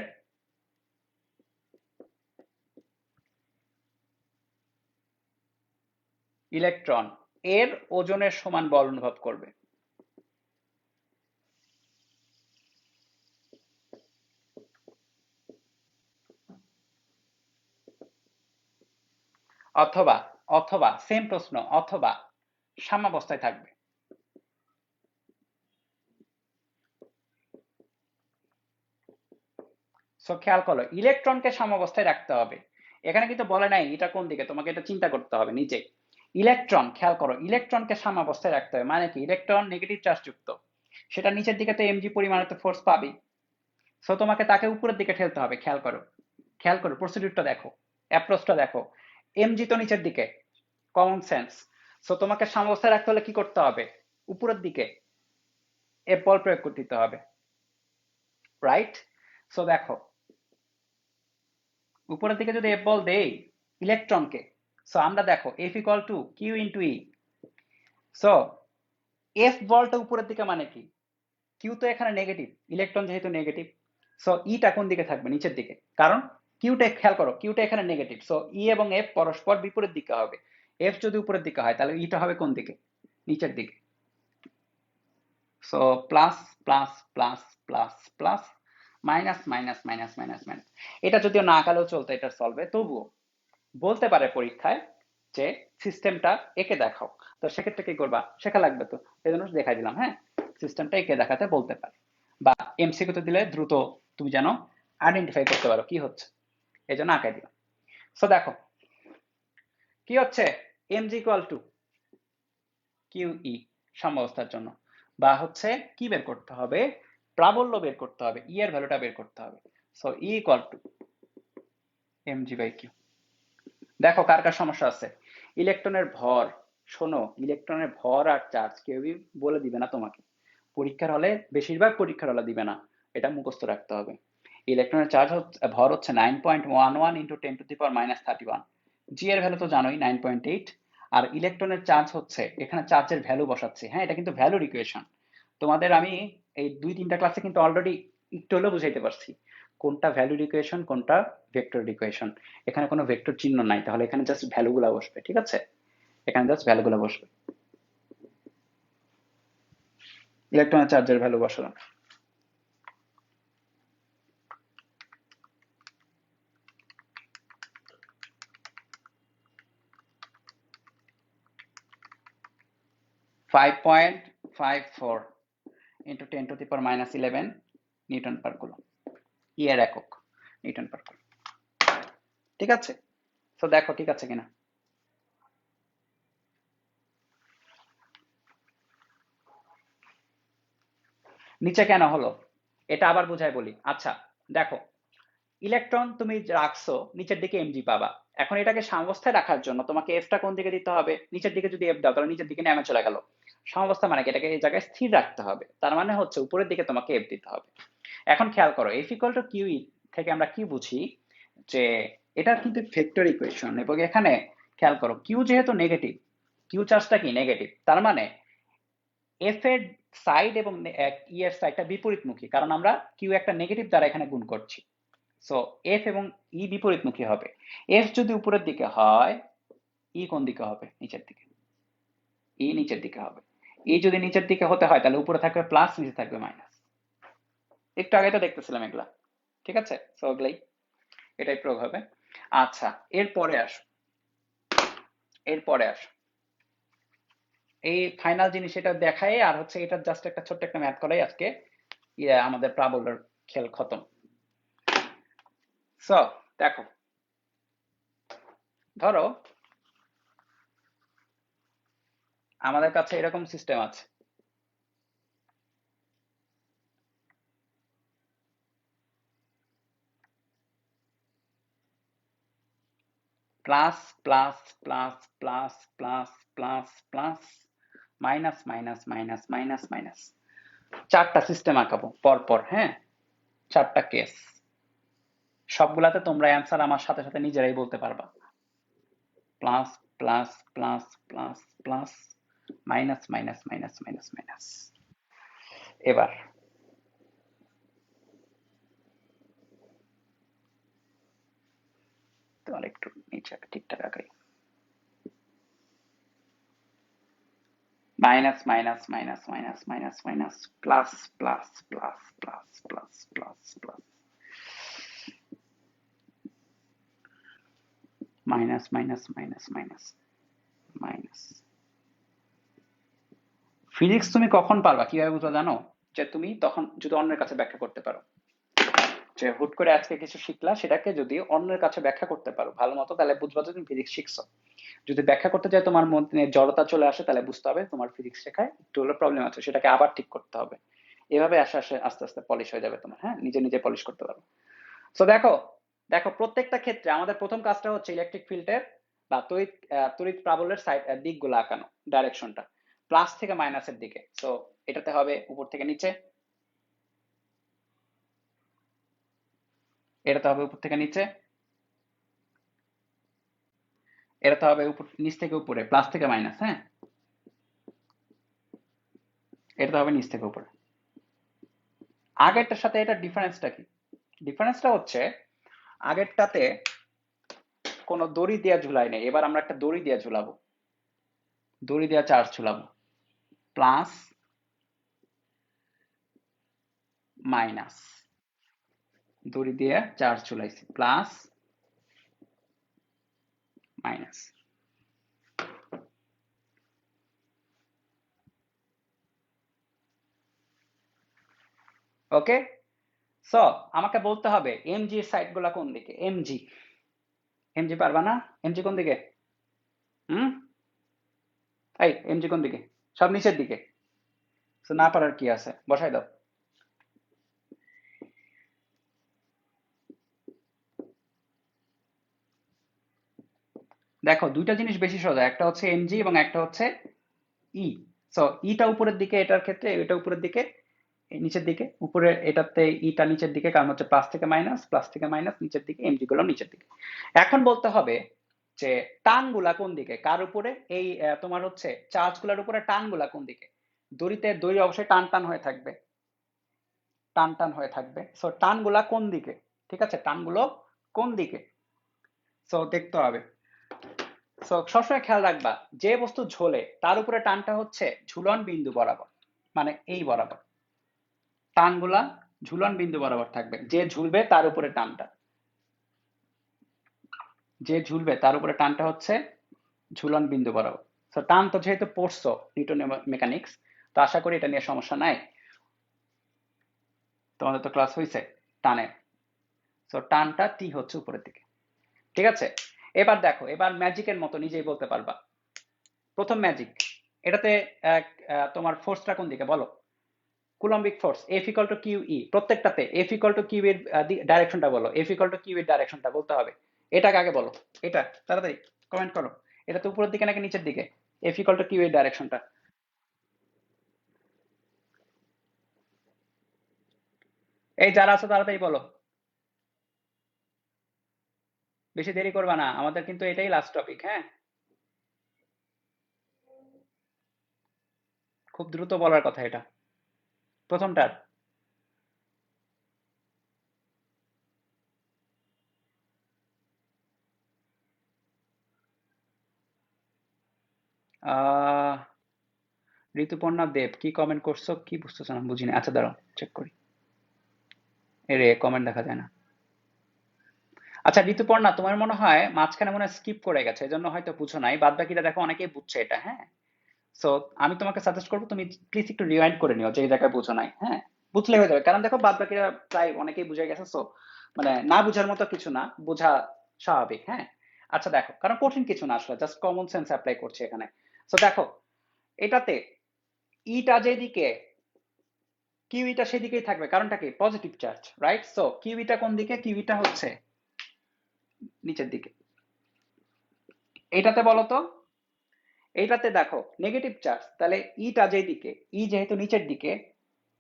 ইলেকট্রন এর ওজনের সমান বল অনুভব করবে। অথবা অথবা সেম প্রশ্ন, অথবা সাম্যাবস্থায় থাকবে। সো খেয়াল করো, ইলেকট্রনকে সাম্যাবস্থায় রাখতে হবে। এখানে কিন্তু বলে নাই এটা কোন দিকে, তোমাকে এটা চিন্তা করতে হবে নিজে। ইলেকট্রন, খেয়াল করো, ইলেকট্রনকে সাম্যাবস্থায় রাখতে হবে মানে কি, ইলেকট্রন নেগেটিভ চার্জ যুক্ত, সেটা নিচের দিকে তো এমজি পরিমাণে তো ফোর্স পাবেই। সো তোমাকে তাকে উপরের দিকে ঠেলতে হবে। খেয়াল করো, খেয়াল করো, প্রসিডিউরটা দেখো, অ্যাপ্রোচটা দেখো। এমজি তো নিচের দিকে, কমন সেন্স। সো তোমাকে সাম্যাবস্থায় রাখতে হলে কি করতে হবে, উপরের দিকে এফ বল প্রয়োগ করতে দিতে হবে, রাইট? সো দেখো, উপরের দিকে যদি এফ বল দেই ইলেকট্রনকে, সো আমরা দেখো F equal to Q into E. So F বলটা উপরের দিকে মানে কি, কিউ তো এখানে নেগেটিভ, ইলেকট্রন যেহেতু নেগেটিভ, সো ইটা কোন দিকে থাকবে, নিচের দিকে। কারণ কিউটা, খেয়াল করো, কিউটা এখানে নেগেটিভ, সো ই এবং এফ পরস্পর বিপরীত দিকে হবে। এফ যদি উপরের দিকে হয় তাহলে ইটা হবে কোন দিকে, নিচের দিকে। So plus plus plus plus plus minus minus minus minus minus. এটা যদিও না আঁকালেও চলতো এটার সলভে, তবুও বলতে পারে পরীক্ষায় যে সিস্টেমটা এঁকে দেখাও। তো সেক্ষেত্রে কি করবা, শেখা লাগবে তো, এই জন্য দেখাই দিলাম। হ্যাঁ, সিস্টেমটা এঁকে দেখাতে বলতে পারে, বা এমসিকিউ তে দিলে দ্রুত তুমি যেন আইডেন্টিফাই করতে পারো কি হচ্ছে, এই জন্য আঁকাই দিলাম। সো দেখো কি হচ্ছে, MG equal to Q E সাম্যাবস্থার জন্য, বা হচ্ছে কি বের করতে হবে, প্রাবল্য বের করতে হবে, ই এর ভ্যালুটা বের করতে হবে। So E equal to M G by Q. দেখো কার কার সমস্যা আছে, ইলেকট্রনের ভর। শোনো, ইলেকট্রনের ভর আর চার্জ কেউই বলে দিবে না তোমাকে পরীক্ষার হলে, বেশিরভাগ পরীক্ষার হলে দিবে না, এটা মুখস্থ রাখতে হবে। ইলেকট্রনের চার্জ হচ্ছে, ভর হচ্ছে 9.11 ইন্টু 10⁻31। জি এর ভ্যালু তো জানোই 9.8। আর ইলেকট্রনের চার্জ হচ্ছে, এখানে চার্জের ভ্যালু বসাচ্ছি, হ্যাঁ এটা কিন্তু ভ্যালুর ইকুয়েশন। তোমাদের আমি এই 2-3টা ক্লাসে কিন্তু অলরেডি একটু হলেও বুঝাইতে পারছি কোনটা ভ্যালুর ইকুয়েশন, কোনটা ভেক্টর ইকুয়েশন। এখানে কোনো ভেক্টর চিহ্ন নাই, তাহলে এখানে জাস্ট ভ্যালুগুলা বসবে। ঠিক আছে, এখানে জাস্ট ভ্যালুগুলা বসবে, ইলেকট্রনের চার্জের ভ্যালু বসালাম। (5.54 into 10⁻11 নিউটন পার কুলম, ই এর একক নিউটন পার কুলম। ঠিক আছে, তো দেখো ঠিক আছে কিনা। নিচে কেন হলো এটা আবার বুঝাই বলি। আচ্ছা দেখো, ইলেকট্রন তুমি রাখছো নিচের দিকে এমজি পাবা, এখন এটাকে সাম্যাবস্থায় রাখার জন্য তোমাকে এফটা কোন দিকে দিতে হবে, নিচের দিকে যদি এফ দাও তাহলে নিচের দিকে নেমে চলে গেল। সাম্যাবস্থা মানে কি, এটাকে এই জায়গায় স্থির রাখতে হবে, তার মানে হচ্ছে উপরের দিকে তোমাকে এফ দিতে হবে। এখন খেয়াল করো, F equal to Q E থেকে আমরা কি বুঝি, যে এটা কিন্তু ভেক্টর ইকুয়েশন, এবং এখানে খেয়াল করো কিউ যেহেতু নেগেটিভ, কিউ চার্জটা কি নেগেটিভ, তার মানে এফ এর সাইড এবং ই এর সাইডটা বিপরীতমুখী, কারণ আমরা কিউ একটা নেগেটিভ দ্বারা এখানে গুণ করছি। সো এফ এবং ই বিপরীতমুখী হবে। এফ যদি উপরের দিকে হয়, ই কোন দিকে হবে? নিচের দিকে। ই নিচের দিকে হবে। ই যদি নিচের দিকে হতে হয় তাহলে উপরে থাকবে প্লাস, নিচে থাকবে মাইনাস। একটু আগে তো দেখতেছিলাম এগুলা, ঠিক আছে? সো এগুলাই, এটাই প্রয়োগ হবে। আচ্ছা, এরপরে আসো, এরপরে আসো এই ফাইনাল জিনিস এটা দেখাই, আর হচ্ছে এটা জাস্ট একটা ছোট্ট একটা ম্যাথ করাই আজকে আমাদের প্রাবল্যের খেল খতম। সো দেখো, ধরো আমাদের কাছে এরকম সিস্টেম আছে, plus plus plus plus plus plus plus minus minus minus minus minus, চারটা সিস্টেম আঁকাবো পরপর, হ্যাঁ, চারটা কেস। সবগুলাতে তোমরা অ্যান্সার আমার সাথে সাথে নিজেরাই বলতে পারবা। Plus plus plus plus plus minus minus minus minus minus. এবার তোমার একটু নিচে ঠিকঠাক আঁকাই। Minus minus minus minus minus minus plus plus plus plus plus plus plus minus minus minus minus minus. Physics তুমি কখন পারবা, কিভাবে বুঝবা জানো? যে তুমি তখন যদি অন্যের কাছে ব্যাখ্যা করতে পারো। যে হুট করে আজকে কিছু শিখলা, সেটাকে যদি অন্যের কাছে ব্যাখ্যা করতে পারো ভালো মতো, তাহলে বুঝবা যে তুমি ফিজিক্স শিখছো। যদি ব্যাখ্যা করতে যায় তোমার মধ্যে জড়তা চলে আসে, তাহলে বুঝতে হবে তোমার ফিজিক্স শেখায় একটু হলো প্রবলেম আছে, সেটাকে আবার ঠিক করতে হবে। এভাবে আস্তে আস্তে আস্তে আস্তে পলিশ হয়ে যাবে তোমার, হ্যাঁ, নিজে নিজে পলিশ করতে পারবে। সো দেখো, দেখো প্রত্যেকটা ক্ষেত্রে আমাদের প্রথম কাজটা হচ্ছে ইলেকট্রিক ফিল্ডের বা তড়িৎ তড়িৎ প্রাবল্যের সাইড দিকগুলো আঁকানো, ডাইরেকশনটা প্লাস থেকে মাইনাসের দিকে। সো এটাতে হবে উপর থেকে নিচে, এটাতে হবে উপর থেকে নিচে, এটাতে হবে উপর নিচ থেকে উপরে, প্লাস থেকে মাইনাস, হ্যাঁ, এটাতে হবে নিচ থেকে উপরে। আগেরটার সাথে এটার ডিফারেন্সটা কি? ডিফারেন্সটা হচ্ছে আগেরটাতে কোনো দড়ি দিয়ে ঝুলাই নেই, এবার আমরা একটা দড়ি দিয়ে ঝুলাবো, দড়ি দিয়ে চার্জ ঝুলাবো। প্লাস মাইনাস, দড়ি দিয়ে চার্জ ঝুলাইছি, প্লাস মাইনাস। ওকে, সো আমাকে বলতে হবে এমজি এর সাইড গুলা কোন দিকে। এমজি, এমজি পারবা না? এমজি কোন দিকে? হুম, এই এমজি কোন দিকে? সব নিচের দিকে। সো না পারার কি আছে, বসাই দাও। দেখো দুইটা জিনিস বেশি সোজা, একটা হচ্ছে এমজি এবং একটা হচ্ছে ই। সো ইটা উপরের দিকে, এটার ক্ষেত্রে এটা উপরের দিকে, নিচের দিকে। উপরে এটাতে ইটা নিচের দিকে, কারণ হচ্ছে প্লাস থেকে মাইনাস, প্লাস থেকে মাইনাস নিচের দিকে, এমজি গুলো নিচের দিকে। এখন বলতে হবে যে টানগুলা কোন দিকে, কার উপরে? এই তোমার হচ্ছে চার্জ গুলার উপরে টানগুলা কোন দিকে? দড়িতে দড়ি অবশ্যই টান টান হয়ে থাকবে, টান টান হয়ে থাকবে। সো টানগুলা কোন দিকে? ঠিক আছে, টানগুলো কোন দিকে? সো দেখতে হবে। সো সবসময় খেয়াল রাখবা, যে বস্তু ঝোলে তার উপরে টানটা হচ্ছে ঝুলন বিন্দু বরাবর, মানে এই বরাবর টানগুলা ঝুলন বিন্দু বরাবর থাকবে। যে ঝুলবে তার উপরে টানটা, যে ঝুলবে তার উপরে টানটা হচ্ছে ঝুলন বিন্দু বরাবর। তো টান তো যেহেতু পড়ছো নিউটনের মেকানিক্স, তো আশা করি এটা নিয়ে সমস্যা নাই, তোমাদের তো ক্লাস হয়েছে টানে। তো টানটা টি হচ্ছে উপরের দিকে, ঠিক আছে? এবার দেখো, এবার ম্যাজিকের মতো নিজেই বলতে পারবা। প্রথম ম্যাজিক, এটাতে তোমার ফোর্সটা কোন দিকে বলো? Coulombic force F equal to Q E, প্রত্যেকটাতে এফ ইকুয়াল টু কিউ এর ডাইরেকশনটা বলো, এফ ইকুয়াল টু কিউ এর ডাইরেকশনটা বলতে হবে। এটাকে আগে বলো, এটা তাড়াতাড়ি কমেন্ট করো। এটা তো উপরের দিকে নাকি নিচের দিকে? এফ ইকুয়াল টু কিউ এর ডাইরেকশনটা। এই যারা আছো তাড়াতাড়ি বলো, বেশি দেরি করবা না, আমাদের কিন্তু এটাই লাস্ট টপিক, হ্যাঁ। খুব দ্রুত বলার কথা এটা প্রথমটার। আহ ঋতুপর্ণা দেব কি কমেন্ট করছো, কি বুঝতেছো না বুঝিনি। আচ্ছা দাঁড়াও চেক করি। এরে কমেন্ট দেখা যায় না। আচ্ছা ঋতুপর্ণা, তোমার মনে হয় মাঝখানে মনে হয় স্কিপ করে গেছে, এজন্য হয়তো বুঝো নাই। বাদ বাকিটা দেখো অনেকেই বুঝছে এটা। হ্যাঁ, সো আমি তোমাকে সাজেস্ট করবো তুমি প্লিজ একটু রিওয়াইন্ড করে নিও যে এই জায়গায় বুঝো নাই। হ্যাঁ, বুঝলে হয়ে যাবে, কারণ দেখো বাদ বাকিরা প্রায় অনেকেই বুঝে গেছে। সো মানে না বুঝার মতো কিছু না, বোঝা স্বাভাবিক। হ্যাঁ, আচ্ছা দেখো, কারণ কঠিন কিছু না আসলে, জাস্ট কমন সেন্স অ্যাপ্লাই করছি এখানে। সো দেখো, এটাতে ইটা যেদিকে কিউইটা সেদিকেই থাকবে, কারণটা কি পজিটিভ চার্জ, রাইট? সো কিউইটা কোন দিকে? কিউইটা হচ্ছে নিচের দিকে। এটাতে বলো তো, এইটাতে দেখো নেগেটিভ চার্জ, তাহলে ইটা যেদিকে, ই যেহেতু নিচের দিকে,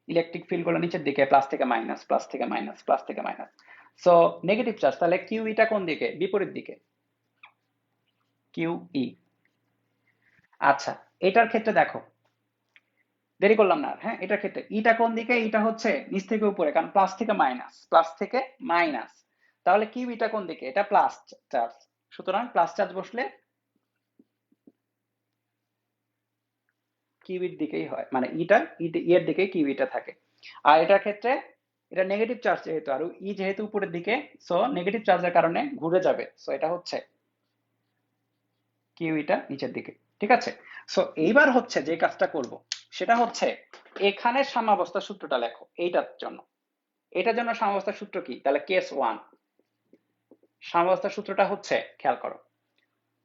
ইলেকট্রিক ফিল্ড গুলো নিচের দিকে, প্লাস থেকে মাইনাস, প্লাস থেকে মাইনাস, প্লাস থেকে মাইনাস। সো নেগেটিভ চার্জ, তাহলে কিউ ইটা কোন দিকে? বিপরীত দিকে, কিউ ই। আচ্ছা, এটার ক্ষেত্রে দেখো, দেরি করলাম না আর। হ্যাঁ, এটার ক্ষেত্রে ইটা কোন দিকে? ইটা হচ্ছে নিচ থেকে উপরে, কারণ প্লাস থেকে মাইনাস, প্লাস থেকে মাইনাস। তাহলে কিউ ইটা কোন দিকে? এটা প্লাস চার্জ, সুতরাং প্লাস চার্জ বসলে কিউইর দিকেই হয়, মানে ইটা এর দিকে কিউইটা থাকে। আর এটার ক্ষেত্রে এটা নেগেটিভ চার্জ যেহেতু, আর ই যেহেতু উপরের দিকে, সো নেগেটিভ চার্জের কারণে ঘুরে যাবে। সো এটা হচ্ছে কিউইটা নিচের দিকে। ঠিক আছে? সো এইবার হচ্ছে যে কাজটা করব সেটা হচ্ছে এখানে সাম্যাবস্থার সূত্রটা লেখো এইটার জন্য। এটার জন্য সাম্যাবস্থার সূত্র কি? তাহলে কেস 1 সাম্যাবস্থার সূত্রটা হচ্ছে, খেয়াল করো,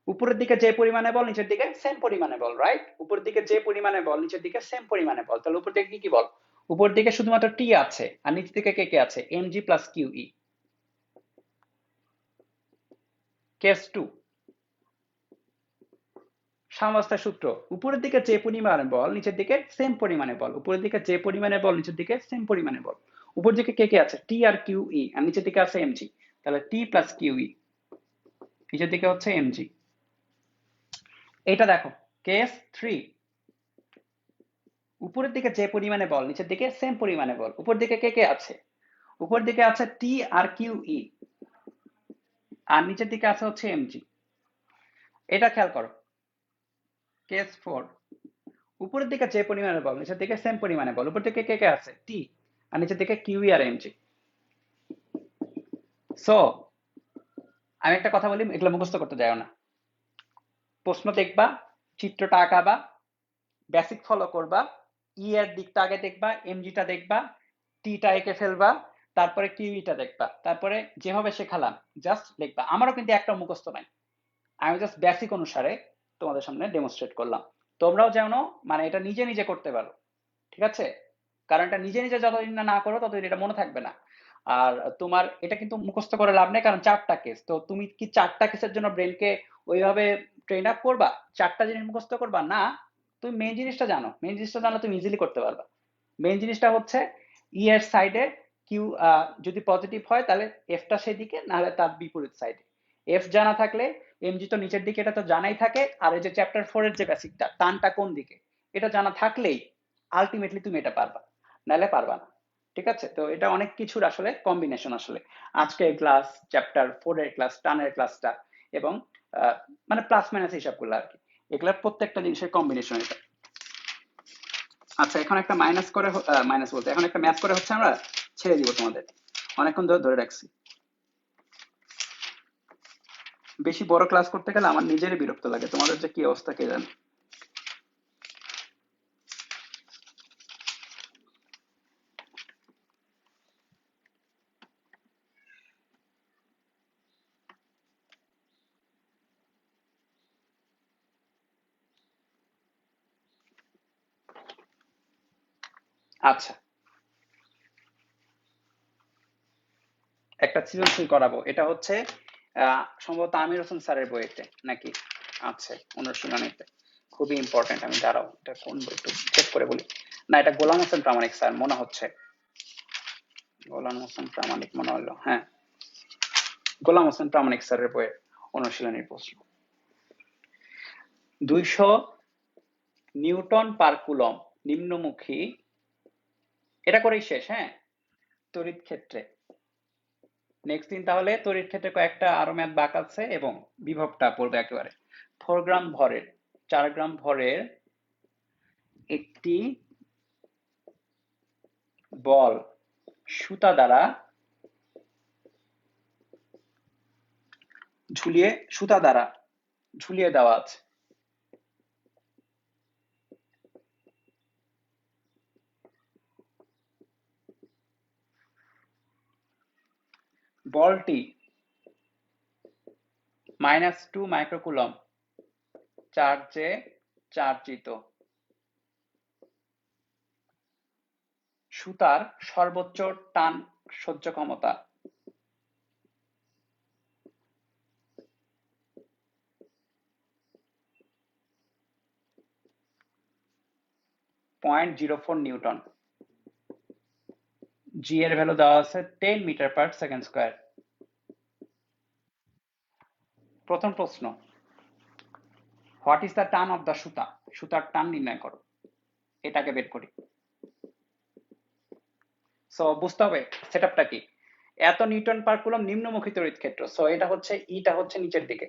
উপরের দিকে যে পরিমাণে বল নিচের দিকে সেম পরিমাণে বল, রাইট? উপরের দিকে যে পরিমাণে বল নিচের দিকে সেম পরিমাণে বল, তাহলে উপর দিকে কি কি বল? উপর দিকে শুধুমাত্র টি আছে, আর নিচ দিকে কে কে আছে? MG plus kiwi. কেস 2 সাম্যাবস্থার সূত্র, উপরের দিকে যে পরিমাণে বল নিচের দিকে সেম পরিমাণে বল, উপরের দিকে যে পরিমাণে বল নিচের দিকে সেম পরিমাণে বল। উপর দিকে কে কে আছে? টি আর কিউই, আর নিচের দিকে আছে এমজি, তাহলে টি প্লাস কিউই, নিচের দিকে হচ্ছে এমজি। এটা দেখো কেস 3 উপরের দিকে যে পরিমাণে বল নিচের দিকে সেম পরিমাণে বল, উপর দিকে কে কে আছে? উপর দিকে আছে টি আর কিউই, আর নিচের দিকে আছে হচ্ছে এমজি। এটা খেয়াল করো, কেস 4 উপরের দিকে যে পরিমাণে বল নিচের দিকে সেম পরিমাণে বল, উপর দিকে কে কে আছে? টি, আর নিচের দিকে কিউই আর এমজি। সো আমি একটা কথা বলি, এগুলো মুখস্থ করতে যাও না। প্রশ্ন দেখবা, চিত্রটা আঁকাবা, বেসিক ফলো করবা, ই এর দিকটা আগে দেখবা, এমজিটা দেখবা, টিটা এঁকে ফেলবা, তারপরে কিউইটা দেখবা, তারপরে যেভাবে শেখালাম জাস্ট লিখবা। আমারও কিন্তু একটা মুখস্থ নাই, আমি জাস্ট বেসিক অনুসারে তোমাদের সামনে ডেমনস্ট্রেট করলাম। তোমরাও যেন মানে এটা নিজে নিজে করতে পারো, ঠিক আছে? কারণ এটা নিজে নিজে যতদিন না না করো ততদিন এটা মনে থাকবে না। আর তোমার এটা কিন্তু মুখস্থ করে লাভ নেই, কারণ 4টা কেস, তো তুমি কি 4টা কেসের জন্য ব্রেনকে ওইভাবে ট্রেন আপ করবা? 4টা জিনিস মুখস্থ করবা না, তুমি মেইন জিনিসটা জানো, মেইন জিনিসটা জানলে তুমি ইজিলি করতে পারবা। মেইন জিনিসটা হচ্ছে ই এর সাইডে কিউ যদি পজিটিভ হয় তাহলে এফটা সেদিকে, নাহলে তার বিপরীত সাইডে। এফ জানা থাকলে এমজি তো নিচের দিকে, এটা তো জানাই থাকে। আর এই যে চ্যাপ্টার 4 এর যে বেসিকটা, টানটা কোন দিকে, এটা জানা থাকলেই আলটিমেটলি তুমি এটা পারবা, নাহলে পারবা না। ঠিক আছে? তো এটা অনেক কিছুর আসলে কম্বিনেশন আসলে, আজকের ক্লাস, চ্যাপ্টার 4 এর ক্লাস, টানের ক্লাসটা, এবং মানে প্লাস মাইনাস হিসাবগুলো আর কি, এগুলার প্রত্যেকটা জিনিসের কম্বিনেশন এটা। আচ্ছা, এখন একটা মাইনাস করে, মাইনাস বলতে এখন একটা ম্যাথ করে হচ্ছে আমরা ছেড়ে দিব তোমাদের, অনেকক্ষণ ধরে ধরে রাখছি। বেশি বড় ক্লাস করতে গেলে আমার নিজেরই বিরক্ত লাগে, তোমাদের যে কি অবস্থা কে জানে। আচ্ছা, একটা সৃজনশীল করাবো, এটা হচ্ছে সম্ভবত আমির হোসেন স্যারের বইতে নাকি আছে, অনুশীলনীতে। খুবই ইম্পর্টেন্ট, আমি দাঁড়াও এটা কোন বই একটু চেক করে বলি। না, এটা গোলাম হোসেন প্রামাণিক স্যার মনে হচ্ছে, গোলাম হোসেন প্রামাণিক মনে হলো, হ্যাঁ, গোলাম হোসেন প্রামাণিক স্যারের বইয়ের অনুশীলনীর প্রশ্ন। 200 নিউটন পার কুলম নিম্নমুখী, এটা করেই শেষ। হ্যাঁ, তড়িৎ ক্ষেত্রে নেক্সট দিন তাহলে তড়িৎ ক্ষেত্রে কয়েকটা আরো ম্যাথ বাক আছে এবং বিভবটা পড়বে একেবারে। 4 গ্রাম ভরের 4 গ্রাম ভরের একটি বল সুতা দ্বারা ঝুলিয়ে দেওয়া আছে। বলটি -2 মাইক্রোকুলম চার্জে চার্জিত। সুতার সর্বোচ্চ টান সহ্য ক্ষমতা 0.04 নিউটন। জি এর ভ্যালু দেওয়া আছে 10 মিটার পার সেকেন্ড স্কয়ার। প্রথম প্রশ্ন, what is the turn off the সুতা? সুতার টান নির্ণয় করো, এটাকে বের করি। সো বুঝতে হবে সেটআপটা কি। এত নিউটন পার কুলম নিম্নমুখী তড়িৎ ক্ষেত্র, সো এটা হচ্ছে ইটা হচ্ছে নিচের দিকে।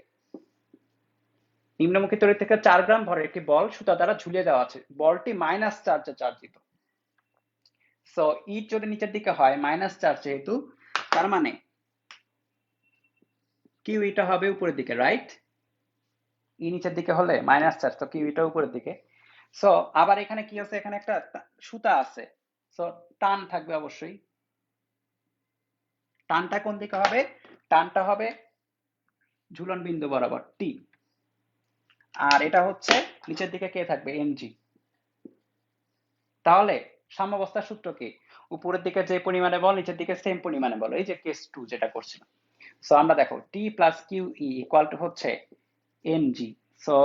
নিম্নমুখী তড়িৎ থেকে 4 গ্রাম ভরের একটি বল সুতা দ্বারা ঝুলিয়ে দেওয়া আছে। বলটি মাইনাস চার্জে চার্জিত। সো ই যদি নিচের দিকে হয় মাইনাস চার্জ যেহেতু, তার মানে কিউ ইটা হবে উপরের দিকে, রাইট? ই নিচের দিকে হলে মাইনাস চার্জ, তো কিউ ইটা উপরের দিকে। সো আবার এখানে কি আছে, এখানে একটা সুতা আছে, সো টান থাকবে অবশ্যই। টানটা কোন দিকে হবে? টানটা হবে ঝুলন বিন্দু বরাবর টি, আর এটা হচ্ছে নিচের দিকে কে থাকবে? এমজি। তাহলে সাম্যাবস্থার সূত্র কি? উপরের দিকে যে পরিমাণে বল নিচের দিকে সেম পরিমাণে বল, এই যে কেস 2 যেটা করছিলাম। সো আমরা দেখো T plus Q E equal to হচ্ছে MG. So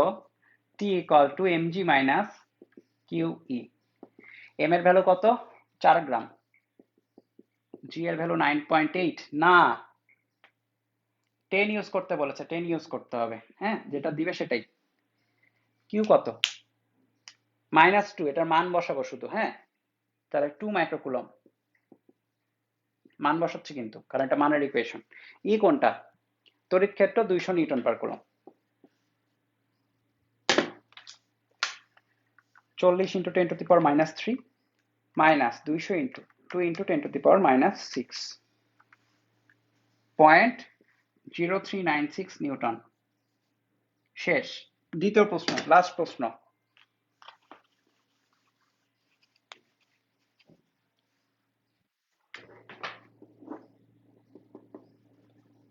T equal to MG minus Q E. M এর ভ্যালু কত? 4 গ্রাম। জি এর ভ্যালু 9.8। না, 10 ইউজ করতে বলেছে, 10 ইউজ করতে হবে। হ্যাঁ, যেটা দিবে সেটাই। কিউ কত? -2, এটার মান বসাবো শুধু। হ্যাঁ, তাহলে 2 মাইক্রোকুলম মান বসাচ্ছি কিন্তু, কারণ এটা মানের ইকুয়েশন। ই কোনটা? তড়িৎ ক্ষেত্র 200 Newton per coulomb. 40 into 10 to the power -3 minus 200 into 2 into 10 to the power -6, 0.0396 Newton. শেষ। দ্বিতীয় প্রশ্ন, লাস্ট প্রশ্ন।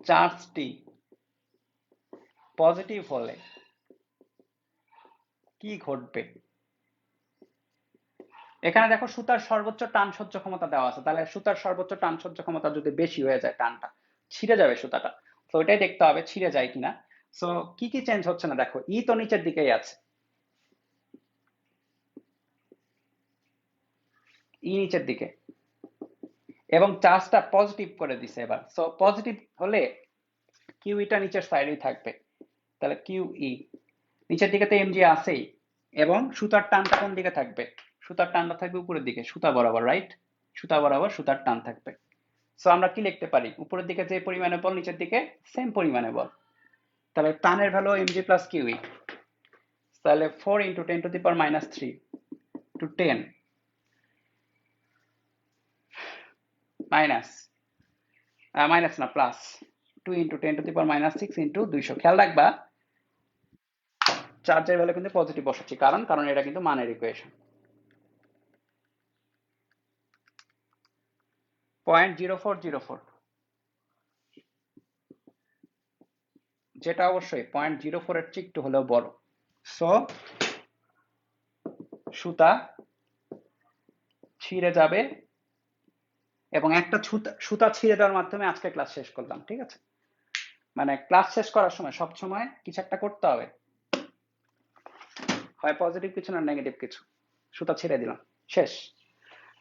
চার্জটি পজিটিভ হলে কি ঘটবে? এখানে দেখো সুতার সর্বোচ্চ টান সহ্য ক্ষমতা দেওয়া আছে, তাহলে সুতার সর্বোচ্চ টান সহ্য ক্ষমতা যদি বেশি হয়ে যায়, টানটা ছিঁড়ে যাবে সুতাটা। তো ওইটাই দেখতে হবে ছিঁড়ে যায় কিনা। সো কি কি চেঞ্জ হচ্ছে না দেখো, ই তো নিচের দিকেই আছে, ই নিচের দিকে, এবং চার্জটা পজিটিভ করে দিছে এবার। সো পজিটিভ হলে কিউ ইটা নিচের সাইডেই থাকবে, তাহলে কিউ ই নিচের দিকে তো এমজি আছেই, এবং সুতার টানটা কোন দিকে থাকবে? সুতার টানটা থাকবে উপরের দিকে, সুতা বরাবর, রাইট? সুতা বরাবর সুতার টান থাকবে। সো আমরা কি লিখতে পারি? উপরের দিকে যে পরিমাণে বল নিচের দিকে সেম পরিমাণে বল, তাহলে টানের ভ্যালু এমজি প্লাস কিউই। তাহলে 4 into 10 to the power -3 to 10 minus minus না plus 2 into 10 to the power -6 into 200। খেয়াল রাখবা চার্জের ভ্যালু কিন্তু পজিটিভ বসাচ্ছি, কারণ এটা কিন্তু মানের ইকুয়েশন। 0.0404, যেটা অবশ্যই 0.04 এর চেয়ে একটু হলেও বড়। সো সুতা ছিঁড়ে যাবে, এবং একটা সুতা ছিঁড়ে দেওয়ার মাধ্যমে আজকে ক্লাস শেষ করলাম, ঠিক আছে? মানে ক্লাস শেষ করার সময় সব সময় কিছু একটা করতে হবে, হয় পজিটিভ কিছু না নেগেটিভ কিছু। সুতা ছিঁড়ে দিলাম, শেষ।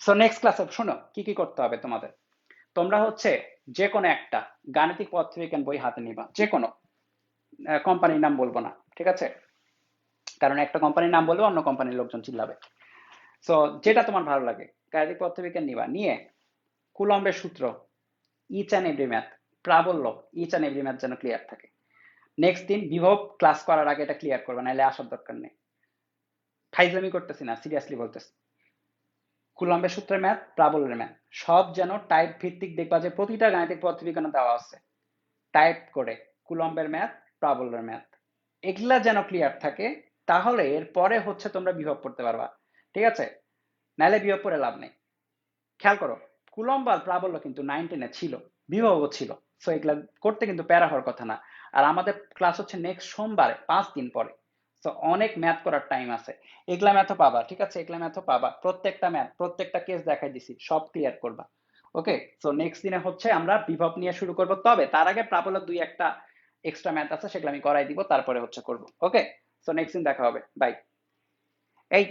সো নেক্সট ক্লাসে শোনো কি কি করতে হবে তোমাদের। তোমরা হচ্ছে যে কোনো একটা গাণিতিক পদার্থবিজ্ঞান বই হাতে নিবা, যে কোনো, কোম্পানির নাম বলবো না, ঠিক আছে? কারণ একটা কোম্পানির নাম বললে অন্য কোম্পানির লোকজন চিল্লাবে। সো যেটা তোমার ভালো লাগে গাণিতিক পদার্থবিজ্ঞান নিবা, নিয়ে কুলম্বের সূত্র, ইচ অ্যান্ড এভরি ম্যাথ, প্রাবল্য, ইচ অ্যান্ড এভরি ম্যাথ যেন ক্লিয়ার থাকে। নেক্সট দিন বিভব ক্লাস করার আগে এটা ক্লিয়ার করবে, নাহলে আসার দরকার নেই। ফাইজলামি করতেছি না, সিরিয়াসলি বলতেছি। কুলম্বের সূত্রের ম্যাথ, প্রাবল্যের ম্যাথ সব যেন টাইপ ভিত্তিক, দেখবা যে প্রতিটা গাণিতিক পদার্থবিজ্ঞানে দেওয়া আছে টাইপ করে কুলম্বের ম্যাথ, প্রাবল্যের ম্যাথ, এগুলা যেন ক্লিয়ার থাকে। তাহলে এর পরে হচ্ছে তোমরা বিভব পড়তে পারবা, ঠিক আছে? নাহলে বিভব পড়ে লাভ নেই। খেয়াল করো, কুলম্ব আর প্রাবল্য কিন্তু 9-10 ছিল, বিভবও ছিল। সো এগুলা করতে কিন্তু প্যারা হওয়ার কথা না। আর আমাদের ক্লাস হচ্ছে নেক্সট সোমবারে, 5 দিন পরে। সো অনেক ম্যাথ করার টাইম আছে। এগুলা ম্যাথও পাবা, ঠিক আছে? এগুলা ম্যাথও পাবা, প্রত্যেকটা ম্যাথ, প্রত্যেকটা কেস দেখাই দিছি, সব ক্লিয়ার করবা। ওকে, সো নেক্সট দিনে হচ্ছে আমরা বিভব নিয়ে শুরু করব, তবে তার আগে প্রাবল্য 2-1টা এক্সট্রা ম্যাথ আছে, সেগুলো আমি করাই দিব, তারপরে হচ্ছে করব। ওকে, সো নেক্সট দিন দেখা হবে, বাই। এই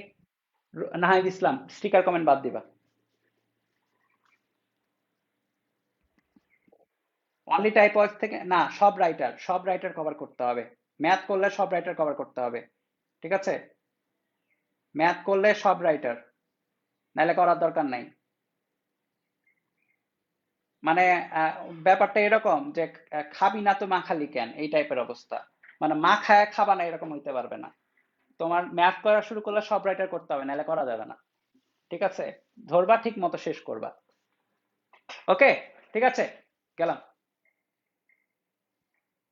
নাহিদ ইসলাম, স্টিকার কমেন্ট বাদ দিবা। অনলি টাইপ ওয়াইজ থেকে না, সব রাইটার, সব রাইটার কভার করতে হবে। ম্যাথ করলে সব রাইটার কভার করতে হবে, ঠিক আছে? ম্যাথ করলে সব রাইটার, নাহলে করার দরকার নাই। মানে আহ, ব্যাপারটা এরকম যে খাবি না তো মা খালি কেন, এই টাইপের অবস্থা। মানে মা খায় খাবা না, এরকম হইতে পারবে না। তোমার ম্যাথ করা শুরু করলে সব রাইটার করতে হবে, নাহলে করা যাবে না, ঠিক আছে? ধরবা, ঠিক মতো শেষ করবা। ওকে, ঠিক আছে, গেলাম।